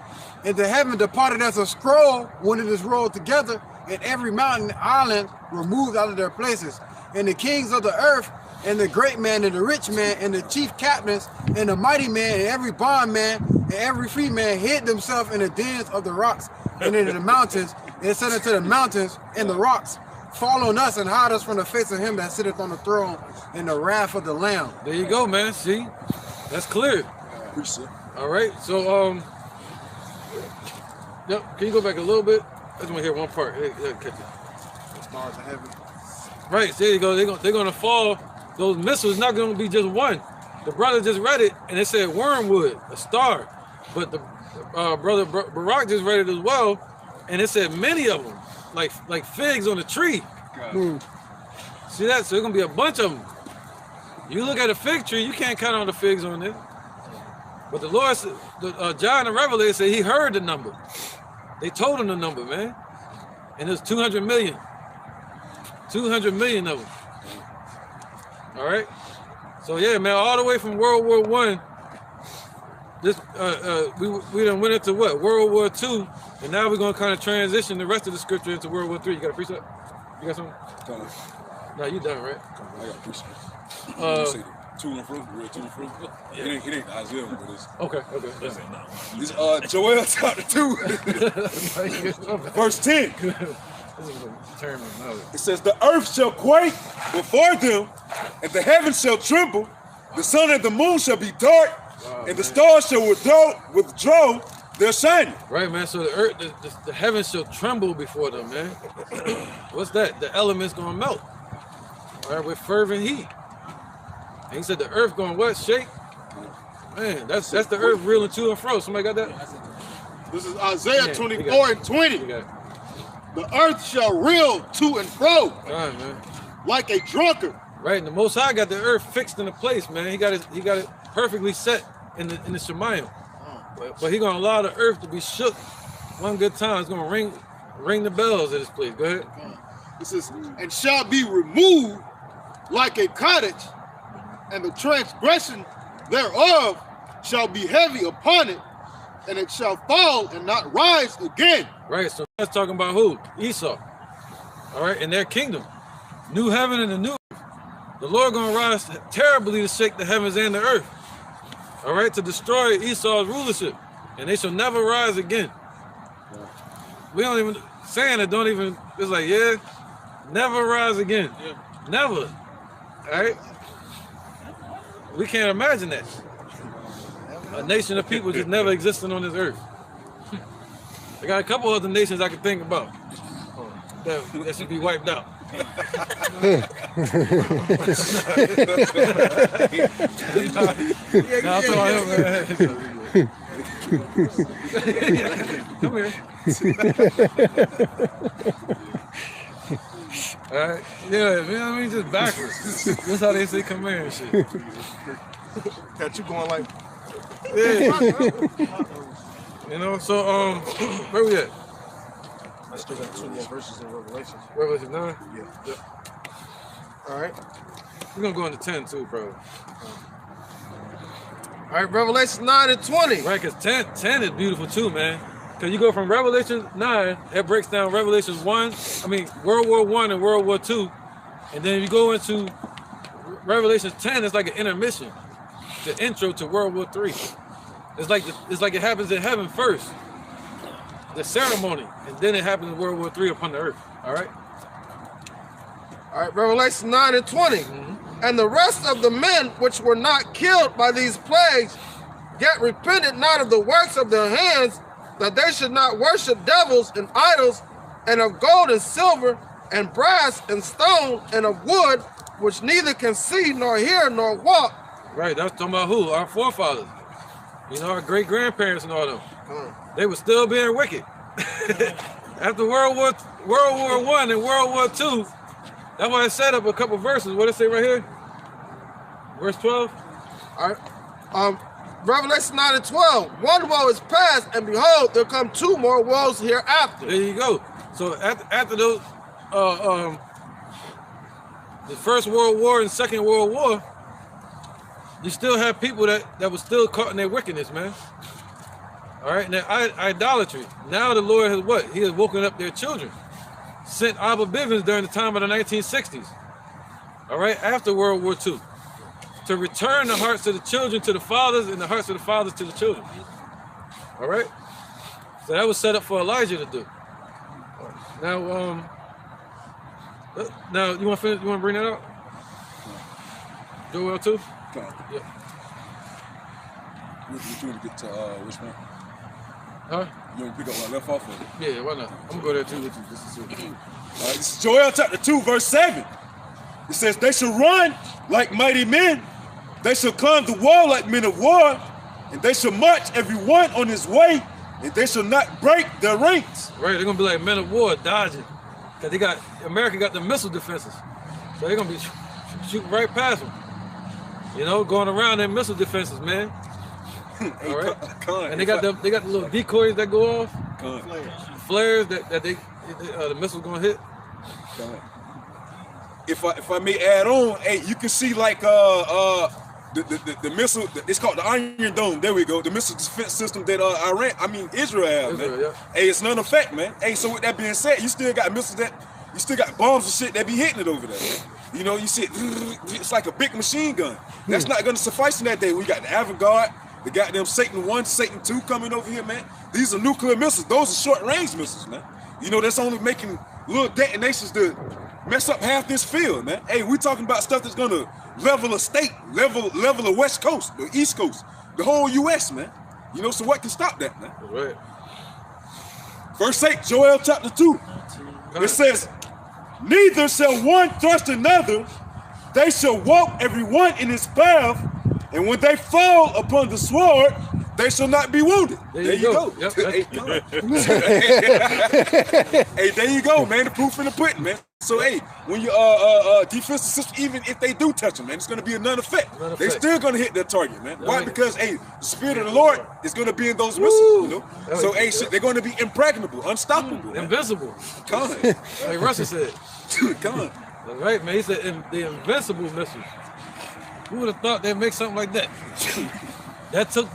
Speaker 4: And the heaven departed as a scroll when it is rolled together, and every mountain and island removed out of their places. And the kings of the earth and the great man, and the rich man, and the chief captains, and the mighty man, and every bondman, and every free man hid themselves in the dens of the rocks and in the mountains, and said unto the mountains and the rocks, fall on us and hide us from the face of him that sitteth on the throne and the wrath of the Lamb.
Speaker 1: There you go, man. See, that's clear. All right, so yep. Can you go back a little bit? I just want to hear one part. Hey, catch it.
Speaker 6: The stars of heaven.
Speaker 1: Right, so there you go. They're gonna fall. Those missiles not gonna be just one. The brother just read it, and it said wormwood, a star. But the brother Barak just read it as well, and it said many of them, like figs on a tree. See that? So it's gonna be a bunch of them. You look at a fig tree, you can't count on the figs on it. But the Lord, John the Revelator said he heard the number. They told him the number, man. And there's 200 million. 200 million of them. All right. So yeah, man, all the way from World War I, this we done went into what? World War II, and now we're gonna kind of transition the rest of the scripture into World War III. You got a precept? You got something? No, you done, right?
Speaker 7: I got a precept. To and fro, real to and fro.
Speaker 1: Yeah.
Speaker 7: It ain't Isaiah, but it's
Speaker 1: okay.
Speaker 7: This Joel chapter 2, verse 10. It says, the earth shall quake before them, and the heavens shall tremble. The sun and the moon shall be dark, and the stars shall withdraw their shining.
Speaker 1: Right, man. So the earth, the heavens shall tremble before them, man. What's that? The elements gonna melt. All right, with fervent heat. And he said the earth going what? Shake? Man, that's the earth reeling to and fro. Somebody got that?
Speaker 6: This is Isaiah 24 and 20. The earth shall reel to and fro.
Speaker 1: All right, man.
Speaker 6: Like a drunkard.
Speaker 1: Right, and the Most High got the earth fixed in a place, man. He got it perfectly set in the Shemayim. But he gonna allow the earth to be shook one good time. It's gonna ring the bells at this place. Go ahead.
Speaker 6: This is, and shall be removed like a cottage, and the transgression thereof shall be heavy upon it, and it shall fall and not rise again.
Speaker 1: Right, so that's talking about who? Esau. All right, in their kingdom. New heaven and the new earth. The Lord gonna rise terribly to shake the heavens and the earth. All right, to destroy Esau's rulership. And they shall never rise again. We don't even, saying it don't even, it's like, yeah, never rise again. Never. All right? We can't imagine that. A nation of people just never existing on this earth. I got a couple other nations I can think about that should be wiped out. Come here. All right, yeah, man, I mean, just backwards. That's how they say come here and shit.
Speaker 6: Got you going like,
Speaker 1: yeah. You know, so where we at?
Speaker 6: I still got 2 more verses in Revelation.
Speaker 1: Revelation 9?
Speaker 6: Yeah. All right.
Speaker 1: We're gonna go into 10 too, probably.
Speaker 2: All right, Revelation 9 and 20.
Speaker 1: Right, because 10 is beautiful too, man. Because you go from Revelation 9, it breaks down Revelation World War I and World War II. And then you go into Revelation 10, it's like an intermission. The intro to World War III. It's like it happens in heaven first. The ceremony. And then it happens in World War III upon the earth. All right?
Speaker 2: All right, Revelation 9 and 20. And the rest of the men which were not killed by these plagues, yet repented not of the works of their hands, that they should not worship devils and idols, and of gold and silver, and brass and stone, and of wood, which neither can see, nor hear, nor walk. Right, that's talking about who? Our forefathers. You know, our great-grandparents and all them. They were still being wicked. After World War I and World War II, that's why I set up a couple verses. What does it say right here? Verse 12. All right. Revelation 9 and 12. One woe is past, and behold, there come 2 more woes hereafter. There you go. So after those, the First World War and Second World War, you still have people that were still caught in their wickedness, man. All right, now idolatry. Now the Lord has what? He has woken up their children. Sent Icbm'S during the time of the 1960s.
Speaker 1: all right, after World War II, to return the hearts of the children to the fathers and the hearts of the fathers to the children. All right? So that was set up for Elijah to do. Now, you want to finish? You want to bring that up? Joel 2? Yeah.
Speaker 7: You want to get to which one?
Speaker 1: Huh?
Speaker 7: You want to pick up where I left off of?
Speaker 1: Yeah, why not? I'm going to go there too with you just to see.
Speaker 7: This is Joel chapter 2, verse 7. It says, they shall run like mighty men. They shall climb the wall like men of war. And they shall march every one on his way. And they shall not break their ranks.
Speaker 1: Right, they're going to be like men of war dodging. Because America got the missile defenses. So they're going to be shooting right past them. You know, going around their missile defenses, man. All right. And they got the little decoys that go off. Flares that the missile's going to hit.
Speaker 7: If I may add on, hey, you can see like the missile, it's called the Iron Dome. There we go. The missile defense system that Israel has, man. Yeah. Hey, it's none effect, man. Hey, so with that being said, you still got missiles you still got bombs and shit that be hitting it over there, man. You know, you see it's like a big machine gun. That's not gonna suffice in that day. We got the Avant-Garde, the goddamn Satan 1, Satan 2 coming over here, man. These are nuclear missiles. Those are short-range missiles, man. You know, that's only making little detonations to mess up half this field, man. Hey, we talking about stuff that's gonna level a state, level a West Coast, the East Coast, the whole U.S., man. You know, so what can stop that, man?
Speaker 1: Right.
Speaker 7: Verse 8, Joel chapter 2. It says, neither shall one thrust another, they shall walk every one in his path, and when they fall upon the sword, they shall not be wounded. There you go. Yep, hey, there you go, man. The proof in the pudding, man. So, hey, when you defensive system, even if they do touch them, man, it's going to be a none effect. They're still going to hit their target, man. Why? Because, hey, the spirit of the Lord is going to be in those missiles, you know. So, hey, they're going to be impregnable, unstoppable,
Speaker 1: invincible.
Speaker 7: Come on,
Speaker 1: like Russia said.
Speaker 7: Come on.
Speaker 1: Right, man. He said the invincible missiles. Who would have thought they'd make something like that? That took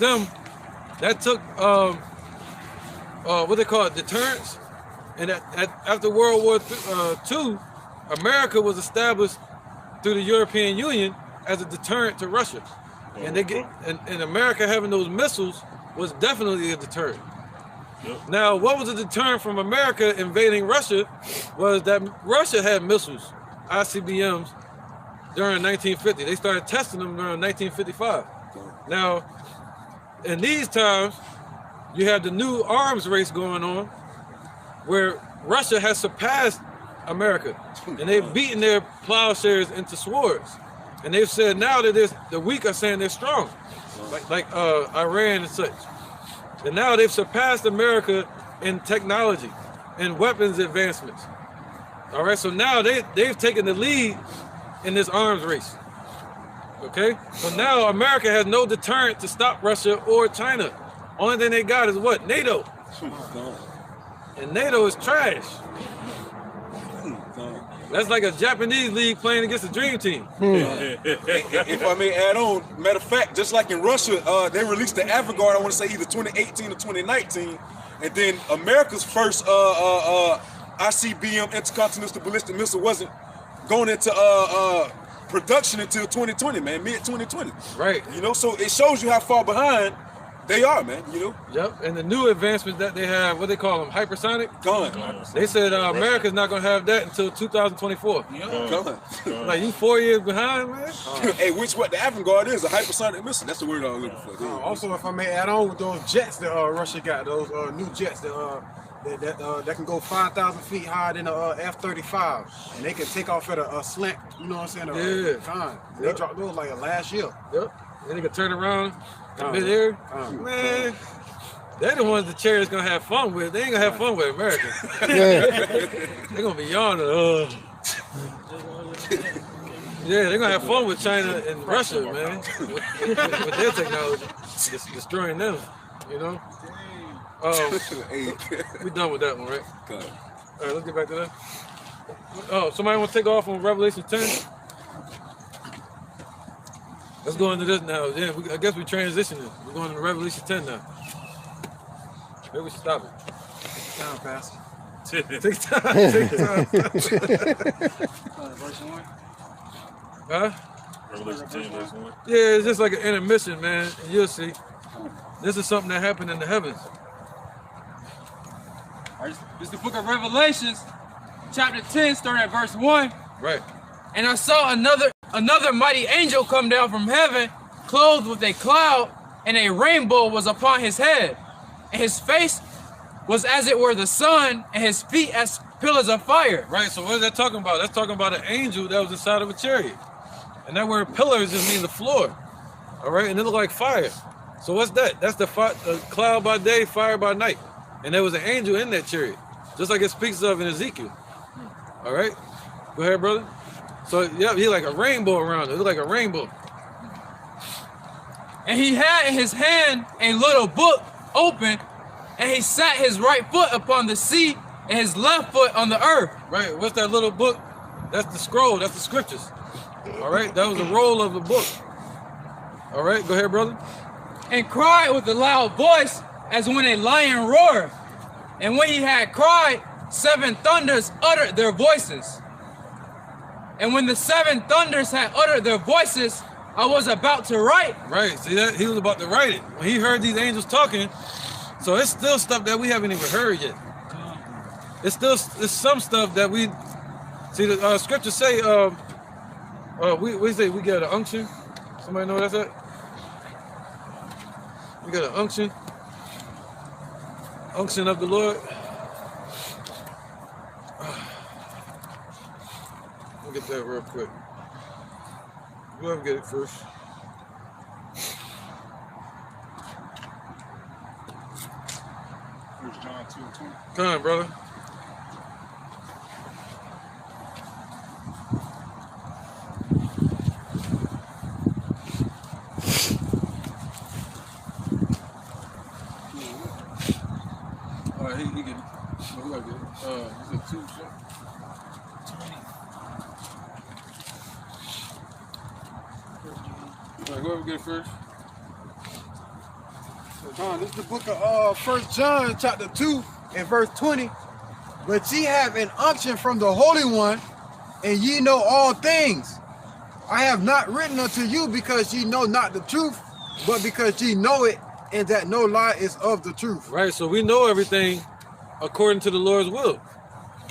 Speaker 1: what they call it, deterrence. And after World War II, America was established through the European Union as a deterrent to Russia. And and America having those missiles was definitely a deterrent. Yep. Now, what was a deterrent from America invading Russia was that Russia had missiles, Icbm'S, during 1950. They started testing them during 1955. Now, in these times, you have the new arms race going on, where Russia has surpassed America, and they've beaten their plowshares into swords. And they've said now that the weak are saying they're strong, like Iran and such. And now they've surpassed America in technology and weapons advancements. All right, so now they've taken the lead in this arms race. Okay, so now America has no deterrent to stop Russia or China. Only thing they got is what? NATO. And NATO is trash. That's like a Japanese league playing against a dream team.
Speaker 7: If I may add on, matter of fact, just like in Russia, they released the Avant-Garde, I want to say either 2018 or 2019, and then America's first ICBM intercontinental ballistic missile wasn't going into production until 2020, man, mid-2020.
Speaker 1: Right.
Speaker 7: You know, so it shows you how far behind they are, man, you know?
Speaker 1: Yep, and the new advancements that they have, what they call them, hypersonic?
Speaker 7: Gone.
Speaker 1: They said America's not going to have that until 2024.
Speaker 7: Gone.
Speaker 1: Like, you 4 years behind, man?
Speaker 7: Hey, what the Avant-Garde is, a hypersonic missile. That's the word I was looking for.
Speaker 4: Also, if I may add on with those jets that Russia got, those new jets that can go 5,000 feet higher than a F-35, and they can take off at a slant, you know what I'm saying? They dropped those like last year.
Speaker 1: Yep. Then they can turn around in mid-air. Man, they're the ones the chariots gonna have fun with. They ain't gonna have fun with America. They're gonna be yawning. Yeah, they're gonna have fun with China and Russia, man, with their technology, destroying them. You know. We done with that one, right? All right, let's get back to that. Oh, somebody want to take off on Revelation 10? Let's go into this now. Yeah, I guess we're transitioning. We're going into Revelation 10 now. Maybe we should stop it.
Speaker 4: Take time, Pastor.
Speaker 1: Take time. Take time.
Speaker 8: Verse 1.
Speaker 1: Huh?
Speaker 5: Revelation 10, verse 1.
Speaker 1: Yeah, it's just like an intermission, man. And you'll see. This is something that happened in the heavens.
Speaker 3: All right, this is the book of Revelations, chapter 10, starting at verse 1.
Speaker 1: Right.
Speaker 3: And I saw another mighty angel come down from heaven, clothed with a cloud, and a rainbow was upon his head. And his face was as it were the sun, and his feet as pillars of fire.
Speaker 1: Right, so what is that talking about? That's talking about an angel that was inside of a chariot. And that word pillars just means the floor. All right, and it looked like fire. So what's that? That's the cloud by day, fire by night. And there was an angel in that chariot, just like it speaks of in Ezekiel. All right, go ahead, brother. So yeah, he like a rainbow around it. It looked like a rainbow.
Speaker 3: And he had in his hand a little book open, and he sat his right foot upon the sea and his left foot on the earth.
Speaker 1: Right, what's that little book? That's the scroll, that's the scriptures. All right, that was the roll of the book. All right, go ahead, brother.
Speaker 3: And cried with a loud voice as when a lion roared. And when he had cried, 7 thunders uttered their voices. And when the 7 thunders had uttered their voices, I was about to write.
Speaker 1: Right, see that? He was about to write it. When he heard these angels talking, so it's still stuff that we haven't even heard yet. It's some stuff that we, see the scriptures say, we say we get an unction. Somebody know what that's at? We got an unction. Unction of the Lord. We'll get that real quick. Whoever get it first.
Speaker 6: First John 2:20.
Speaker 1: Come on, brother. All right, he get it. No, who got it? He said 2 shit. All right, whoever get it first.
Speaker 4: This is the book of 1 John chapter 2 and verse 20. But ye have an unction from the Holy One, and ye know all things. I have not written unto you because ye know not the truth, but because ye know it, and that no lie is of the truth.
Speaker 1: Right, so we know everything according to the Lord's will.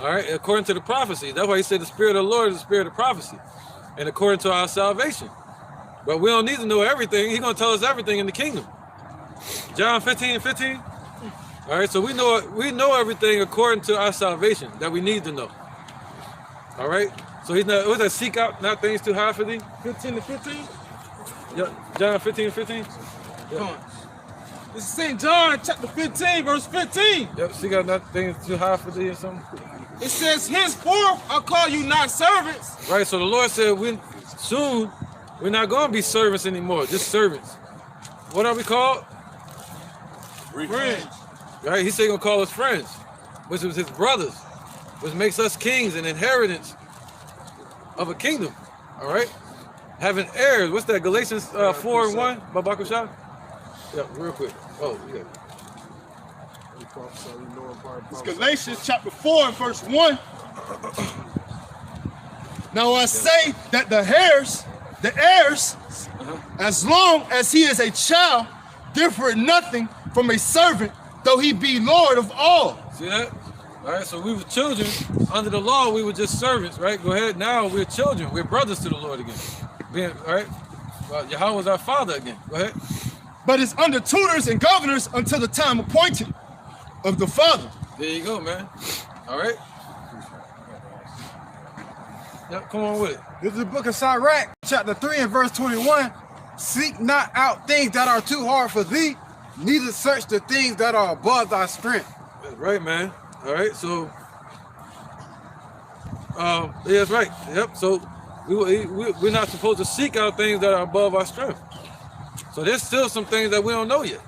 Speaker 1: All right, according to the prophecy. That's why he said the Spirit of the Lord is the Spirit of prophecy, and according to our salvation. But we don't need to know everything. He's going to tell us everything in the kingdom. John 15:15. All right, so we know everything according to our salvation that we need to know. All right, so he's not, what's that, seek out not things too high for thee? 15:15. Yep, John 15:15. Yep.
Speaker 3: This is St. John chapter 15, verse 15.
Speaker 1: Yep, seek out not things too high for thee or something.
Speaker 3: It says, henceforth I call you not servants.
Speaker 1: Right, so the Lord said soon we're not going to be servants anymore, just servants. What are we called?
Speaker 3: Friends.
Speaker 1: Right, he said he's going to call us friends, which was his brothers, which makes us kings and inheritance of a kingdom. All right, having heirs. What's that? Galatians 4:1 by Bakusha. Yeah, real quick. Oh, yeah.
Speaker 6: It's Galatians chapter 4 and verse 1. Now I say that the heirs, as long as he is a child, differ nothing from a servant, though he be Lord of all.
Speaker 1: See that? All right, so we were children. Under the law, we were just servants, right? Go ahead. Now we're children. We're brothers to the Lord again. All right? Well, Yahweh is our father again. Go ahead.
Speaker 6: But is under tutors and governors until the time appointed of the Father.
Speaker 1: There you go, man. All right. Yep, come on with it.
Speaker 4: This is the book of Sirach, chapter 3 and verse 21. Seek not out things that are too hard for thee, neither search the things that are above thy strength.
Speaker 1: That's right, man. All right, so, yeah, that's right. Yep, so we're not supposed to seek out things that are above our strength. So there's still some things that we don't know yet.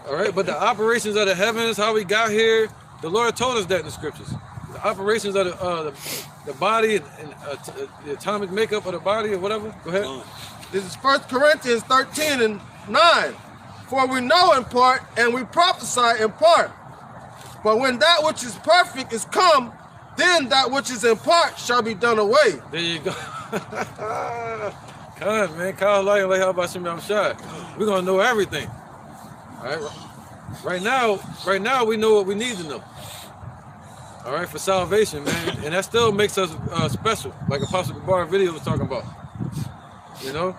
Speaker 1: All right, but the operations of the heavens, how we got here, the Lord told us that in the scriptures. The operations of the body and the atomic makeup of the body or whatever. Go ahead.
Speaker 2: This is 1 Corinthians 13 and 9. For we know in part and we prophesy in part. But when that which is perfect is come, then that which is in part shall be done away.
Speaker 1: There you go. Come man, Kyle like how about Shimon Shai? We're gonna know everything. All right. Right now we know what we need to know. All right, for salvation, man, and that still makes us special, like Apostle Gabar video was talking about. You know.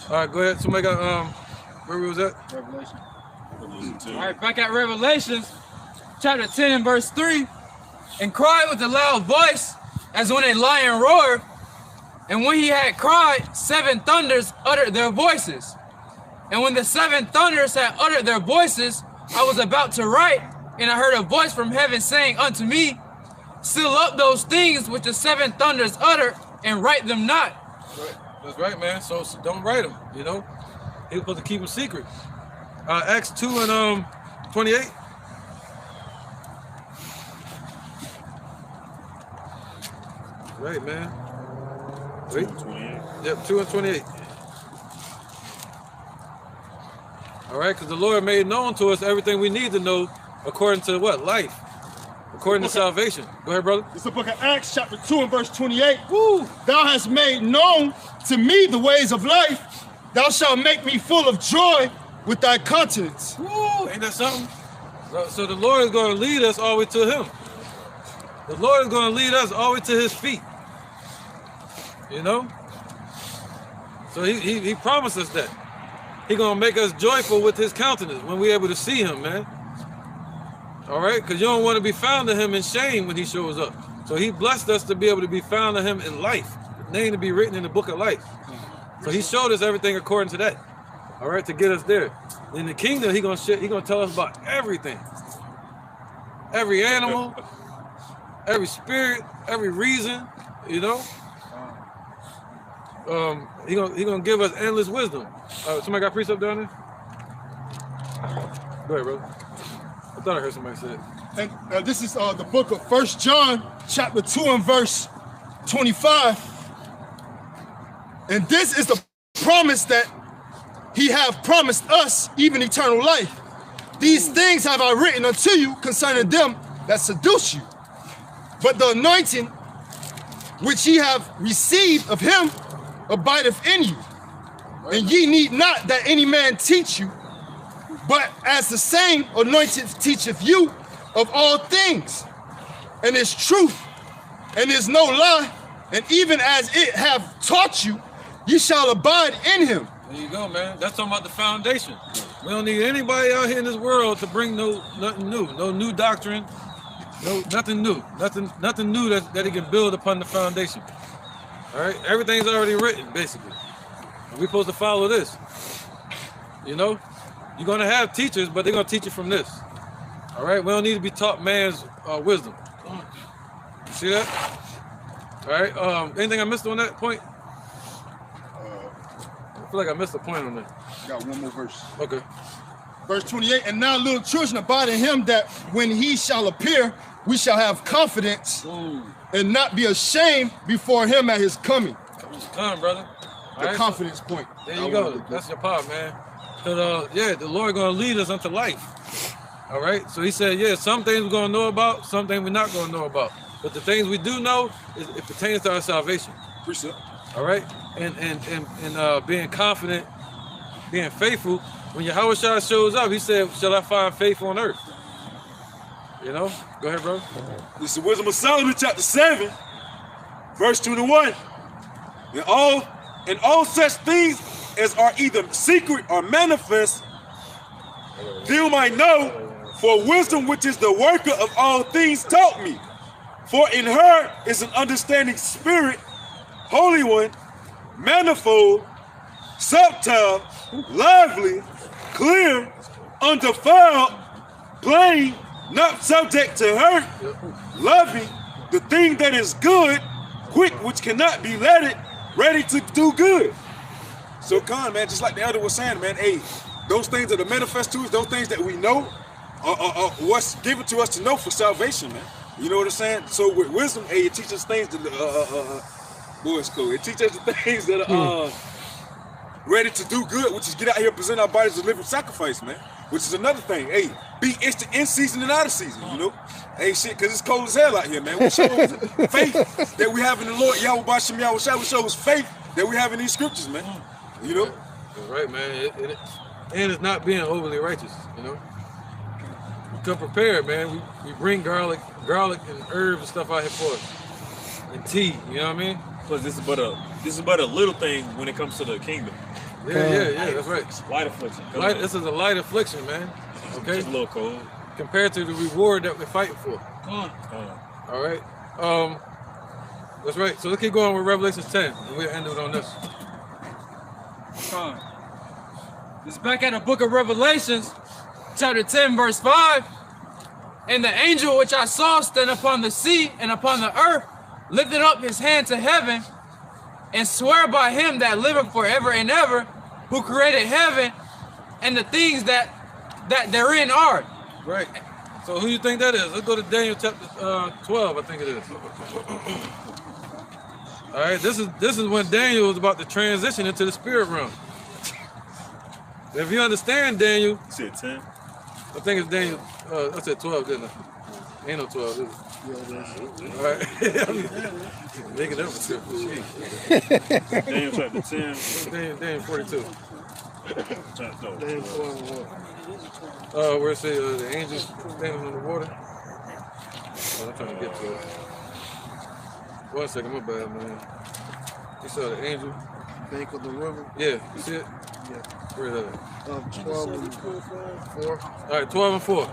Speaker 1: All right, go ahead. Somebody got where we was at?
Speaker 3: Revelation. All right, back at Revelations, chapter 10 and verse 3, and cried with a loud voice, as when a lion roared. And when he had cried, 7 thunders uttered their voices. And when the 7 thunders had uttered their voices, I was about to write, and I heard a voice from heaven saying unto me, seal up those things which the 7 thunders uttered, and write them not.
Speaker 1: That's right, man. So don't write them, you know. He was supposed to keep them secret. Acts 2 and 28. Right, man. Wait.
Speaker 5: 28.
Speaker 1: Yep, 2 and 28. All right, because the Lord made known to us everything we need to know according to what? Life. According to salvation. Go ahead, brother.
Speaker 6: It's the book of Acts, chapter 2 and verse 28. Woo! Thou hast made known to me the ways of life. Thou shalt make me full of joy with thy countenance.
Speaker 1: Woo! Ain't that something? So the Lord is going to lead us all the way to him. The Lord is going to lead us all the way to his feet. You know? So he promised us that. He's going to make us joyful with his countenance when we're able to see him, man. All right? Because you don't want to be found of him in shame when he shows up. So he blessed us to be able to be found of him in life. His name to be written in the book of life. So he showed us everything according to that. All right? To get us there. In the kingdom, he's gonna tell us about everything. Every animal, every spirit, every reason, you know? He gonna give us endless wisdom. Somebody got precept down there? Go ahead, brother. I thought I heard somebody say it.
Speaker 6: And this is the book of 1 John, chapter 2 and verse 25. And this is the promise that he hath promised us, even eternal life. These things have I written unto you concerning them that seduce you. But the anointing which ye have received of him abideth in you. And ye need not that any man teach you, but as the same anointing teacheth you of all things, and is truth, and is no lie, and even as it have taught you, ye shall abide in him.
Speaker 1: There you go, man. That's talking about the foundation. We don't need anybody out here in this world to bring nothing new, no new doctrine, nothing new that he can build upon the foundation. All right, everything's already written, basically. We're supposed to follow this. You know, you're gonna have teachers, but they're gonna teach you from this. All right, we don't need to be taught man's wisdom. You see that? All right. Anything I missed on that point? I feel like I missed a point on that.
Speaker 6: Got one more verse.
Speaker 1: Okay.
Speaker 6: Verse 28, and now little children abide in him, that when he shall appear, we shall have confidence and not be ashamed before him at his coming.
Speaker 1: Come, brother.
Speaker 6: The confidence point.
Speaker 1: There you go. That's your part, man. Because, yeah, the Lord going to lead us unto life. All right? So he said, yeah, some things we're going to know about, some things we're not going to know about. But the things we do know, it pertains to our salvation.
Speaker 6: Precept.
Speaker 1: All right? And being confident, being faithful. When Yahweh shows up, he said, shall I find faith on earth? You know? Go ahead, bro.
Speaker 7: This is the Wisdom of Solomon, chapter 7, verse 21. And all such things as are either secret or manifest, them I know, for wisdom which is the worker of all things taught me. For in her is an understanding spirit, holy one, manifold, subtle, lively, clear, undefiled, plain, not subject to hurt, loving, the thing that is good, quick, which cannot be letted, ready to do good. So come, man, just like the elder was saying, man, hey, those things that are manifest to us, those things that we know, are what's given to us to know for salvation, man. You know what I'm saying? So with wisdom, hey, it teaches things that, boy, it's cool. It teaches the things that are ready to do good, which is get out here and present our bodies as a living sacrifice, man. which is another thing. Hey, be instant in season and out of season, you know? Hey, shit, because it's cold as hell out here, man. We show faith that we have in the Lord, Yahweh Bashem Yahweh Shai. We show us faith that we have in these scriptures, man. You know?
Speaker 1: That's right, man. And it's not being overly righteous, you know? We come prepared, man. We bring garlic and herbs and stuff out here for us. And tea, you know what I mean?
Speaker 5: Plus, this is but a little thing when it comes to the kingdom.
Speaker 1: Yeah, that's right.
Speaker 5: Light affliction.
Speaker 1: This is a light affliction, man. Okay?
Speaker 5: Just a little cold.
Speaker 1: Compared to the reward that we're fighting for. All right. That's right. So let's keep going with Revelation 10, and we'll end it on this.
Speaker 3: It's back at the book of Revelations, chapter 10, verse 5. And the angel which I saw stand upon the sea and upon the earth lifted up his hand to heaven and swear by him that liveth forever and ever, who created heaven and the things that therein are.
Speaker 1: Right. So who you think that is? Let's go to Daniel chapter 12, I think it is. All right, this is when Daniel was about to transition into the spirit realm. If you understand Daniel,
Speaker 5: You said 10?
Speaker 1: I think it's Daniel. I said 12, didn't I? Ain't no 12, is it? All right. Make it up for
Speaker 5: Daniel chapter 10.
Speaker 1: Daniel 42.
Speaker 5: Daniel
Speaker 1: 12. Where it says the angels standing on the water. Oh, I'm trying to get to it. 1 second, my bad, man. You saw the angel.
Speaker 2: Bank of the river.
Speaker 1: Yeah, you see it?
Speaker 2: Yeah.
Speaker 1: Where is that?
Speaker 2: 12 and 4.
Speaker 1: All right, 12 and 4.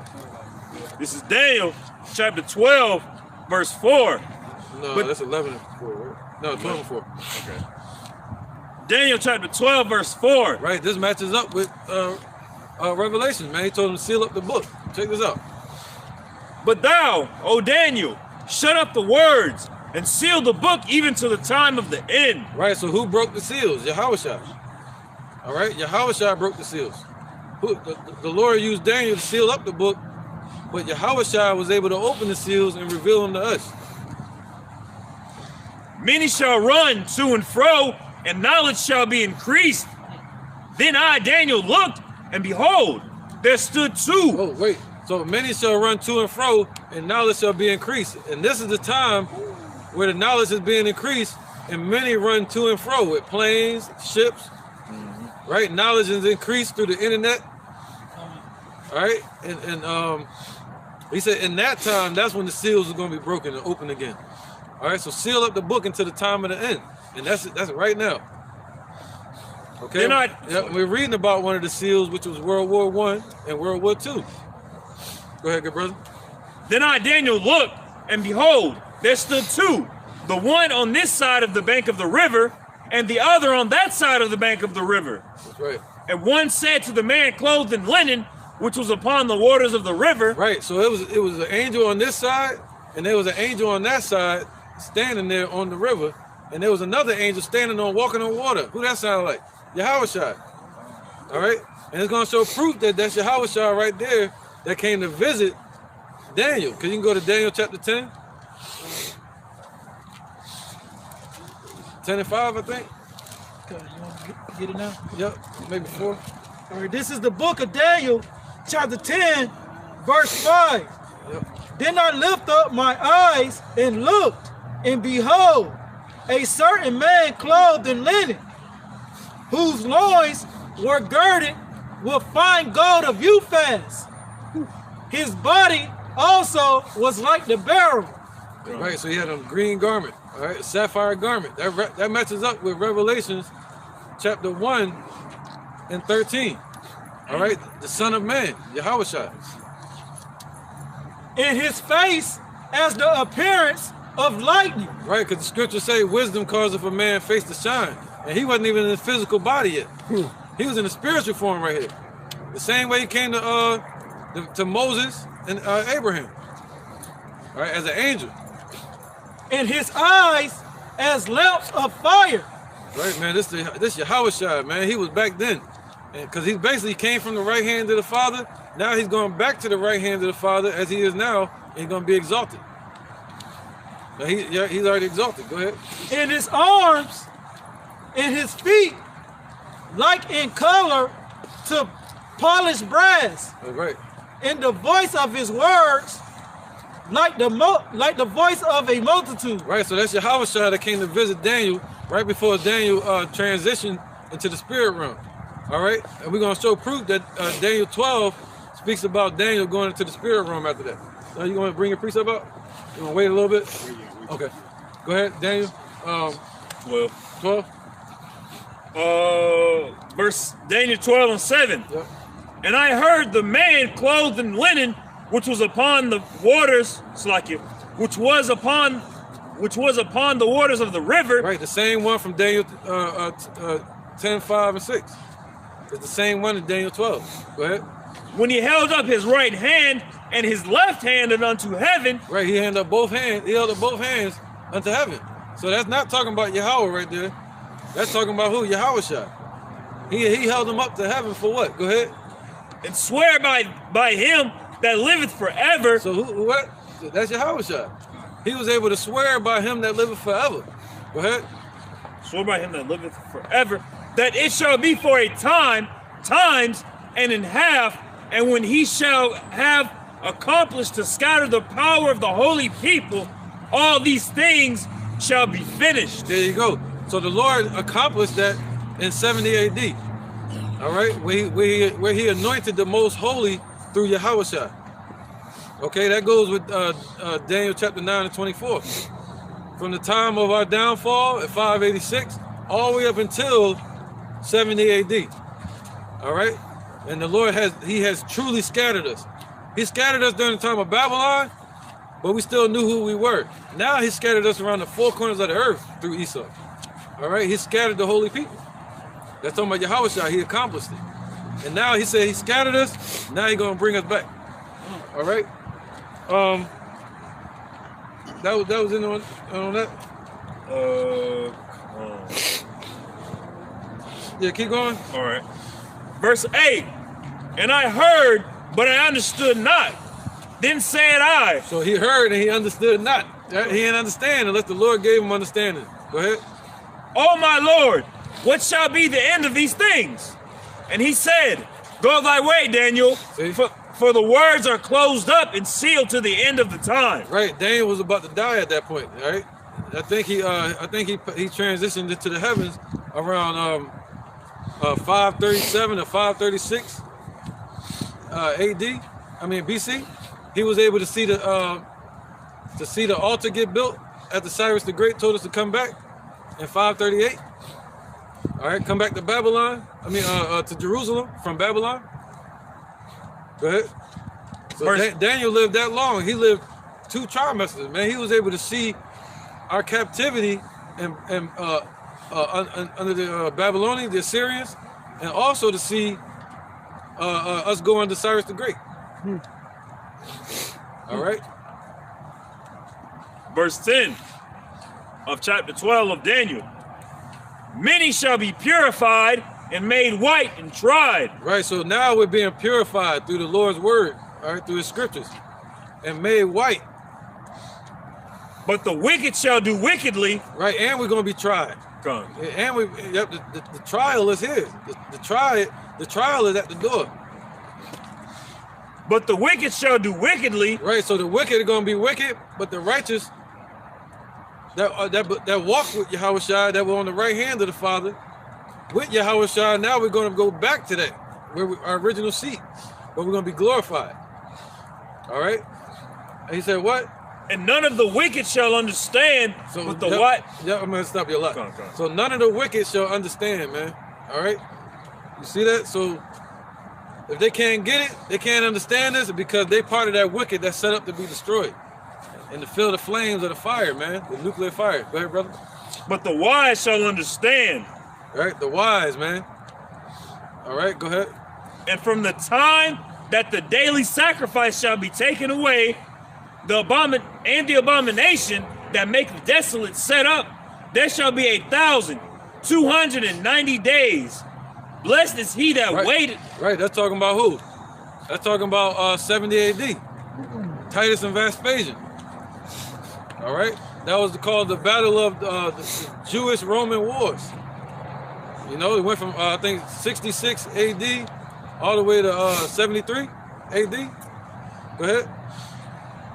Speaker 5: This is Daniel chapter 12, verse 4.
Speaker 1: No, that's 11 and 4, right? No, 12 and 4.
Speaker 5: Okay. Daniel chapter 12, verse 4.
Speaker 1: Right, this matches up with Revelation, man. He told him to seal up the book. Check this out.
Speaker 5: But thou, O Daniel, shut up the words and seal the book even to the time of the end.
Speaker 1: Right, so who broke the seals? Yahushua. All right, Yahushua broke the seals. The Lord used Daniel to seal up the book, but Yahushua was able to open the seals and reveal them to us.
Speaker 5: Many shall run to and fro, and knowledge shall be increased. Then I, Daniel, looked, and behold, there stood two.
Speaker 1: Oh, wait. So many shall run to and fro, and knowledge shall be increased. And this is the time where the knowledge is being increased, and many run to and fro with planes, ships, right? Knowledge is increased through the internet. All right, and he said in that time, that's when the seals are going to be broken and open again. All right, so seal up the book until the time of the end, and that's right now. Okay, we're reading about one of the seals, which was World War I and World War II. Go ahead, good brother.
Speaker 5: Then I, Daniel, looked, and behold, there stood two, the one on this side of the bank of the river, and the other on that side of the bank of the river.
Speaker 1: That's right.
Speaker 5: And one said to the man clothed in linen, which was upon the waters of the river.
Speaker 1: Right, so it was an angel on this side, and there was an angel on that side standing there on the river, and there was another angel standing on walking on water. Who that sound like? Yahushua. All right, and it's going to show proof that that's Yahushua right there that came to visit Daniel. Because you can go to Daniel chapter 10. 10 and 5, I think.
Speaker 8: Okay, you want to get it now?
Speaker 1: Yep, maybe 4.
Speaker 8: All right, this is the book of Daniel, chapter 10, verse 5.
Speaker 1: Yep.
Speaker 8: Then I lift up my eyes and looked, and behold, a certain man clothed in linen, whose loins were girded with fine gold of Uphaz. His body also was like the beryl.
Speaker 1: Right, so he had a green garment, all right, sapphire garment. That matches up with Revelations chapter 1 and 13. All right, the Son of Man, Yahushua.
Speaker 8: In his face as the appearance of lightning.
Speaker 1: Right, because the scriptures say wisdom causeth a man's face to shine. And he wasn't even in his physical body yet. He was in the spiritual form right here. The same way he came to Moses and Abraham. All right, as an angel.
Speaker 8: In his eyes as lamps of fire.
Speaker 1: Right, man, this Yahushua, man, he was back then. Because he basically came from the right hand of the Father. Now he's going back to the right hand of the Father as he is now. And he's going to be exalted. Now he's already exalted. Go ahead.
Speaker 8: In his arms, in his feet, like in color to polished brass,
Speaker 1: That's right.
Speaker 8: and the voice of his words like the voice of a multitude.
Speaker 1: Right, so that's Yahushua that came to visit Daniel right before Daniel transitioned into the spirit realm. All right, and we're going to show proof that Daniel 12 speaks about Daniel going into the spirit realm after that. So you going to bring your precept up? You want to wait a little bit? Okay. Go ahead, Daniel. 12.
Speaker 5: Verse Daniel 12 and 7.
Speaker 1: Yep.
Speaker 5: And I heard the man clothed in linen, which was upon the waters, which was upon the waters of the river.
Speaker 1: Right, the same one from Daniel 10, 5, and 6. It's the same one in Daniel 12. Go ahead.
Speaker 5: When he held up his right hand and his left hand unto heaven.
Speaker 1: Right, he held up both hands unto heaven. So that's not talking about Yahweh right there. That's talking about who? Yahushua. He held them up to heaven for what? Go ahead.
Speaker 5: And swear by him that liveth forever.
Speaker 1: So what? That's Yahushua. He was able to swear by him that liveth forever. Go ahead.
Speaker 5: Swear by him that liveth forever, that it shall be for a times and in half, and when he shall have accomplished to scatter the power of the holy people, all these things shall be finished.
Speaker 1: There you go. So the Lord accomplished that in 70 AD. All right, where he anointed the most holy through Yahushua. Okay, that goes with Daniel chapter 9 and 24. From the time of our downfall at 586, all the way up until 70 AD. All right, and the Lord has truly scattered us. He scattered us during the time of Babylon, but we still knew who we were. Now he scattered us around the four corners of the earth through Esau. All right, he scattered the holy people. That's talking about Yahushua. He accomplished it. And now he said he scattered us. Now he's going to bring us back. All right. That was in on that. Yeah, keep going.
Speaker 5: All right. Verse 8. And I heard, but I understood not. Then said I.
Speaker 1: So he heard and he understood not. He didn't understand unless the Lord gave him understanding. Go ahead.
Speaker 5: Oh my Lord, what shall be the end of these things? And he said, go thy way, Daniel, for the words are closed up and sealed to the end of the time.
Speaker 1: Right, Daniel was about to die at that point, right? I think he transitioned into the heavens around 537 or 536 BC. He was able to see the altar get built after Cyrus the Great told us to come back in 538. All right, come back to Babylon. To Jerusalem from Babylon. Go ahead. So Daniel lived that long. He lived 2 trimesters, man. He was able to see our captivity and under the Babylonians, the Assyrians, and also to see us go under Cyrus the Great. All right.
Speaker 5: Verse 10 of chapter 12 of Daniel. Many shall be purified and made white and tried.
Speaker 1: Right, so now we're being purified through the Lord's word, all right, through his scriptures, and made white.
Speaker 5: But the wicked shall do wickedly.
Speaker 1: Right, and we're going to be tried.
Speaker 5: Come.
Speaker 1: And the trial is here. The trial is at the door.
Speaker 5: But the wicked shall do wickedly.
Speaker 1: Right, so the wicked are going to be wicked, but the righteous that walk with Yahushua, that were on the right hand of the Father, with Yahushua, now we're going to go back to that, our original seat, but we're going to be glorified. All right? And he said, what?
Speaker 5: And none of the wicked shall understand, but the what?
Speaker 1: Yeah, I'm going to stop you a lot. Come on. So none of the wicked shall understand, man. All right? You see that? So if they can't get it, they can't understand this, because they part of that wicked that's set up to be destroyed. And to feel the flames of the fire, man, the nuclear fire. Go ahead, brother.
Speaker 5: But the wise shall understand.
Speaker 1: All right, the wise, man. All right, go ahead.
Speaker 5: And from the time that the daily sacrifice shall be taken away, the abomination that maketh desolate set up, there shall be 1,290 days. Blessed is he that waited.
Speaker 1: Right, that's talking about who? That's talking about 70 AD. Titus and Vespasian. All right, that was called the Battle of the Jewish-Roman Wars. You know, it went from I think 66 AD all the way to 73 AD. Go ahead.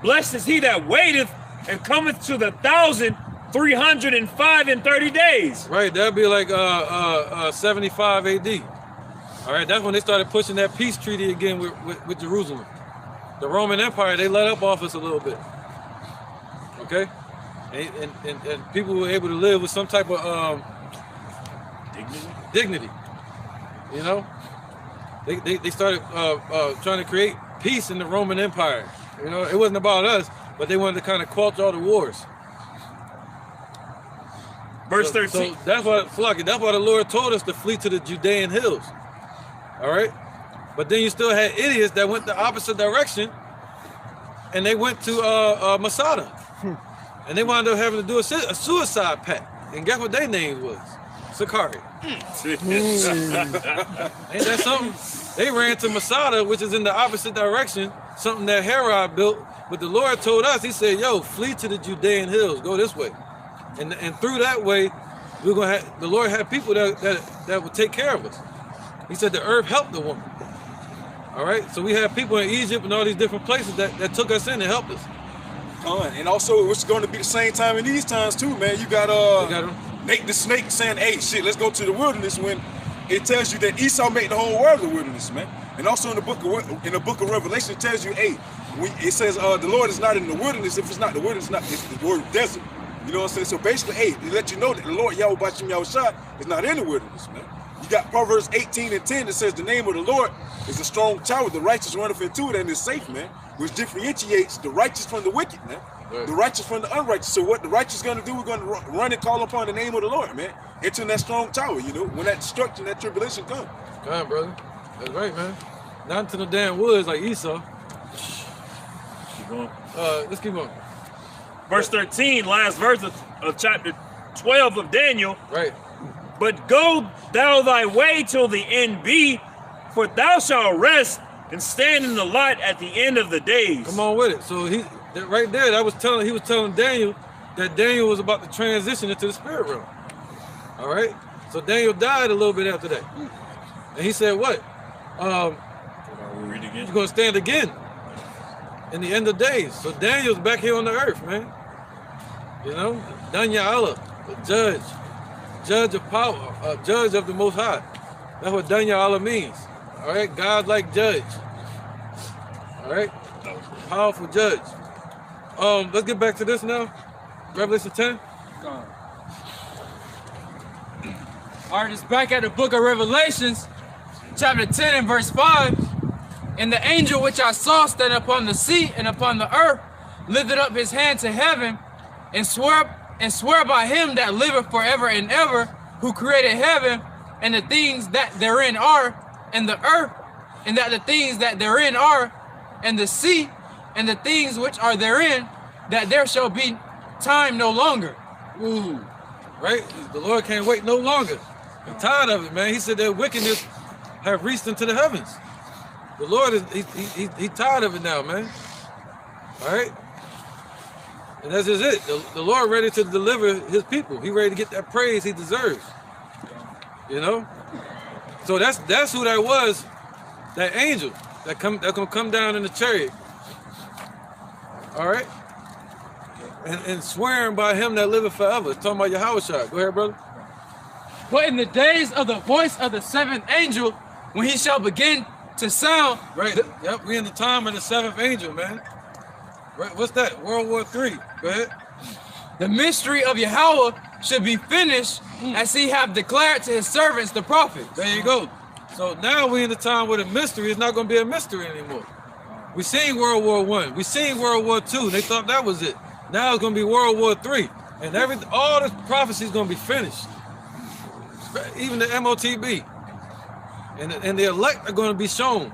Speaker 5: Blessed is he that waiteth and cometh to the 1,305 and 30 days.
Speaker 1: Right, that'd be like 75 AD. All right, that's when they started pushing that peace treaty again with Jerusalem. The Roman Empire, they let up off us a little bit. Okay? And people were able to live with some type of dignity. You know? They started trying to create peace in the Roman Empire. You know, it wasn't about us, but they wanted to kind of quench all the wars.
Speaker 5: Verse 13.
Speaker 1: So that's why the Lord told us to flee to the Judean hills. All right? But then you still had idiots that went the opposite direction, and they went to Masada. And they wound up having to do a suicide pact. And guess what their name was? Sakari. Ain't that something? They ran to Masada, which is in the opposite direction, something that Herod built. But the Lord told us, he said, yo, flee to the Judean hills, go this way. And through that way, we're gonna have, the Lord had people that would take care of us. He said the earth helped the woman. All right, so we have people in Egypt and all these different places that took us in and helped us.
Speaker 7: And also, it's going to be the same time in these times too, man. You got Nate the Snake saying, "Hey, shit, let's go to the wilderness." When it tells you that Esau made the whole world the wilderness, man. And also in the book of Revelation, it tells you, "Hey, it says the Lord is not in the wilderness. If it's not the wilderness, it's the word desert." You know what I'm saying? So basically, hey, to let you know that the Lord Yahweh Bashim Yahushua is not in the wilderness, man. You got Proverbs 18:10 that says the name of the Lord is a strong tower. The righteous runneth into it and is safe, man. Which differentiates the righteous from the wicked, man. Right. The righteous from the unrighteous. So what the righteous is going to do, we're going to run and call upon the name of the Lord, man. Into that strong tower, you know, when that destruction, that tribulation comes.
Speaker 1: Come on, brother. That's right, man. Not into the damn woods like Esau.
Speaker 5: Keep going.
Speaker 1: Let's keep going.
Speaker 5: Verse 13, last verse of chapter 12 of Daniel.
Speaker 1: Right.
Speaker 5: But go thou thy way till the end be, for thou shalt rest and stand in the light at the end of the days.
Speaker 1: Come on with it. So right there, he was telling Daniel that Daniel was about to transition into the spirit realm. All right. So Daniel died a little bit after that, and he said, "What?
Speaker 5: Read again.
Speaker 1: You're gonna stand again in the end of days." So Daniel's back here on the earth, man. You know, Danya Allah, the judge of power, judge of the Most High. That's what Danya Allah means. All right, God-like judge. All right, powerful judge. Let's get back to this now. Revelation 10.
Speaker 3: All right, it's back at the book of Revelations, chapter 10 and verse 5. And the angel which I saw stand upon the sea and upon the earth lifted up his hand to heaven and swear by him that liveth forever and ever, who created heaven and the things that therein are, and the earth, and that the things that therein are, and the sea, and the things which are therein, that there shall be time no longer.
Speaker 1: Ooh, right? The Lord can't wait no longer. I'm tired of it, man. He said that wickedness have reached into the heavens. The Lord is he tired of it now, man. All right? And that's just it. The Lord ready to deliver his people. He ready to get that praise he deserves. You know? So that's who that was, that angel that gonna come down in the chariot. All right? And swearing by him that liveth forever. It's talking about Yahushua. Go ahead, brother.
Speaker 3: But in the days of the voice of the seventh angel, when he shall begin to sound.
Speaker 1: Right. Yep, we in the time of the seventh angel, man. Right. What's that? World War III. Go ahead.
Speaker 3: The mystery of Yahweh should be finished as he have declared to his servants, the prophets.
Speaker 1: There you go. So now we in the time where the mystery is not going to be a mystery anymore. We seen World War I. We seen World War II. They thought that was it. Now it's going to be World War III. And all this prophecy is going to be finished. Even the MOTB. And the elect are going to be shown.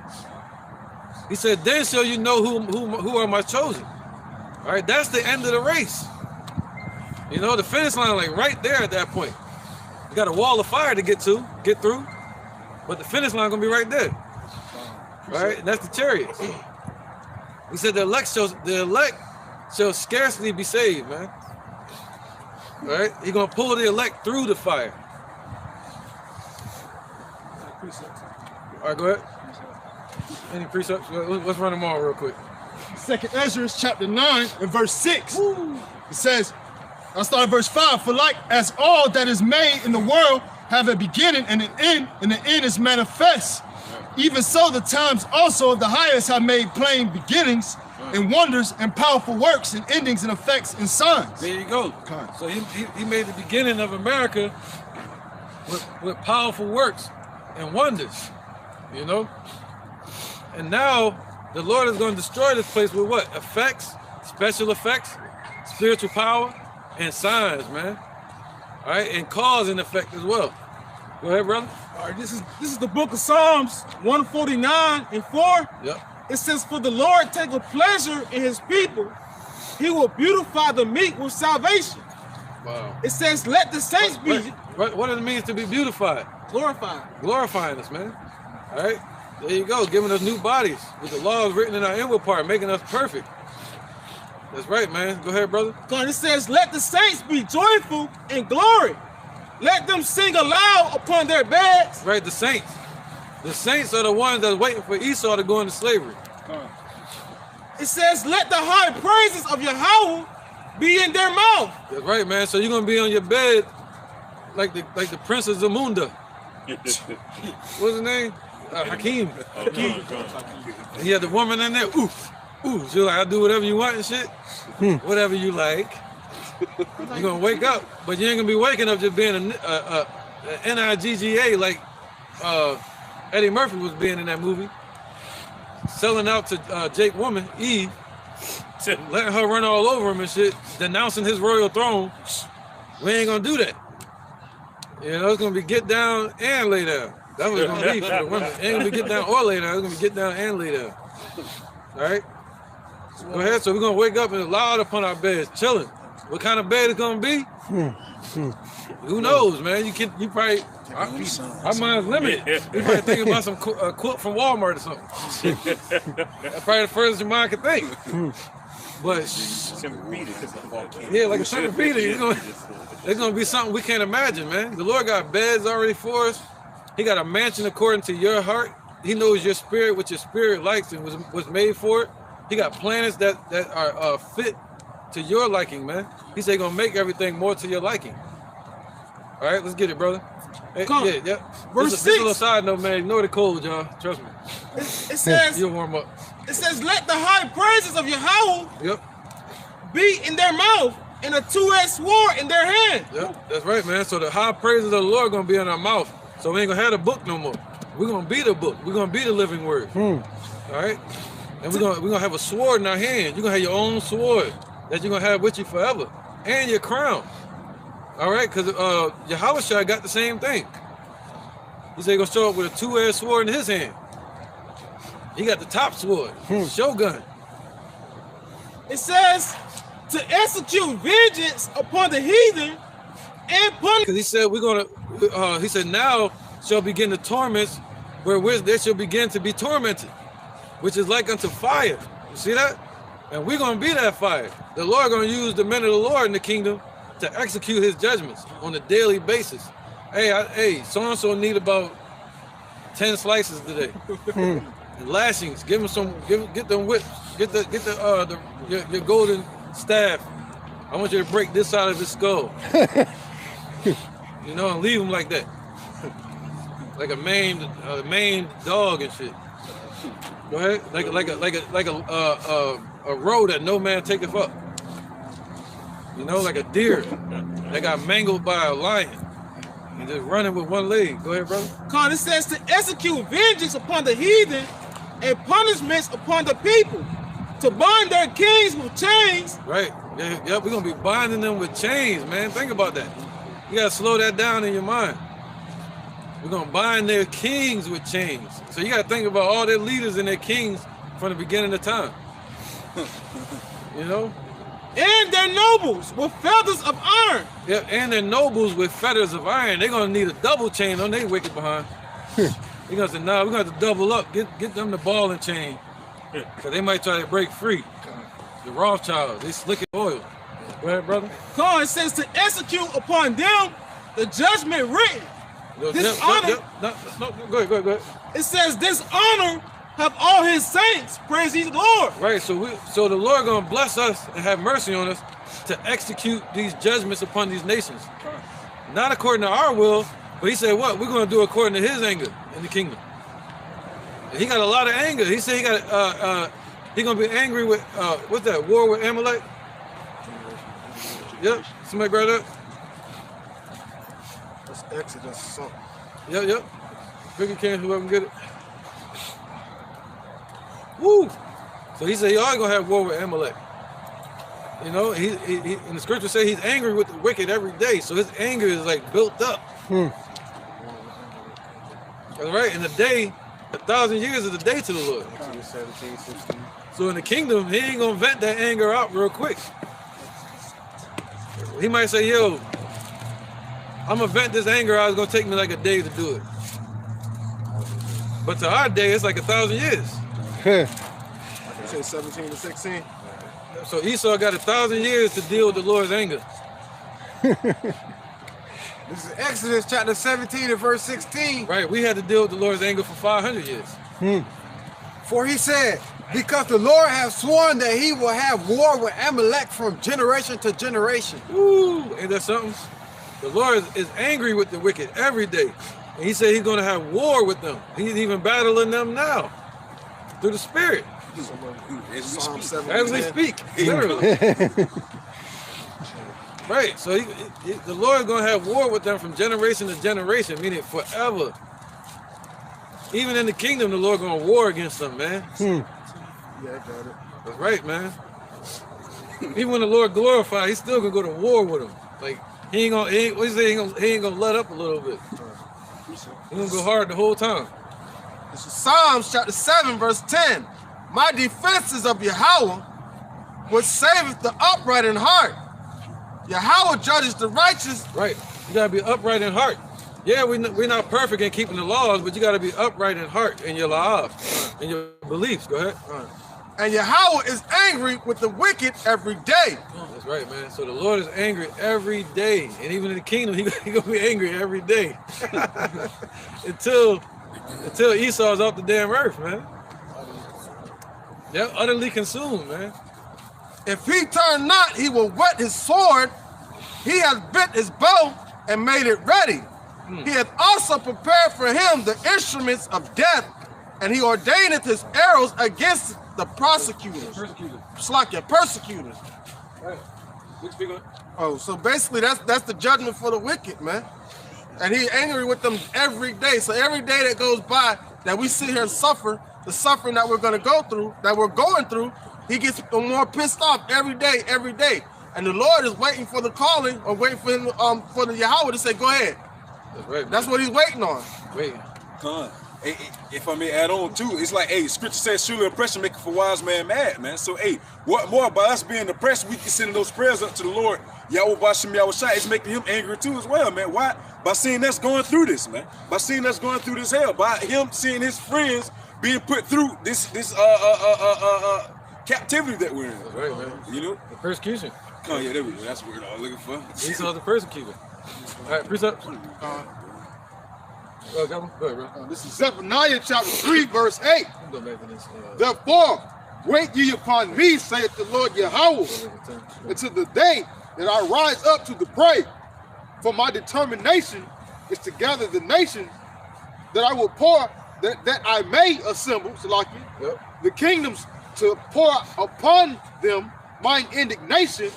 Speaker 1: He said, then shall you know who are my chosen. All right, that's the end of the race. You know, the finish line, like right there at that point. You got a wall of fire to get through, but the finish line gonna be right there. All right, and that's the chariots. He said the elect shall scarcely be saved, man. All right, he's gonna pull the elect through the fire. All right, go ahead. Any precepts? Let's run them all real quick.
Speaker 6: 2nd Ezra chapter 9 and verse 6. It says, I'll start at verse 5. For like as all that is made in the world have a beginning and an end, and the end is manifest. Even so the times also of the highest have made plain beginnings and wonders and powerful works and endings and effects and signs.
Speaker 1: There you go. So he made the beginning of America with powerful works and wonders, you know? And now the Lord is going to destroy this place with what? Effects, special effects, spiritual power, and signs, man. All right, and cause and effect as well. Go ahead, brother.
Speaker 8: All right, this is the book of Psalms 149 and 4.
Speaker 1: Yep.
Speaker 8: It says, for the Lord taketh pleasure in his people. He will beautify the meek with salvation.
Speaker 1: Wow.
Speaker 8: It says, let the saints be
Speaker 1: What does it mean to be beautified?
Speaker 8: glorified.
Speaker 1: Glorifying us, man. All right, there you go, giving us new bodies with the laws written in our inward part, making us perfect. That's right, man. Go ahead, brother.
Speaker 8: God, it says, let the saints be joyful in glory. Let them sing aloud upon their beds.
Speaker 1: Right, the saints. The saints are the ones that's waiting for Esau to go into slavery.
Speaker 8: It says, let the high praises of Yahweh be in their mouth.
Speaker 1: That's right, man. So you're gonna be on your bed like the Prince of Zamunda. What's his name? Hakeem. And he had the woman in there. Ooh, ooh. She's like, I'll do whatever you want and shit. Whatever you like. You're gonna wake up, but you ain't gonna be waking up just being a Nigga like Eddie Murphy was being in that movie, selling out to Jake woman Eve, letting her run all over him and shit, denouncing his royal throne. We ain't gonna do that. You know, it's gonna be get down and lay down. That's what it's gonna be for the women. It ain't gonna be get down or lay down. It's gonna be get down and lay down. All right. Go ahead. So we're gonna wake up and lie upon our beds, chilling. What kind of bed it's gonna be? Who knows, man? You probably. Our mind's limited. You probably thinking about some quilt from Walmart or something. That's probably the furthest your mind can think. But yeah, like a Tempur-Pedic, it's gonna be something we can't imagine, man. The Lord got beds already for us. He got a mansion according to your heart. He knows your spirit, what your spirit likes, and was made for it. He got planets that are fit to your liking, man. He said he's gonna make everything more to your liking. All right, let's get it, brother. Hey, yeah.
Speaker 8: Verse 6.
Speaker 1: This a little side note, man. Ignore the cold, y'all. Trust me.
Speaker 8: It says,
Speaker 1: you'll warm up.
Speaker 8: It says, let the high praises of Yahweh be in their mouth and a two-edged sword in their hand.
Speaker 1: Yep, that's right, man. So the high praises of the Lord are gonna be in our mouth. So we ain't gonna have the book no more. We're gonna be the book. We're gonna be the living word. All right? And we're gonna have a sword in our hand. You're gonna have your own sword that you're gonna have with you forever. And your crown. All right, because Yahushua got the same thing. He said he's gonna show up with a two-edged sword in his hand. He got the top sword, Shogun.
Speaker 8: It says to execute vengeance upon the heathen and punish.
Speaker 1: Because he said we're gonna. He said now shall begin the torments wherewith they shall begin to be tormented, which is like unto fire. You see that? And we're gonna be that fire. The Lord gonna use the men of the Lord in the kingdom to execute his judgments on a daily basis. Hey, so-and-so need about 10 slices today. Lashings, give them some, get them whips, get your golden staff. I want you to break this side of his skull. You know, and leave him like that. Like a maimed dog and shit. Go ahead. Like a roe that no man taketh up. You know, like a deer that got mangled by a lion and just running with one leg. Go ahead, brother.
Speaker 8: God, it says to execute vengeance upon the heathen and punishments upon the people, to bind their kings with chains.
Speaker 1: Right. Yeah, we're gonna be binding them with chains, man. Think about that. You gotta slow that down in your mind. We're gonna bind their kings with chains. So you gotta think about all their leaders and their kings from the beginning of time. You know?
Speaker 8: And their nobles with feathers of iron.
Speaker 1: Yeah, and their nobles with feathers of iron. They're gonna need a double chain on their wicked behind. They're gonna say, nah, we're gonna have to double up. Get them the ball and chain. Cause they might try to break free. The Rothschilds, they slick oil. Go ahead, brother.
Speaker 8: God, it says to execute upon them the judgment written.
Speaker 1: No, go ahead.
Speaker 8: It says this honor have all his saints praise ye the Lord.
Speaker 1: Right, so the Lord gonna bless us and have mercy on us to execute these judgments upon these nations. Not according to our will, but he said what? We're gonna do according to his anger in the kingdom. And he got a lot of anger. He said he gonna be angry with what's that? War with Amalek? Yep. Somebody grab that?
Speaker 2: That's Exodus something.
Speaker 1: Yep. Bigger can whoever can get it. Woo! So he said he always gonna have war with Amalek. You know, he in the scripture say he's angry with the wicked every day. So his anger is like built up. That's right. And the day, 1,000 years is a day to the Lord.
Speaker 2: 17, 16.
Speaker 1: So in the kingdom, he ain't gonna vent that anger out real quick. He might say, yo, I'm gonna vent this anger out. It's gonna take me like a day to do it. But to our day, it's like 1,000 years.
Speaker 2: You say 17 to 16?
Speaker 1: So Esau got 1,000 years to deal with the Lord's anger.
Speaker 4: This is Exodus chapter 17 and verse 16.
Speaker 1: Right, we had to deal with the Lord's anger for 500 years.
Speaker 4: For he said, because the Lord has sworn that he will have war with Amalek from generation to generation.
Speaker 1: Woo, ain't that something? The Lord is angry with the wicked every day. And he said he's gonna have war with them. He's even battling them now through the Spirit.
Speaker 2: Psalm 7.
Speaker 1: As we speak, literally. Right, so the Lord is going to have war with them from generation to generation, meaning forever. Even in the kingdom, the Lord going to war against them, man.
Speaker 2: Yeah, I got it.
Speaker 1: That's right, man. Even when the Lord glorified, he's still going to go to war with them. Like, he ain't going to let up a little bit. He's going to go hard the whole time.
Speaker 2: This is Psalms chapter 7, verse 10. My defense is of Yahweh, which saveth the upright in heart. Yahweh judges the righteous.
Speaker 1: Right. You got to be upright in heart. Yeah, we're not perfect in keeping the laws, but you got to be upright in heart, in your lives, in your beliefs. Go ahead.
Speaker 2: And Yahweh is angry with the wicked every day.
Speaker 1: That's right, man. So the Lord is angry every day. And even in the kingdom, he going to be angry every day. until Esau's off the damn earth, man. They're utterly consumed, man.
Speaker 2: If he turn not, he will whet his sword. He has bit his bow and made it ready. He hath also prepared for him the instruments of death, and he ordaineth his arrows against the prosecutors. Persecutors.
Speaker 1: Right.
Speaker 2: Oh, so basically that's the judgment for the wicked, man. And he's angry with them every day. So every day that goes by that we sit here and suffer, the suffering that we're going through, he gets more pissed off every day. And the Lord is waiting for the calling, or waiting for him, for the Yahweh to say, go ahead.
Speaker 1: That's right, man.
Speaker 2: That's what he's waiting on.
Speaker 1: Waiting.
Speaker 7: Hey, if I may add on too, it's like, hey, scripture says surely oppression maketh a wise man mad, man. So, hey, what more by us being oppressed, we can send those prayers up to the Lord. Yahweh Bashem Yahweh Shai is making him angry too as well, man. Why? By seeing us going through this, man. By seeing us going through this hell. By him seeing his friends being put through this captivity that we're in.
Speaker 1: That's right, man.
Speaker 7: You know?
Speaker 1: The persecution.
Speaker 7: Oh, yeah, there we go. That's the word I was looking for.
Speaker 1: Esau's the persecutor. All right, precept. Go ahead, bro.
Speaker 6: This is Zephaniah chapter 3, verse 8.
Speaker 1: Go back to this.
Speaker 6: Therefore, wait ye upon me, saith the Lord Yahweh, until the day that I rise up to the prey. For my determination is to gather the nations that I will pour, that I may assemble, Salaki, the kingdoms, to pour upon them mine indignation,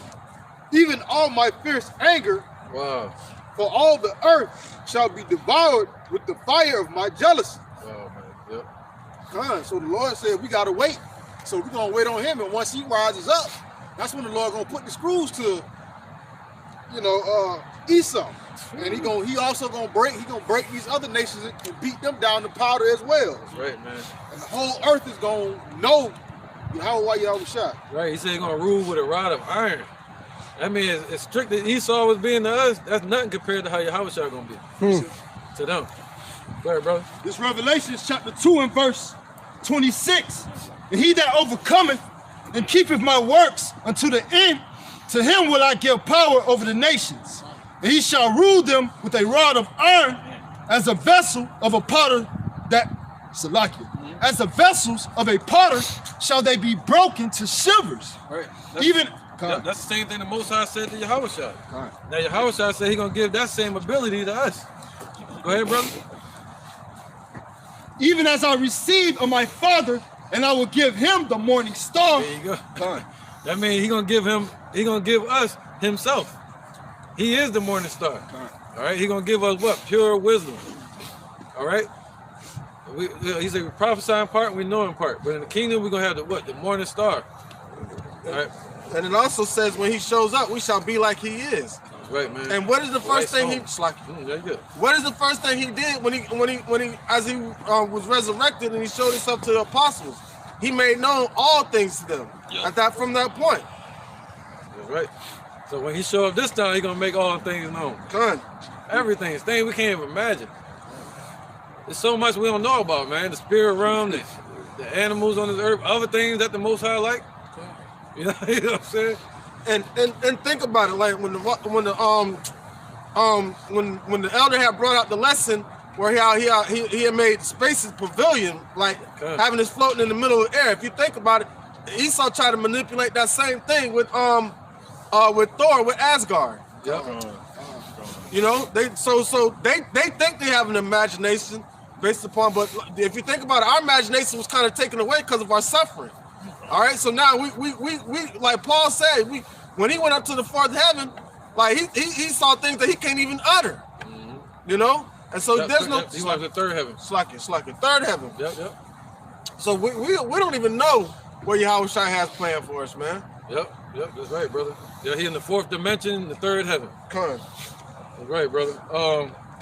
Speaker 6: even all my fierce anger.
Speaker 1: Wow.
Speaker 6: For all the earth shall be devoured with the fire of my jealousy.
Speaker 1: Oh, man. Yep.
Speaker 6: So the Lord said we gotta wait. So we're gonna wait on him, and once he rises up, that's when the Lord gonna put the screws to, Esau. And he also gonna break these other nations and beat them down to powder as well.
Speaker 1: That's right, man.
Speaker 6: And the whole earth is gonna know Yahweh Shai.
Speaker 1: Right, he said he's gonna rule with a rod of iron. I mean, as strict as Esau was being to us, that's nothing compared to how Yahweh Shai gonna be to them. Go ahead, brother.
Speaker 8: This Revelation chapter 2 and verse 26. And he that overcometh and keepeth my works unto the end, to him will I give power over the nations. And he shall rule them with a rod of iron, as a vessel of a potter that
Speaker 6: Salakia. As the vessels of a potter shall they be broken to shivers.
Speaker 1: Right. That's the same thing the Most High said to Yahushua. Now Yahushua said he's gonna give that same ability to us. Go ahead, brother.
Speaker 6: Even as I received of my Father, and I will give him the morning star.
Speaker 1: There you go. That means he's gonna give us himself. He is the morning star. All right, he's gonna give us what? Pure wisdom. All right. He said we prophesy in part, we know in part. But in the kingdom, we're gonna have the morning star. All right.
Speaker 2: And it also says when he shows up, we shall be like he is.
Speaker 1: Right, man.
Speaker 2: And what is the first thing he? What is the first thing he did when he was resurrected and he showed himself to the apostles? He made known all things to them. From that point.
Speaker 1: That's right. So when he show up this time, he's gonna make all things known. Everything, things we can't even imagine. There's so much we don't know about, man. The spirit realm, the animals on this earth, other things that the Most High like. You know what I'm saying?
Speaker 2: And think about it, like when the elder had brought out the lesson where he had made Space's pavilion, like having this floating in the middle of the air. If you think about it, Esau tried to manipulate that same thing with Thor, with Asgard.
Speaker 1: Yep.
Speaker 2: You know, they think they have an imagination based upon, but if you think about it, our imagination was kind of taken away because of our suffering. All right, so now we like Paul said, when he went up to the fourth heaven, like he saw things that he can't even utter. You know, and so there's no.
Speaker 1: He went to the third heaven.
Speaker 2: Slack it, third heaven.
Speaker 1: Yep.
Speaker 2: So we don't even know what Yahushua has planned for us, man.
Speaker 1: Yep, that's right, brother. Yeah, he in the fourth dimension, the third heaven. That's right, brother.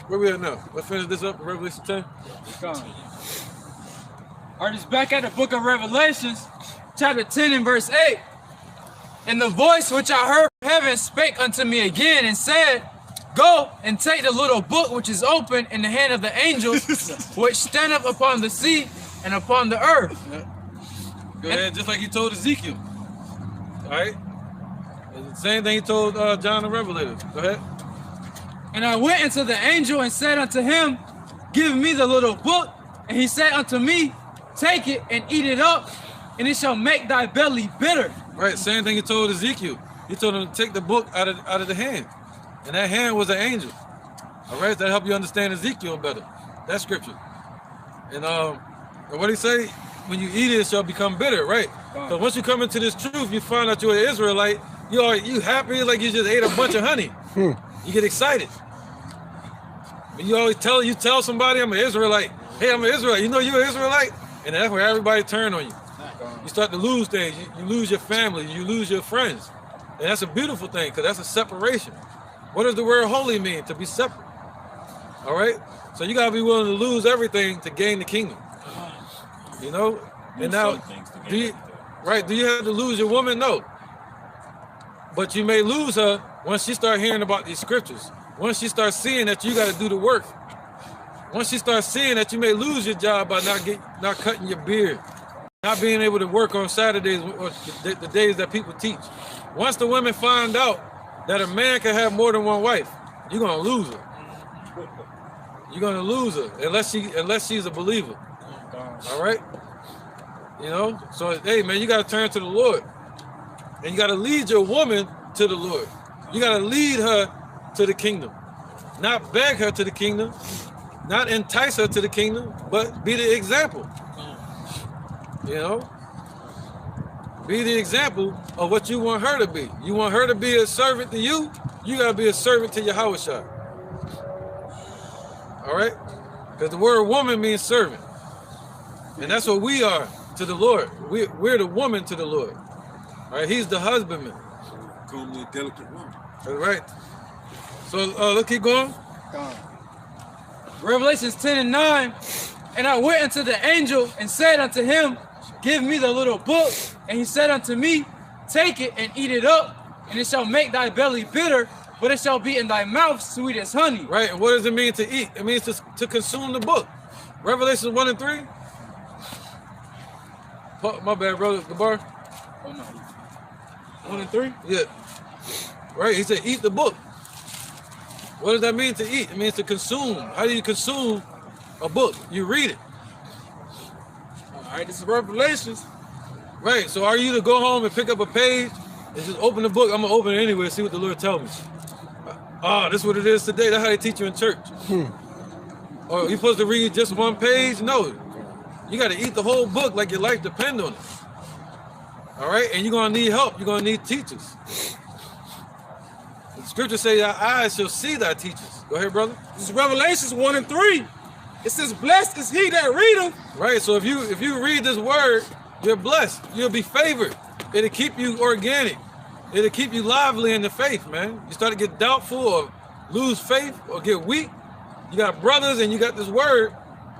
Speaker 1: Where we at now? Let's finish this up in Revelation 10.
Speaker 3: All right, it's back at the book of Revelations, chapter 10 and verse 8. And the voice which I heard from heaven spake unto me again and said, Go and take the little book which is open in the hand of the angels, which standeth upon the sea and upon the earth.
Speaker 1: Go ahead, just like he told Ezekiel. All right? And the same thing he told John the Revelator. Go ahead.
Speaker 3: And I went unto the angel and said unto him, Give me the little book. And he said unto me, Take it and eat it up, and it shall make thy belly bitter.
Speaker 1: Right, same thing he told Ezekiel. He told him to take the book out of the hand. And that hand was an angel. All right, that help you understand Ezekiel better. That scripture. And what he say? When you eat it, it shall become bitter, right? So once you come into this truth, you find out you're an Israelite. You happy like you just ate a bunch of honey. You get excited. When you tell somebody I'm an Israelite. Hey, I'm an Israelite. You know you're an Israelite? And that's where everybody turn on you. You start to lose things. You lose your family. You lose your friends. And that's a beautiful thing because that's a separation. What does the word holy mean? To be separate. All right? So you got to be willing to lose everything to gain the kingdom. You know? And now, do you have to lose your woman? No. But you may lose her once she start hearing about these scriptures. Once she starts seeing that you got to do the work. Once she starts seeing that you may lose your job by not cutting your beard, not being able to work on Saturdays or the days that people teach. Once the women find out that a man can have more than one wife, you're gonna lose her. You're gonna lose her unless she's a believer. All right? You know? So hey man, you gotta turn to the Lord. And you gotta lead your woman to the Lord. You gotta lead her to the kingdom. Not beg her to the kingdom. Not entice her to the kingdom, but be the example. You know? Be the example of what you want her to be. You want her to be a servant to you, you gotta be a servant to Yahushua. All right? Because the word woman means servant. And that's what we are to the Lord. We're the woman to the Lord. All right? He's the husbandman.
Speaker 7: Comely, delicate woman.
Speaker 1: That's right. So let's keep going.
Speaker 3: Revelations 10 and 9. And I went unto the angel and said unto him, Give me the little book. And he said unto me, Take it and eat it up, and it shall make thy belly bitter, but it shall be in thy mouth sweet as honey.
Speaker 1: Right, and what does it mean to eat? It means to consume the book. Revelations 1 and 3. My bad, brother, the bar.
Speaker 3: Oh no.
Speaker 1: 1 and 3? Yeah. Right, he said eat the book. What does that mean to eat? It means to consume. How do you consume a book? You read it.
Speaker 2: right, this is Revelations.
Speaker 1: Right, so are you to go home and pick up a page and just open the book? I'm gonna open it anyway and see what the Lord tells me. This is what it is today. That's how they teach you in church. Or you supposed to read just one page? No. You gotta eat the whole book like your life depends on it. All right, and you're gonna need help. You're gonna need teachers. The scripture say thy eyes shall see thy teachers. Go ahead, brother.
Speaker 2: This is Revelations 1 and 3. It says, blessed is he that readeth.
Speaker 1: Right, so if you read this word, you're blessed. You'll be favored. It'll keep you organic. It'll keep you lively in the faith, man. You start to get doubtful or lose faith or get weak. You got brothers and you got this word.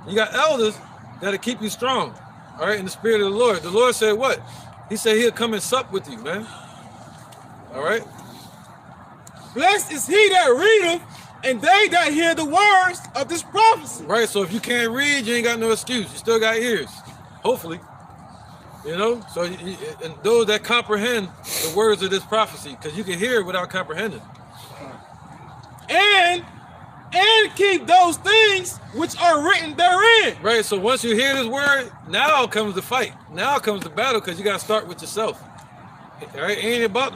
Speaker 1: You got elders that'll keep you strong. All right, in the spirit of the Lord. The Lord said what? He said he'll come and sup with you, man. All right.
Speaker 2: Blessed is he that readeth, and they that hear the words of this prophecy.
Speaker 1: Right, so if you can't read, you ain't got no excuse. You still got ears, hopefully. You know, so and those that comprehend the words of this prophecy, because you can hear it without comprehending.
Speaker 2: And keep those things which are written therein.
Speaker 1: Right, so once you hear this word, now comes the fight. Now comes the battle, because you got to start with yourself. All right, ain't about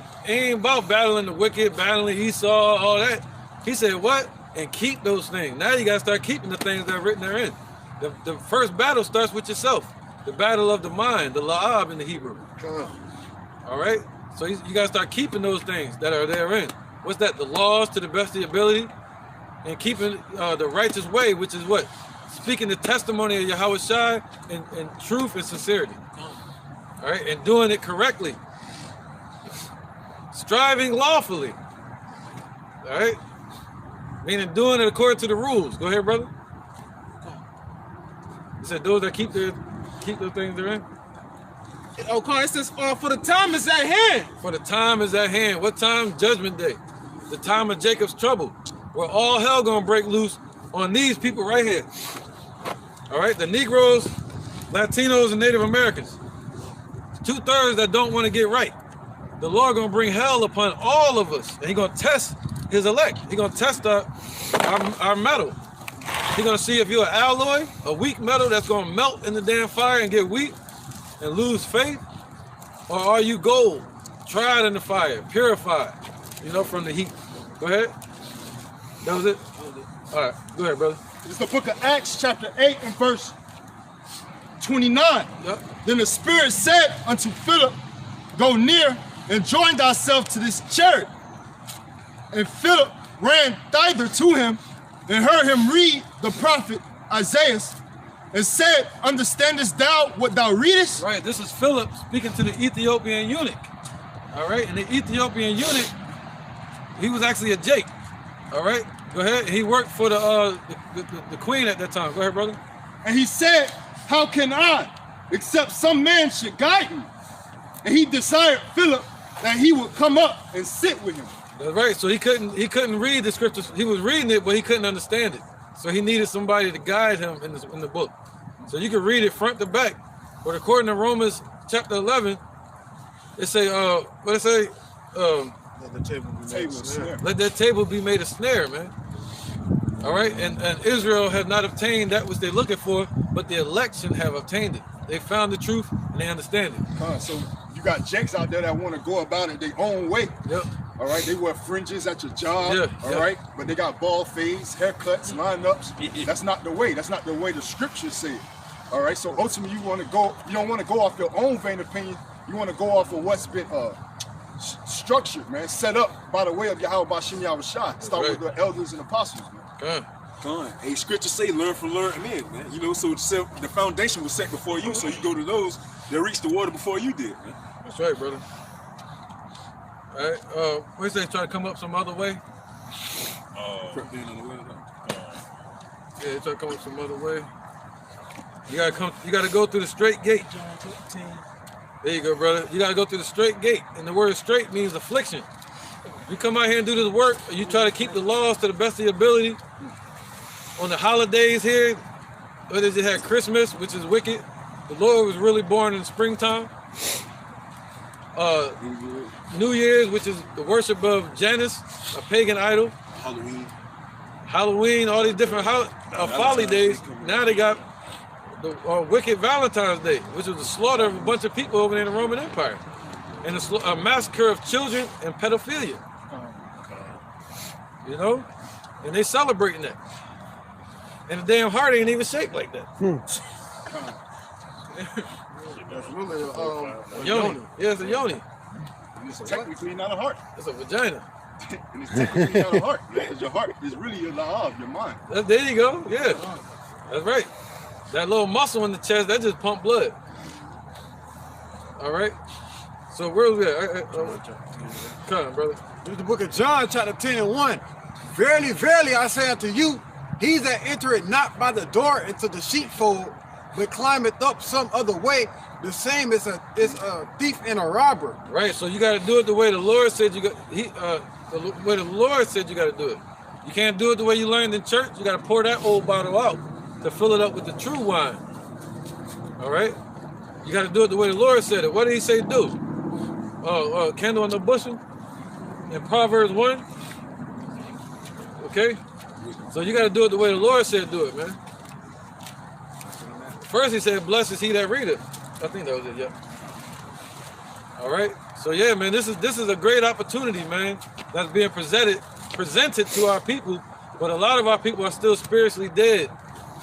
Speaker 1: battling the wicked, battling Esau, all that. He said what? And keep those things. Now you got to start keeping the things that are written therein. The first battle starts with yourself. The battle of the mind, the la'ab in the Hebrew. All right, so you got to start keeping those things that are therein. What's that? The laws to the best of your ability, and keeping the righteous way, which is what? Speaking the testimony of Yahweh Shai in truth and sincerity. All right, and doing it correctly. Striving lawfully. All right, meaning doing it according to the rules. Go ahead, brother. He said those that keep those things they're in.
Speaker 2: Okay, it says, for the time is at hand.
Speaker 1: For the time is at hand. What time? Judgment day. The time of Jacob's trouble. Where all hell gonna break loose on these people right here. All right, the Negroes, Latinos, and Native Americans. 2/3 that don't want to get right. The Lord gonna bring hell upon all of us. And he gonna test his elect. He gonna test our metal. He gonna see if you're an alloy, a weak metal that's gonna melt in the damn fire and get weak and lose faith, or are you gold, tried in the fire, purified, you know, from the heat. Go ahead. That was it? All right, go ahead, brother.
Speaker 6: It's the book of Acts, chapter 8 and verse 29.
Speaker 1: Yep.
Speaker 6: Then the Spirit said unto Philip, go near and join thyself to this chariot. And Philip ran thither to him and heard him read the prophet Isaiah, and said, understandest thou what thou readest?
Speaker 1: Right, this is Philip speaking to the Ethiopian eunuch. All right, and the Ethiopian eunuch, he was actually a Jake. All right, go ahead. He worked for the queen at that time. Go ahead, brother.
Speaker 6: And he said, how can I, except some man should guide me? And he desired Philip that he would come up and sit with him.
Speaker 1: That's right. So he couldn't read the scriptures. He was reading it, but he couldn't understand it. So he needed somebody to guide him in the book. So you can read it front to back. But according to Romans chapter 11, it say, what it say?
Speaker 6: Let the table be made a snare.
Speaker 1: Let that table be made a snare, man. All right, and Israel have not obtained that which they're looking for, but the election have obtained it. They found the truth and they understand it.
Speaker 6: So you got jakes out there that want to go about it their own way.
Speaker 1: Yep.
Speaker 6: All right, they wear fringes at your job.
Speaker 1: Yeah,
Speaker 6: all right, but they got bald fades, haircuts, lineups. That's not the way. That's not the way the scriptures say it. All right, so ultimately you don't want to go off your own vain opinion. You want to go off of what's been structured, man, set up by the way of Yahweh Bashim Yahweh Shai. Start with the elders and apostles, man.
Speaker 7: Hey, scripture say learn from learned men, man. You know, so the foundation was set before you, so you go to those that reached the water before you did, man.
Speaker 1: That's right, brother. All right, what do you say, try to come up some other way? Yeah, try to come up some other way. You gotta go through the straight gate. There you go, brother. You gotta go through the straight gate. And the word straight means affliction. You come out here and do this work, and you try to keep the laws to the best of your ability. On the holidays here, whether you had Christmas, which is wicked. The Lord was really born in springtime. New Year's, which is the worship of Janus, a pagan idol. Halloween, all these different folly days. Now they got wicked Valentine's Day, which was the slaughter of a bunch of people over in the Roman Empire, and a massacre of children and pedophilia. You know, and they celebrating that, and the damn heart ain't even shaped like that.
Speaker 6: That's really
Speaker 1: A yoni. Yeah, it's a yoni.
Speaker 6: It's technically not a heart.
Speaker 1: It's a vagina.
Speaker 6: And it's technically not a heart. Because your heart is really your la'av, your mind.
Speaker 1: There you go. Yeah, that's right. That little muscle in the chest, that just pump blood. All right. So where was we at? Come on, brother.
Speaker 4: This is the book of John, chapter 10 and 1. Verily, verily, I say unto you, he that entereth not by the door into the sheepfold, but climbeth up some other way, the same is a thief and a robber.
Speaker 1: Right. So you got to do it the way the Lord said you got. The way the Lord said you got to do it. You can't do it the way you learned in church. You got to pour that old bottle out to fill it up with the true wine. All right. You got to do it the way the Lord said it. What did He say do? Candle on the bushel in Proverbs 1. Okay. So you got to do it the way the Lord said do it, man. First He said, "Blessed is he that readeth." I think that was it. Yeah. All right. So yeah, man, this is a great opportunity, man. That's being presented to our people, but a lot of our people are still spiritually dead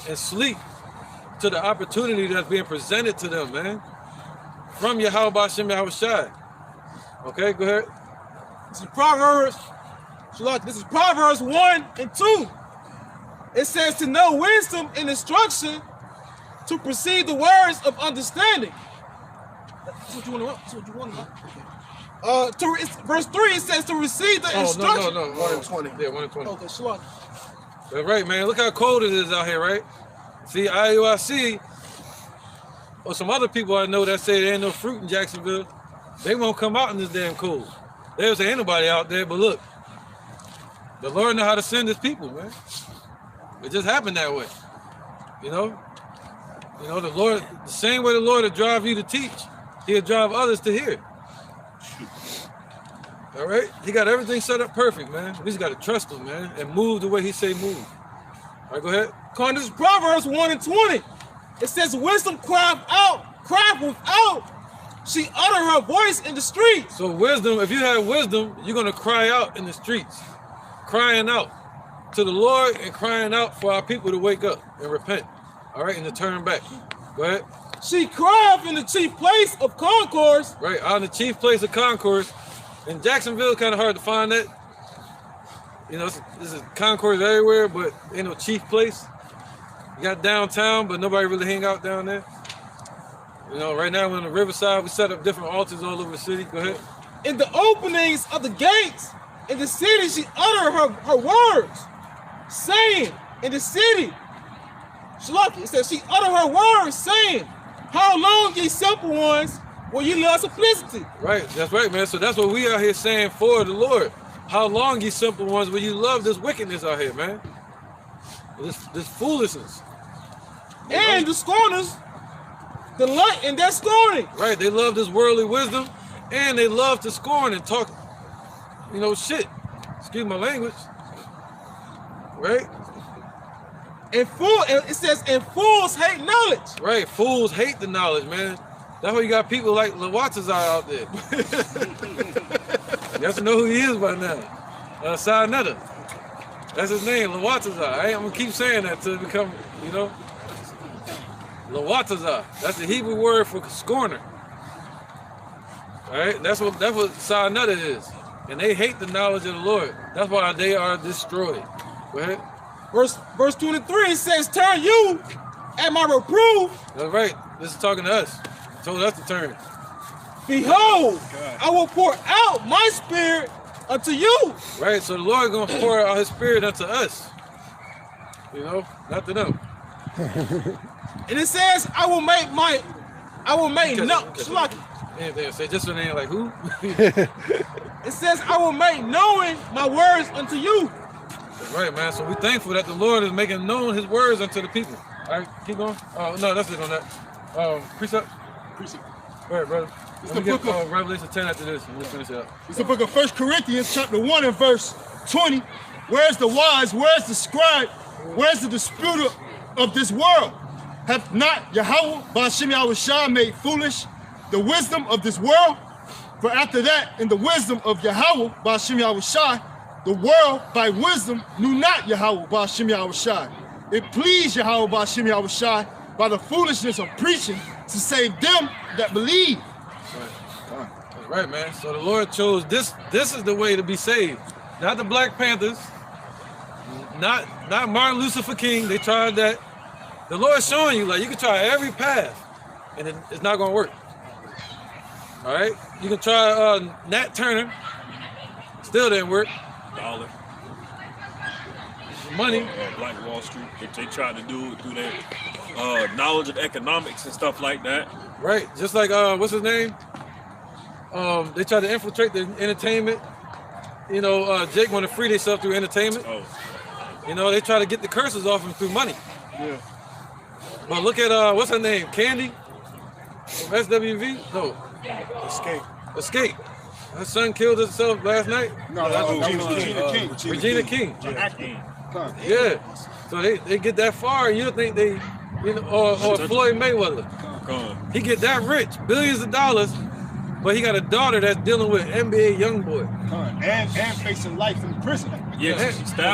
Speaker 1: and sleep to the opportunity that's being presented to them, man. From Yahweh B'Shem Yahweh Shai. Okay, go ahead.
Speaker 8: This is Proverbs 1 and 2. It says to know wisdom and instruction, to perceive the words of understanding. That's what you want to know. That's what you want to know. Verse 3, it says to receive the instruction.
Speaker 1: No. 1 and 20. Yeah, 1 and 20.
Speaker 8: Okay, shalom.
Speaker 1: That's right, man. Look how cold it is out here, right? See, IUIC, or some other people I know that say there ain't no fruit in Jacksonville, they won't come out in this damn cold. They'll say ain't nobody out there, but look, the Lord know how to send His people, man. It just happened that way, you know. You know, the Lord, the same way the Lord will drive you to teach, He'll drive others to hear. All right? He got everything set up perfect, man. We just got to trust Him, man, and move the way He say move. All right, go ahead.
Speaker 8: This is Proverbs 1 and 20. It says, wisdom crieth without. She utter her voice in the streets.
Speaker 1: So wisdom, if you have wisdom, you're going to cry out in the streets. Crying out to the Lord and crying out for our people to wake up and repent. All right, and to turn back. Go ahead.
Speaker 8: She crieth in the chief place of concourse.
Speaker 1: Right, out in the chief place of concourse. In Jacksonville, kind of hard to find that. You know, this is concourse everywhere, but ain't no chief place. You got downtown, but nobody really hang out down there. You know, right now we're on the riverside. We set up different altars all over the city. Go ahead.
Speaker 8: In the openings of the gates in the city, she uttered her words, saying, in the city, Shalaki, it says she uttered her words, saying, how long, ye simple ones, will you love simplicity?
Speaker 1: Right, that's right, man. So that's what we out here saying for the Lord. How long, ye simple ones, will you love this wickedness out here, man? This foolishness.
Speaker 8: And the scorners, the light in their scorning.
Speaker 1: Right, they love this worldly wisdom, and they love to scorn and talk, you know, shit. Excuse my language. Right?
Speaker 8: It says, and fools hate knowledge.
Speaker 1: Right, fools hate the knowledge, man. That's why you got people like Locusts out there. You have to know who he is by now. Sinetta. That's his name, Locusts. I'm gonna keep saying that till it become, you know. Locusts. That's the Hebrew word for scorner. All right, that's what Sinetta is. And they hate the knowledge of the Lord. That's why they are destroyed. Go ahead.
Speaker 8: Verse 23, it says, turn you at my reproof.
Speaker 1: That's right. This is talking to us. He told us to turn.
Speaker 8: Behold, I will pour out my spirit unto you.
Speaker 1: Right, so the Lord is going to pour out His spirit unto us. You know, not to them.
Speaker 8: And it says, I will make
Speaker 1: Anything, say just a name like who?
Speaker 8: It says, I will make known my words unto you.
Speaker 1: That's right, man. So we're thankful that the Lord is making known His words unto the people. All right, keep going. Oh, no, that's it on that. Precept. Go ahead, brother. Let me get Revelation 10 after this, and we'll finish it up.
Speaker 6: It's the book of 1 Corinthians, chapter 1 and verse 20. Where's the wise? Where's the scribe? Where's the disputer of this world? Hath not Yahweh Ba'ashem Yahushua made foolish the wisdom of this world? For after that, in the wisdom of Yahweh Ba'ashem Yahushua, the world by wisdom knew not Yahweh Ba'ashem Yahushua. It pleased Yahweh Ba'ashem Yahushua by the foolishness of preaching to save them that believe.
Speaker 1: That's right, man. So the Lord chose this. This is the way to be saved. Not the Black Panthers. Not Martin Luther King. They tried that. The Lord's showing you, like, you can try every path, and it's not gonna work. All right, you can try Nat Turner, still didn't work.
Speaker 5: Dollar.
Speaker 1: Money.
Speaker 5: Black Wall Street. They tried to do it through their knowledge of economics and stuff like that.
Speaker 1: Right, just like what's his name? They tried to infiltrate the entertainment. You know, Jake want to free themselves through entertainment.
Speaker 5: Oh.
Speaker 1: You know, they try to get the curses off him through money.
Speaker 6: Yeah.
Speaker 1: But look at what's her name? Candy from SWV? No. Escape. Her son killed himself last night.
Speaker 6: No, that was
Speaker 1: Regina King.
Speaker 6: Huh.
Speaker 1: Yeah. So they get that far, and you think they, you know, or Floyd Mayweather. He get that rich, billions of dollars, but he got a daughter that's dealing with NBA YoungBoy.
Speaker 6: And facing life in prison.
Speaker 5: Yeah,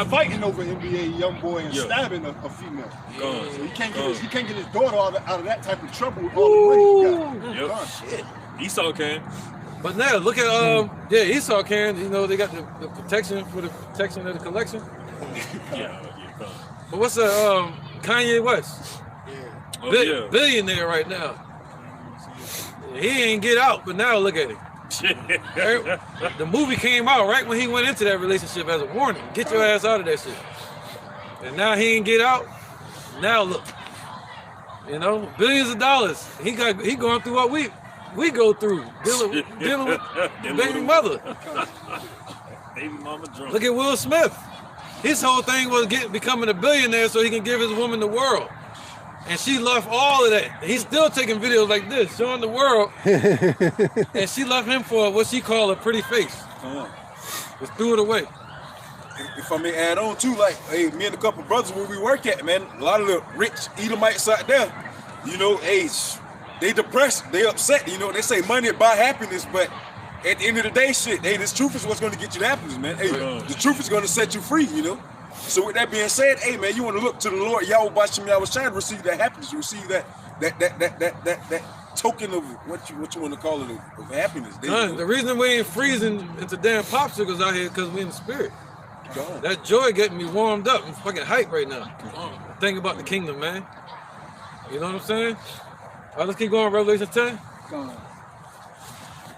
Speaker 6: fighting over NBA YoungBoy and stabbing a female. So he can't get his daughter out of that type of trouble with all the money he got.
Speaker 5: Shit. Esau can.
Speaker 1: But now look at Esau can. You know, they got the protection for the protection of the collection. But what's Kanye West? Billionaire right now. He ain't get out, but now look at him. The movie came out right when he went into that relationship as a warning. Get your ass out of that shit. And now he ain't get out. Now look, you know, billions of dollars. He going through what we go through, dealing with baby mother.
Speaker 5: Baby mama drunk.
Speaker 1: Look at Will Smith. His whole thing was becoming a billionaire so he can give his woman the world. And she left all of that. He's still taking videos like this, showing the world. And she left him for what she called a pretty face. Just threw it away.
Speaker 7: If I may add on too, like, hey, me and a couple brothers where we work at, man, a lot of the rich Edomites out there, you know, hey, they depressed, they upset, you know, they say money buy happiness, but at the end of the day, shit, hey, this truth is what's going to get you the happiness, man. Hey, the truth is going to set you free, you know. So with that being said, hey man, you want to look to the Lord Yahweh Ba'ashem Yahushua to receive that happiness, receive that token of what you want to call it of happiness.
Speaker 1: The reason we ain't freezing into damn popsicles out here because we in the spirit. That joy getting me warmed up. I'm fucking hyped right now. Think about the kingdom, man. You know what I'm saying? All right, let's keep going. Revelation 10.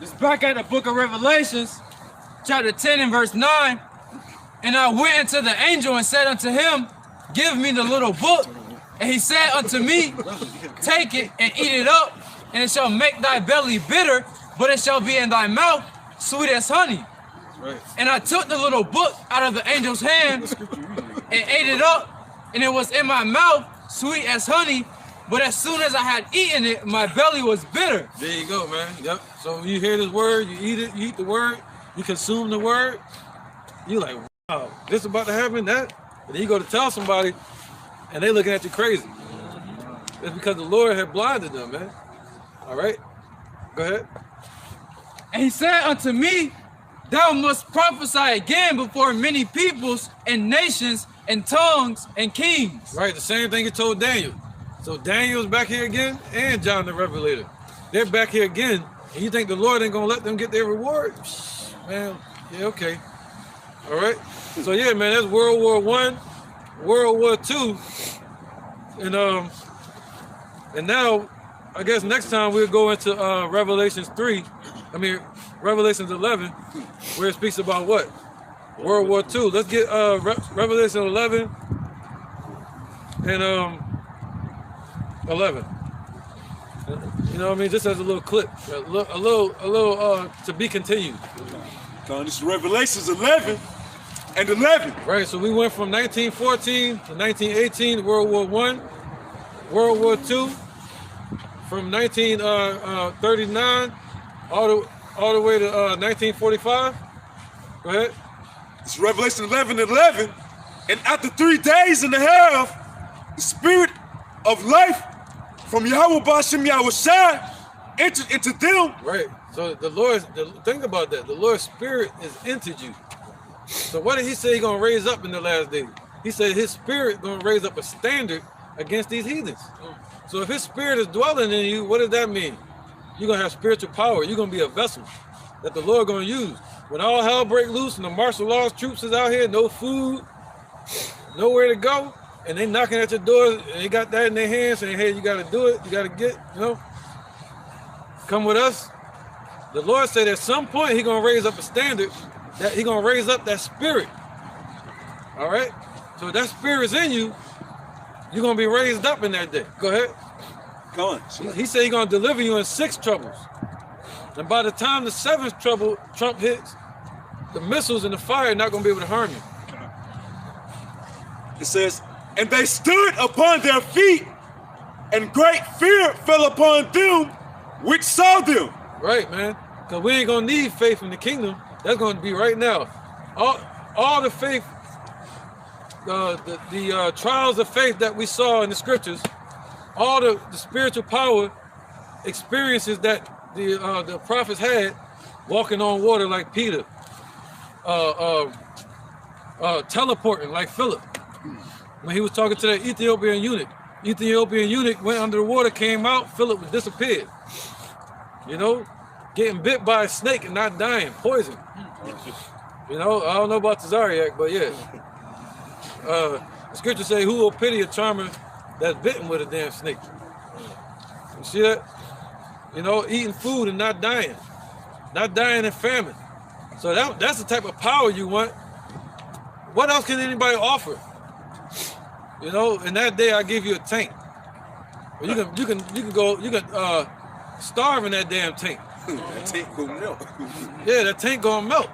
Speaker 3: It's back at the book of Revelations, chapter 10 and verse 9. And I went unto the angel and said unto him, give me the little book. And he said unto me, take it and eat it up, and it shall make thy belly bitter, but it shall be in thy mouth sweet as honey. Right. And I took the little book out of the angel's hand and ate it up, and it was in my mouth sweet as honey, but as soon as I had eaten it, my belly was bitter.
Speaker 1: There you go, man. Yep. So you hear this word, you eat it, you eat the word, you consume the word, you like, wow, this about to happen, that? And then you go to tell somebody, and they looking at you crazy. It's because the Lord had blinded them, man. All right? Go ahead.
Speaker 3: And he said unto me, thou must prophesy again before many peoples and nations and tongues and kings.
Speaker 1: Right, the same thing he told Daniel. So Daniel's back here again, and John the Revelator. They're back here again, and you think the Lord ain't gonna let them get their reward? Man, yeah, okay. All right? So yeah, man, that's World War I, World War II, and now, I guess next time we'll go into Revelations 11, where it speaks about what? World War II. Let's get Revelation 11 and 11. You know what I mean? Just as a little clip, a little to be continued.
Speaker 7: This is Revelations 11 and 11.
Speaker 1: Right. So we went from 1914 to 1918, World War I, World War II, from 1939 all the way to 1945. Go ahead.
Speaker 7: It's Revelation 11 and 11. And after 3 days and a half, the spirit of life from Yahweh Bashim Yahushua entered into them.
Speaker 1: Right. So think about that. The Lord's Spirit is entered you. So what did he say he's going to raise up in the last days? He said his Spirit going to raise up a standard against these heathens. So if his Spirit is dwelling in you, what does that mean? You're going to have spiritual power. You're going to be a vessel that the Lord going to use. When all hell break loose and the martial law troops is out here, no food, nowhere to go, and they knocking at your door, and they got that in their hands saying, hey, you got to do it. You got to get, come with us. The Lord said at some point he going to raise up a standard, that he going to raise up that spirit. All right? So if that spirit's in you, you're going to be raised up in that day. Go ahead.
Speaker 7: Go on.
Speaker 1: He said he's going to deliver you in 6 troubles. And by the time the 7th trump hits, the missiles and the fire are not going to be able to harm you.
Speaker 7: It says, and they stood upon their feet, and great fear fell upon them which saw them.
Speaker 1: Right, man. Because we ain't going to need faith in the kingdom. That's going to be right now. All the faith, the trials of faith that we saw in the scriptures, all the spiritual power experiences that the prophets had, walking on water like Peter, teleporting like Philip, when he was talking to that Ethiopian eunuch. Ethiopian eunuch went under the water, came out, Philip disappeared. Getting bit by a snake and not dying, poison. I don't know about Tazariak, but yeah. The scripture say, who will pity a charmer that's bitten with a damn snake? You see that? Eating food and not dying in famine. So that's the type of power you want. What else can anybody offer? In that day I give you a tank. You can starve in that damn tank.
Speaker 7: That tank gonna melt.
Speaker 1: Yeah, that tank gonna melt.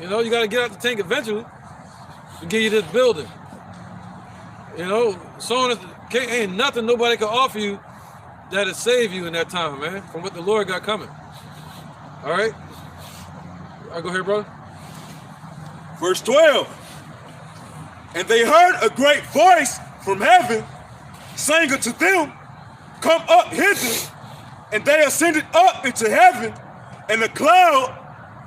Speaker 1: You gotta get out the tank eventually to give you this building. Ain't nothing nobody can offer you that'll save you in that time, man, from what the Lord got coming. All right? Go ahead, brother.
Speaker 7: Verse 12. And they heard a great voice from heaven saying unto them, come up hither. And they ascended up into heaven in a cloud,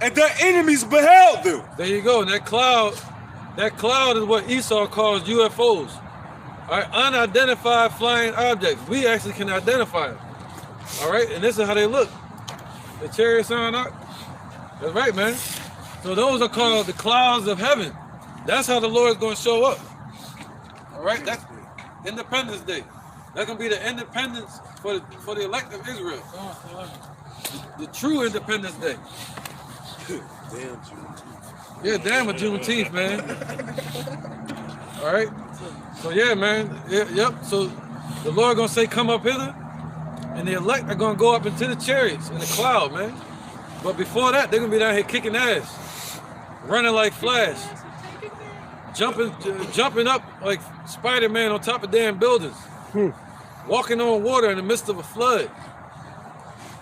Speaker 7: and their enemies beheld them.
Speaker 1: There you go. And that cloud is what Esau calls UFOs. All right, unidentified flying objects. We actually can identify them. All right, and this is how they look. The chariots are not. That's right, man. So those are called the clouds of heaven. That's how the Lord's going to show up. All right, that's Independence Day. That's going to be the independence for the elect of Israel. The true Independence Day.
Speaker 7: Damn Juneteenth.
Speaker 1: Yeah, damn a Juneteenth, man. All right. So yeah, man. Yep. So the Lord gonna say, come up hither, and the elect are gonna go up into the chariots in the cloud, man. But before that, they're gonna be down here kicking ass, running like Flash, jumping up like Spider-Man on top of damn buildings, walking on water in the midst of a flood,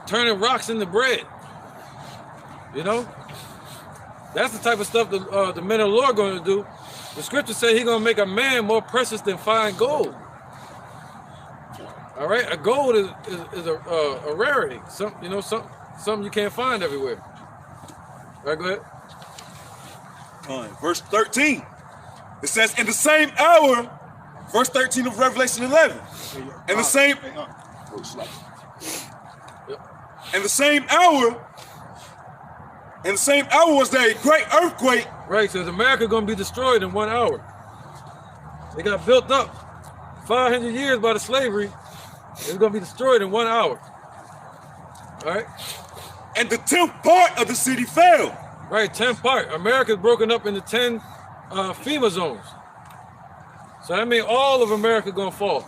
Speaker 1: turning rocks into bread. That's the type of stuff the men of the Lord going to do. The scripture say he's going to make a man more precious than fine gold. All right, a gold is a rarity. Something you can't find everywhere. All right, go ahead.
Speaker 7: Verse 13. It says, in the same hour, verse 13 of Revelation 11. In the same hour was there a great earthquake.
Speaker 1: Right, so is America going to be destroyed in 1 hour? They got built up 500 years by the slavery. It's going to be destroyed in 1 hour. All right?
Speaker 7: And the 10th part of the city fell.
Speaker 1: Right, 10th part. America's broken up into 10 FEMA zones. So that means all of America going to fall.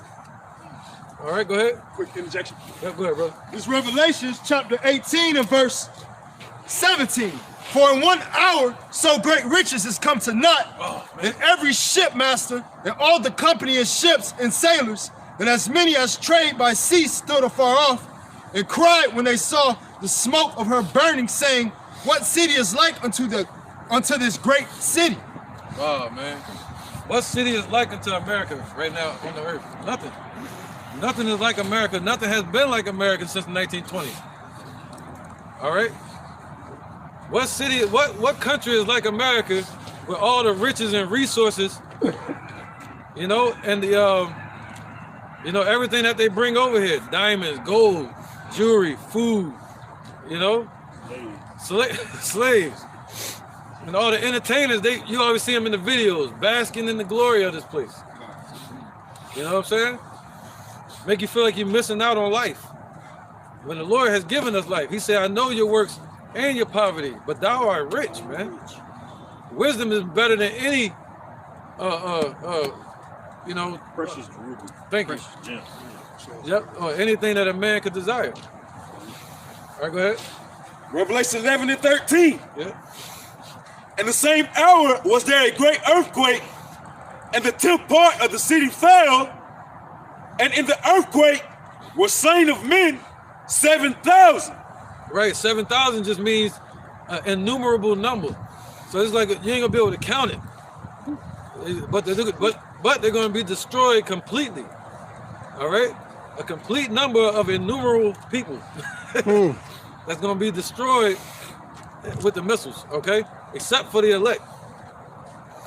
Speaker 1: All right, go ahead.
Speaker 6: Quick interjection.
Speaker 1: Yeah, go ahead, brother.
Speaker 6: This Revelation chapter 18 and verse 17. For in 1 hour, so great riches has come to naught, and every shipmaster and all the company of ships and sailors, and as many as trade by sea stood afar off, and cried when they saw the smoke of her burning, saying, what city is like unto this great city?
Speaker 1: Oh, man. What city is like unto America right now on the earth? Nothing. Nothing is like America. Nothing has been like America since the 1920s. All right. What city? What country is like America with all the riches and resources? You know, and the you know, everything that they bring over here: diamonds, gold, jewelry, food. You know, slaves, and all the entertainers. You always see them in the videos, basking in the glory of this place. You know what I'm saying? Make you feel like you're missing out on life. When the Lord has given us life, He said, "I know your works and your poverty, but thou art rich, man." Wisdom is better than any, you know,
Speaker 5: Precious ruby.
Speaker 1: Thank you.
Speaker 5: Precious gem.
Speaker 1: Yep, or anything that a man could desire. All right, go ahead.
Speaker 7: Revelation 11 and 13.
Speaker 1: Yeah.
Speaker 7: In the same hour was there a great earthquake, and the 10th part of the city fell, and in the earthquake were slain of men 7,000.
Speaker 1: Right, 7,000 just means an innumerable number. So it's like you ain't gonna be able to count it. But they're gonna be destroyed completely. All right, a complete number of innumerable people that's gonna be destroyed with the missiles. Okay, except for the elect.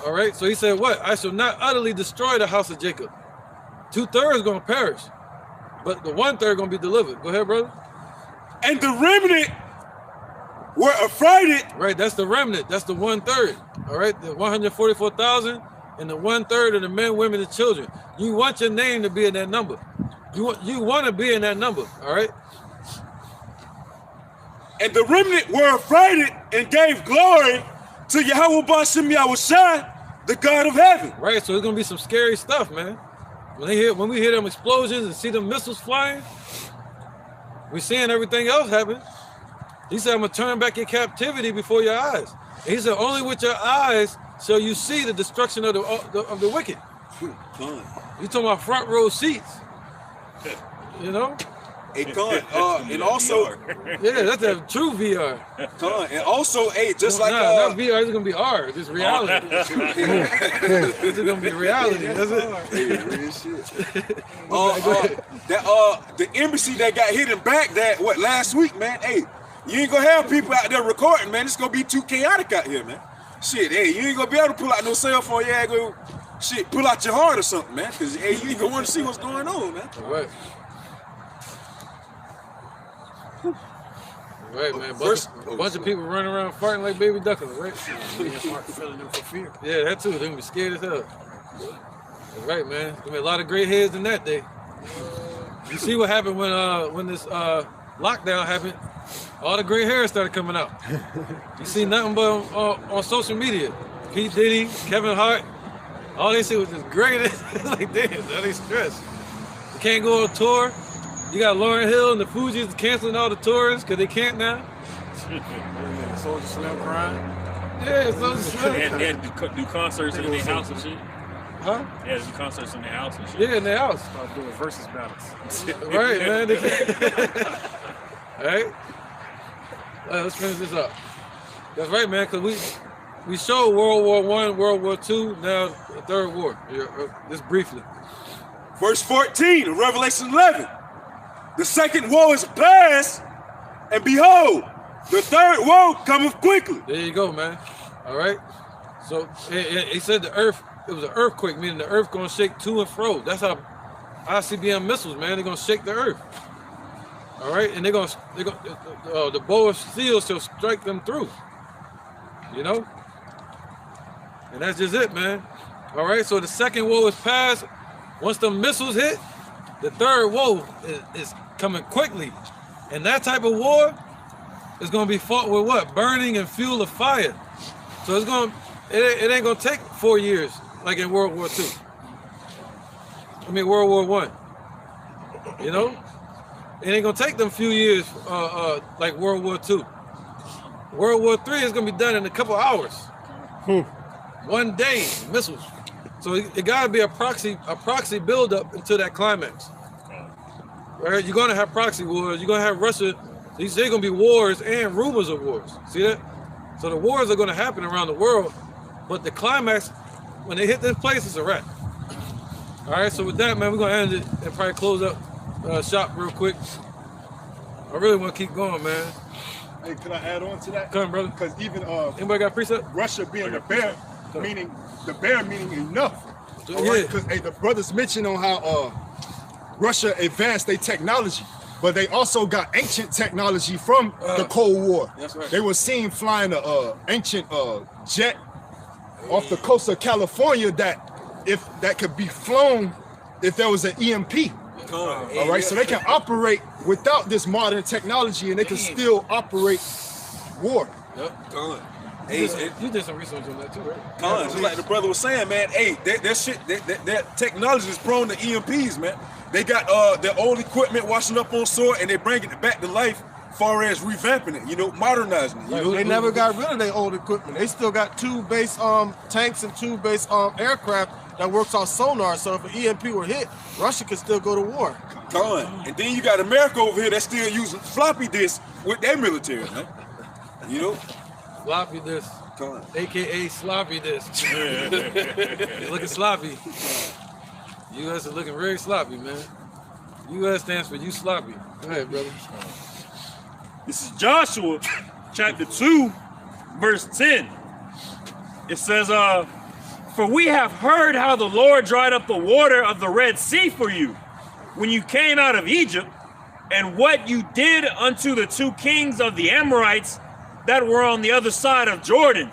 Speaker 1: All right, so He said, "What? I shall not utterly destroy the house of Jacob. 2/3 gonna perish, but the 1/3 gonna be delivered." Go ahead, brother.
Speaker 7: And the remnant were affrighted.
Speaker 1: Right, that's the remnant. That's the 1/3. All right, the 144,000 and the 1/3 of the men, women, and children. You want your name to be in that number. You want to be in that number. All right.
Speaker 7: And the remnant were affrighted and gave glory to Yahweh B'Shem Yahushua, the God of heaven.
Speaker 1: Right, so it's gonna be some scary stuff, man. When we hear them explosions and see them missiles flying, we're seeing everything else happen. He said, "I'm gonna turn back your captivity before your eyes." And He said, "Only with your eyes shall you see the destruction of the wicked." You talking about front row seats? You know?
Speaker 7: And also,
Speaker 1: yeah, that's a true VR.
Speaker 7: And also, just like
Speaker 1: not VR, it's gonna be R. It's reality. This is gonna be reality. That's it.
Speaker 7: The embassy that got hit in Baghdad, last week, man? Hey, you ain't gonna have people out there recording, man. It's gonna be too chaotic out here, man. Shit, hey, you ain't gonna be able to pull out no cell phone. Yeah, go, shit, pull out your heart or something, man. Cause hey, you ain't gonna want to see what's going on, man.
Speaker 1: All right. Right, man. Bunch of people running around farting like baby ducklings, right?
Speaker 4: Feeling them for fear.
Speaker 1: Yeah, that too. They're gonna be scared as hell. That's right, man. There's gonna be a lot of gray hairs in that day. You see what happened when this lockdown happened? All the gray hairs started coming out. You see nothing but on social media. P. Diddy, Kevin Hart, all they see was this gray. Like, damn, now they stressed. You can't go on tour. You got Lauryn Hill and the Fugees canceling all the tours because they can't now.
Speaker 4: Soldier Slim crying.
Speaker 1: Yeah, Soldier Slim.
Speaker 5: And do concerts in their house and shit.
Speaker 1: Huh?
Speaker 5: Yeah, do concerts in their house and shit.
Speaker 1: Yeah, in their house.
Speaker 4: Start doing versus battles.
Speaker 1: Right, man. They can't. All right. Let's finish this up. That's right, man, because we showed World War I, World War II, now the Third War. Just briefly.
Speaker 7: Verse 14 of Revelation 11. The second woe is past, and behold, the third woe cometh quickly.
Speaker 1: There you go, man. All right. So he said the earth, it was an earthquake, meaning the earth gonna shake to and fro. That's how ICBM missiles, man, they're gonna shake the earth. All right, and the bow of steel shall strike them through. You know, and that's just it, man. All right, so the second woe is past. Once the missiles hit, the third woe is coming quickly, and that type of war is going to be fought with what? Burning and fuel of fire. So it ain't going to take 4 years like in World War II. I mean World War I. You know, it ain't going to take them few years like World War II. World War III is going to be done in a couple hours. 1 day, missiles. So it got to be a proxy build-up until that climax. Right? You're going to have proxy wars. You're going to have Russia. They're going to be wars and rumors of wars. See that? So the wars are going to happen around the world, but the climax, when they hit this place, it's a wrap. All right, so with that, man, we're gonna end it and probably close up shop real quick. I really want to keep going, man.
Speaker 6: Hey, can I add on to that?
Speaker 1: Come on, brother.
Speaker 6: Because even
Speaker 1: Anybody got precept?
Speaker 6: Russia being the bear, meaning enough.
Speaker 1: Yeah.
Speaker 6: All right, because the brothers mentioned on how Russia advanced their technology, but they also got ancient technology from the Cold War.
Speaker 1: That's right.
Speaker 6: They were seen flying a ancient jet off the coast of California that could be flown if there was an EMP. All right, so they can operate without this modern technology, and they can still operate war.
Speaker 1: Yep.
Speaker 7: Hey,
Speaker 1: You did some research on that too, right?
Speaker 7: just like the brother was saying, man. Hey, that technology is prone to EMPs, man. They got their old equipment washing up on shore, and they bringing it back to life, far as revamping it, modernizing it.
Speaker 2: They never got rid of their old equipment. They still got tube-based tanks and tube-based aircraft that works off sonar. So if an EMP were hit, Russia could still go to war.
Speaker 7: And then you got America over here that's still using floppy disks with their military, man.
Speaker 1: Sloppy disc, aka sloppy disc. You're looking sloppy. U.S. is looking very sloppy, man. U.S. stands for you sloppy. Go ahead, brother.
Speaker 5: This is Joshua chapter 2, verse 10. It says, for we have heard how the Lord dried up the water of the Red Sea for you when you came out of Egypt, and what you did unto the 2 kings of the Amorites that were on the other side of Jordan,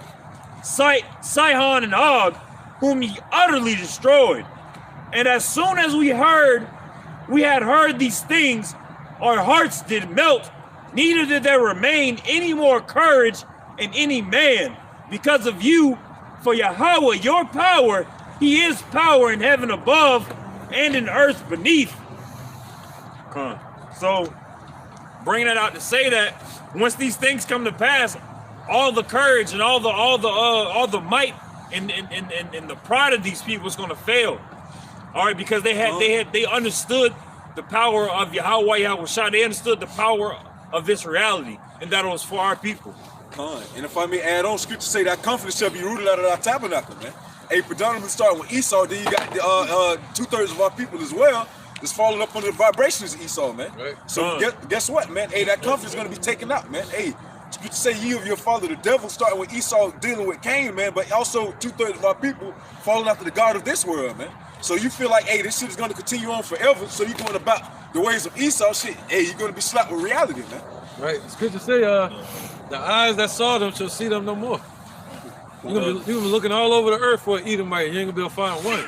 Speaker 5: Sihon and Og, whom ye utterly destroyed. And as soon as we had heard these things, our hearts did melt, neither did there remain any more courage in any man because of you. For Yahweh, your power, he is power in heaven above and in earth beneath. So, bringing that out to say that once these things come to pass, all the courage and all the might and the pride of these people is going to fail. All right, because they understood the power of Yahweh Shah. They understood the power of this reality, and that was for our people.
Speaker 7: And if I may add on, scripture say that confidence shall be rooted out of our tabernacle, man. Predominantly starting with Esau, then you got the 2/3 of our people as well that's falling up under the vibrations of Esau, man. Right. So guess what, man? That confidence is going to be taken out, man. Scripture say ye of your father the devil, starting with Esau dealing with Cain, man, but also 2/3 of our people falling after the God of this world, man. So you feel like, this shit is going to continue on forever, so you're going about the ways of Esau, shit, you're going to be slapped with reality, man.
Speaker 1: Right. Scripture say, the eyes that saw them shall see them no more. You're gonna be looking all over the earth for an Edomite. You ain't gonna be able to find one.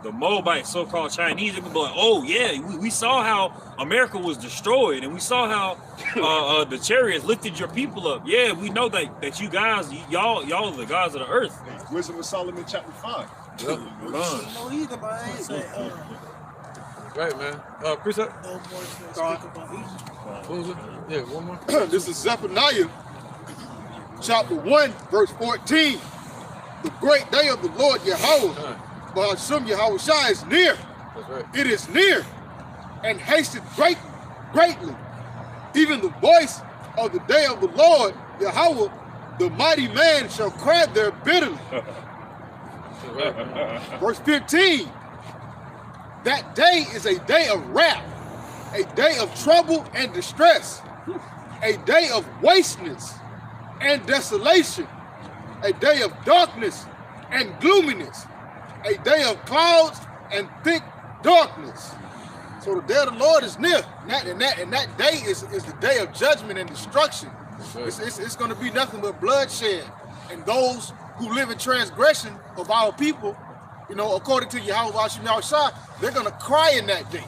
Speaker 5: The Moabite, so-called Chinese, they gonna be like, oh yeah, we saw how America was destroyed, and we saw how the chariots lifted your people up. Yeah, we know that you guys, y'all are the gods of the earth.
Speaker 6: Wisdom of Solomon chapter 5.
Speaker 1: Yep. Right, man. Precept? What was it? Yeah, one more.
Speaker 6: This is Zephaniah chapter 1, verse 14. The great day of the Lord Yahweh, Ba'ashem Yahweh Shai, is near.
Speaker 1: That's right.
Speaker 6: It is near and hasted greatly. Even the voice of the day of the Lord Yahweh, the mighty man shall cry there bitterly. Verse 15. That day is a day of wrath, a day of trouble and distress, a day of wasteness and desolation, a day of darkness and gloominess, a day of clouds and thick darkness. So the day of the Lord is near, and that day is the day of judgment and destruction. Right. It's going to be nothing but bloodshed, and those who live in transgression of our people, according to Yahweh Shah, they're going to cry in that day.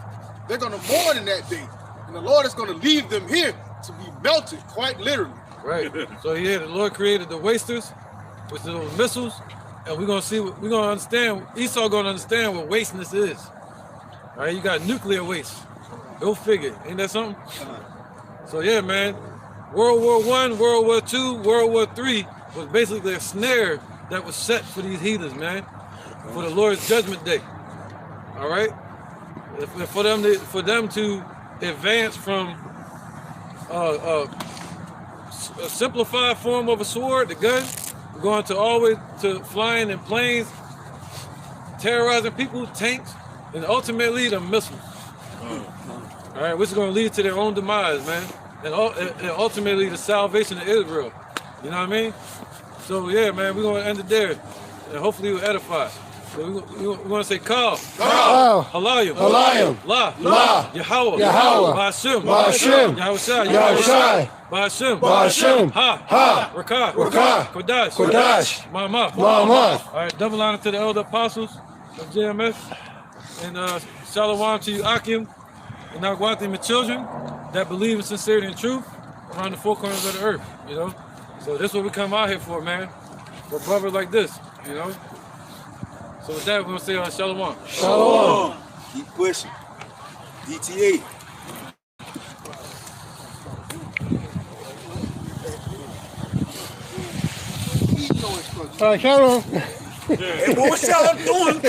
Speaker 6: They're going to mourn in that day. And the Lord is going to leave them here to be melted, quite literally.
Speaker 1: Right. So the Lord created the wasters, which are those missiles, and we're going to understand, Esau going to understand what wasteness is. All right, you got nuclear waste. Go figure. Ain't that something? So yeah, man, World War I, World War II, World War III was basically a snare that was set for these heathens, man, for the Lord's judgment day. All right, for them to advance from a simplified form of a sword, the gun, going to always to flying in planes, terrorizing people, tanks, and ultimately the missiles. All right, which is going to lead to their own demise, man, and ultimately the salvation of Israel. You know what I mean? So yeah, man, we're going to end it there, and hopefully we'll edify. So we're going to say Kal, Halayim, La, Yahweh, Ba'ashem, Yahushai, Ba'ashem, Ha, Rakah, Kodash, Mama. All right, double honor to the elder apostles of JMS, and shalom to you, Akim, and Nagwatim, and children that believe in sincerity and truth around the four corners of the earth, you know? So this is what we come out here for, man, for brothers like this, you know? So with that, we're going to say shalom.
Speaker 7: Shalom. Keep pushing. DTA.
Speaker 6: Shalom.
Speaker 7: Hey, what y'all doing?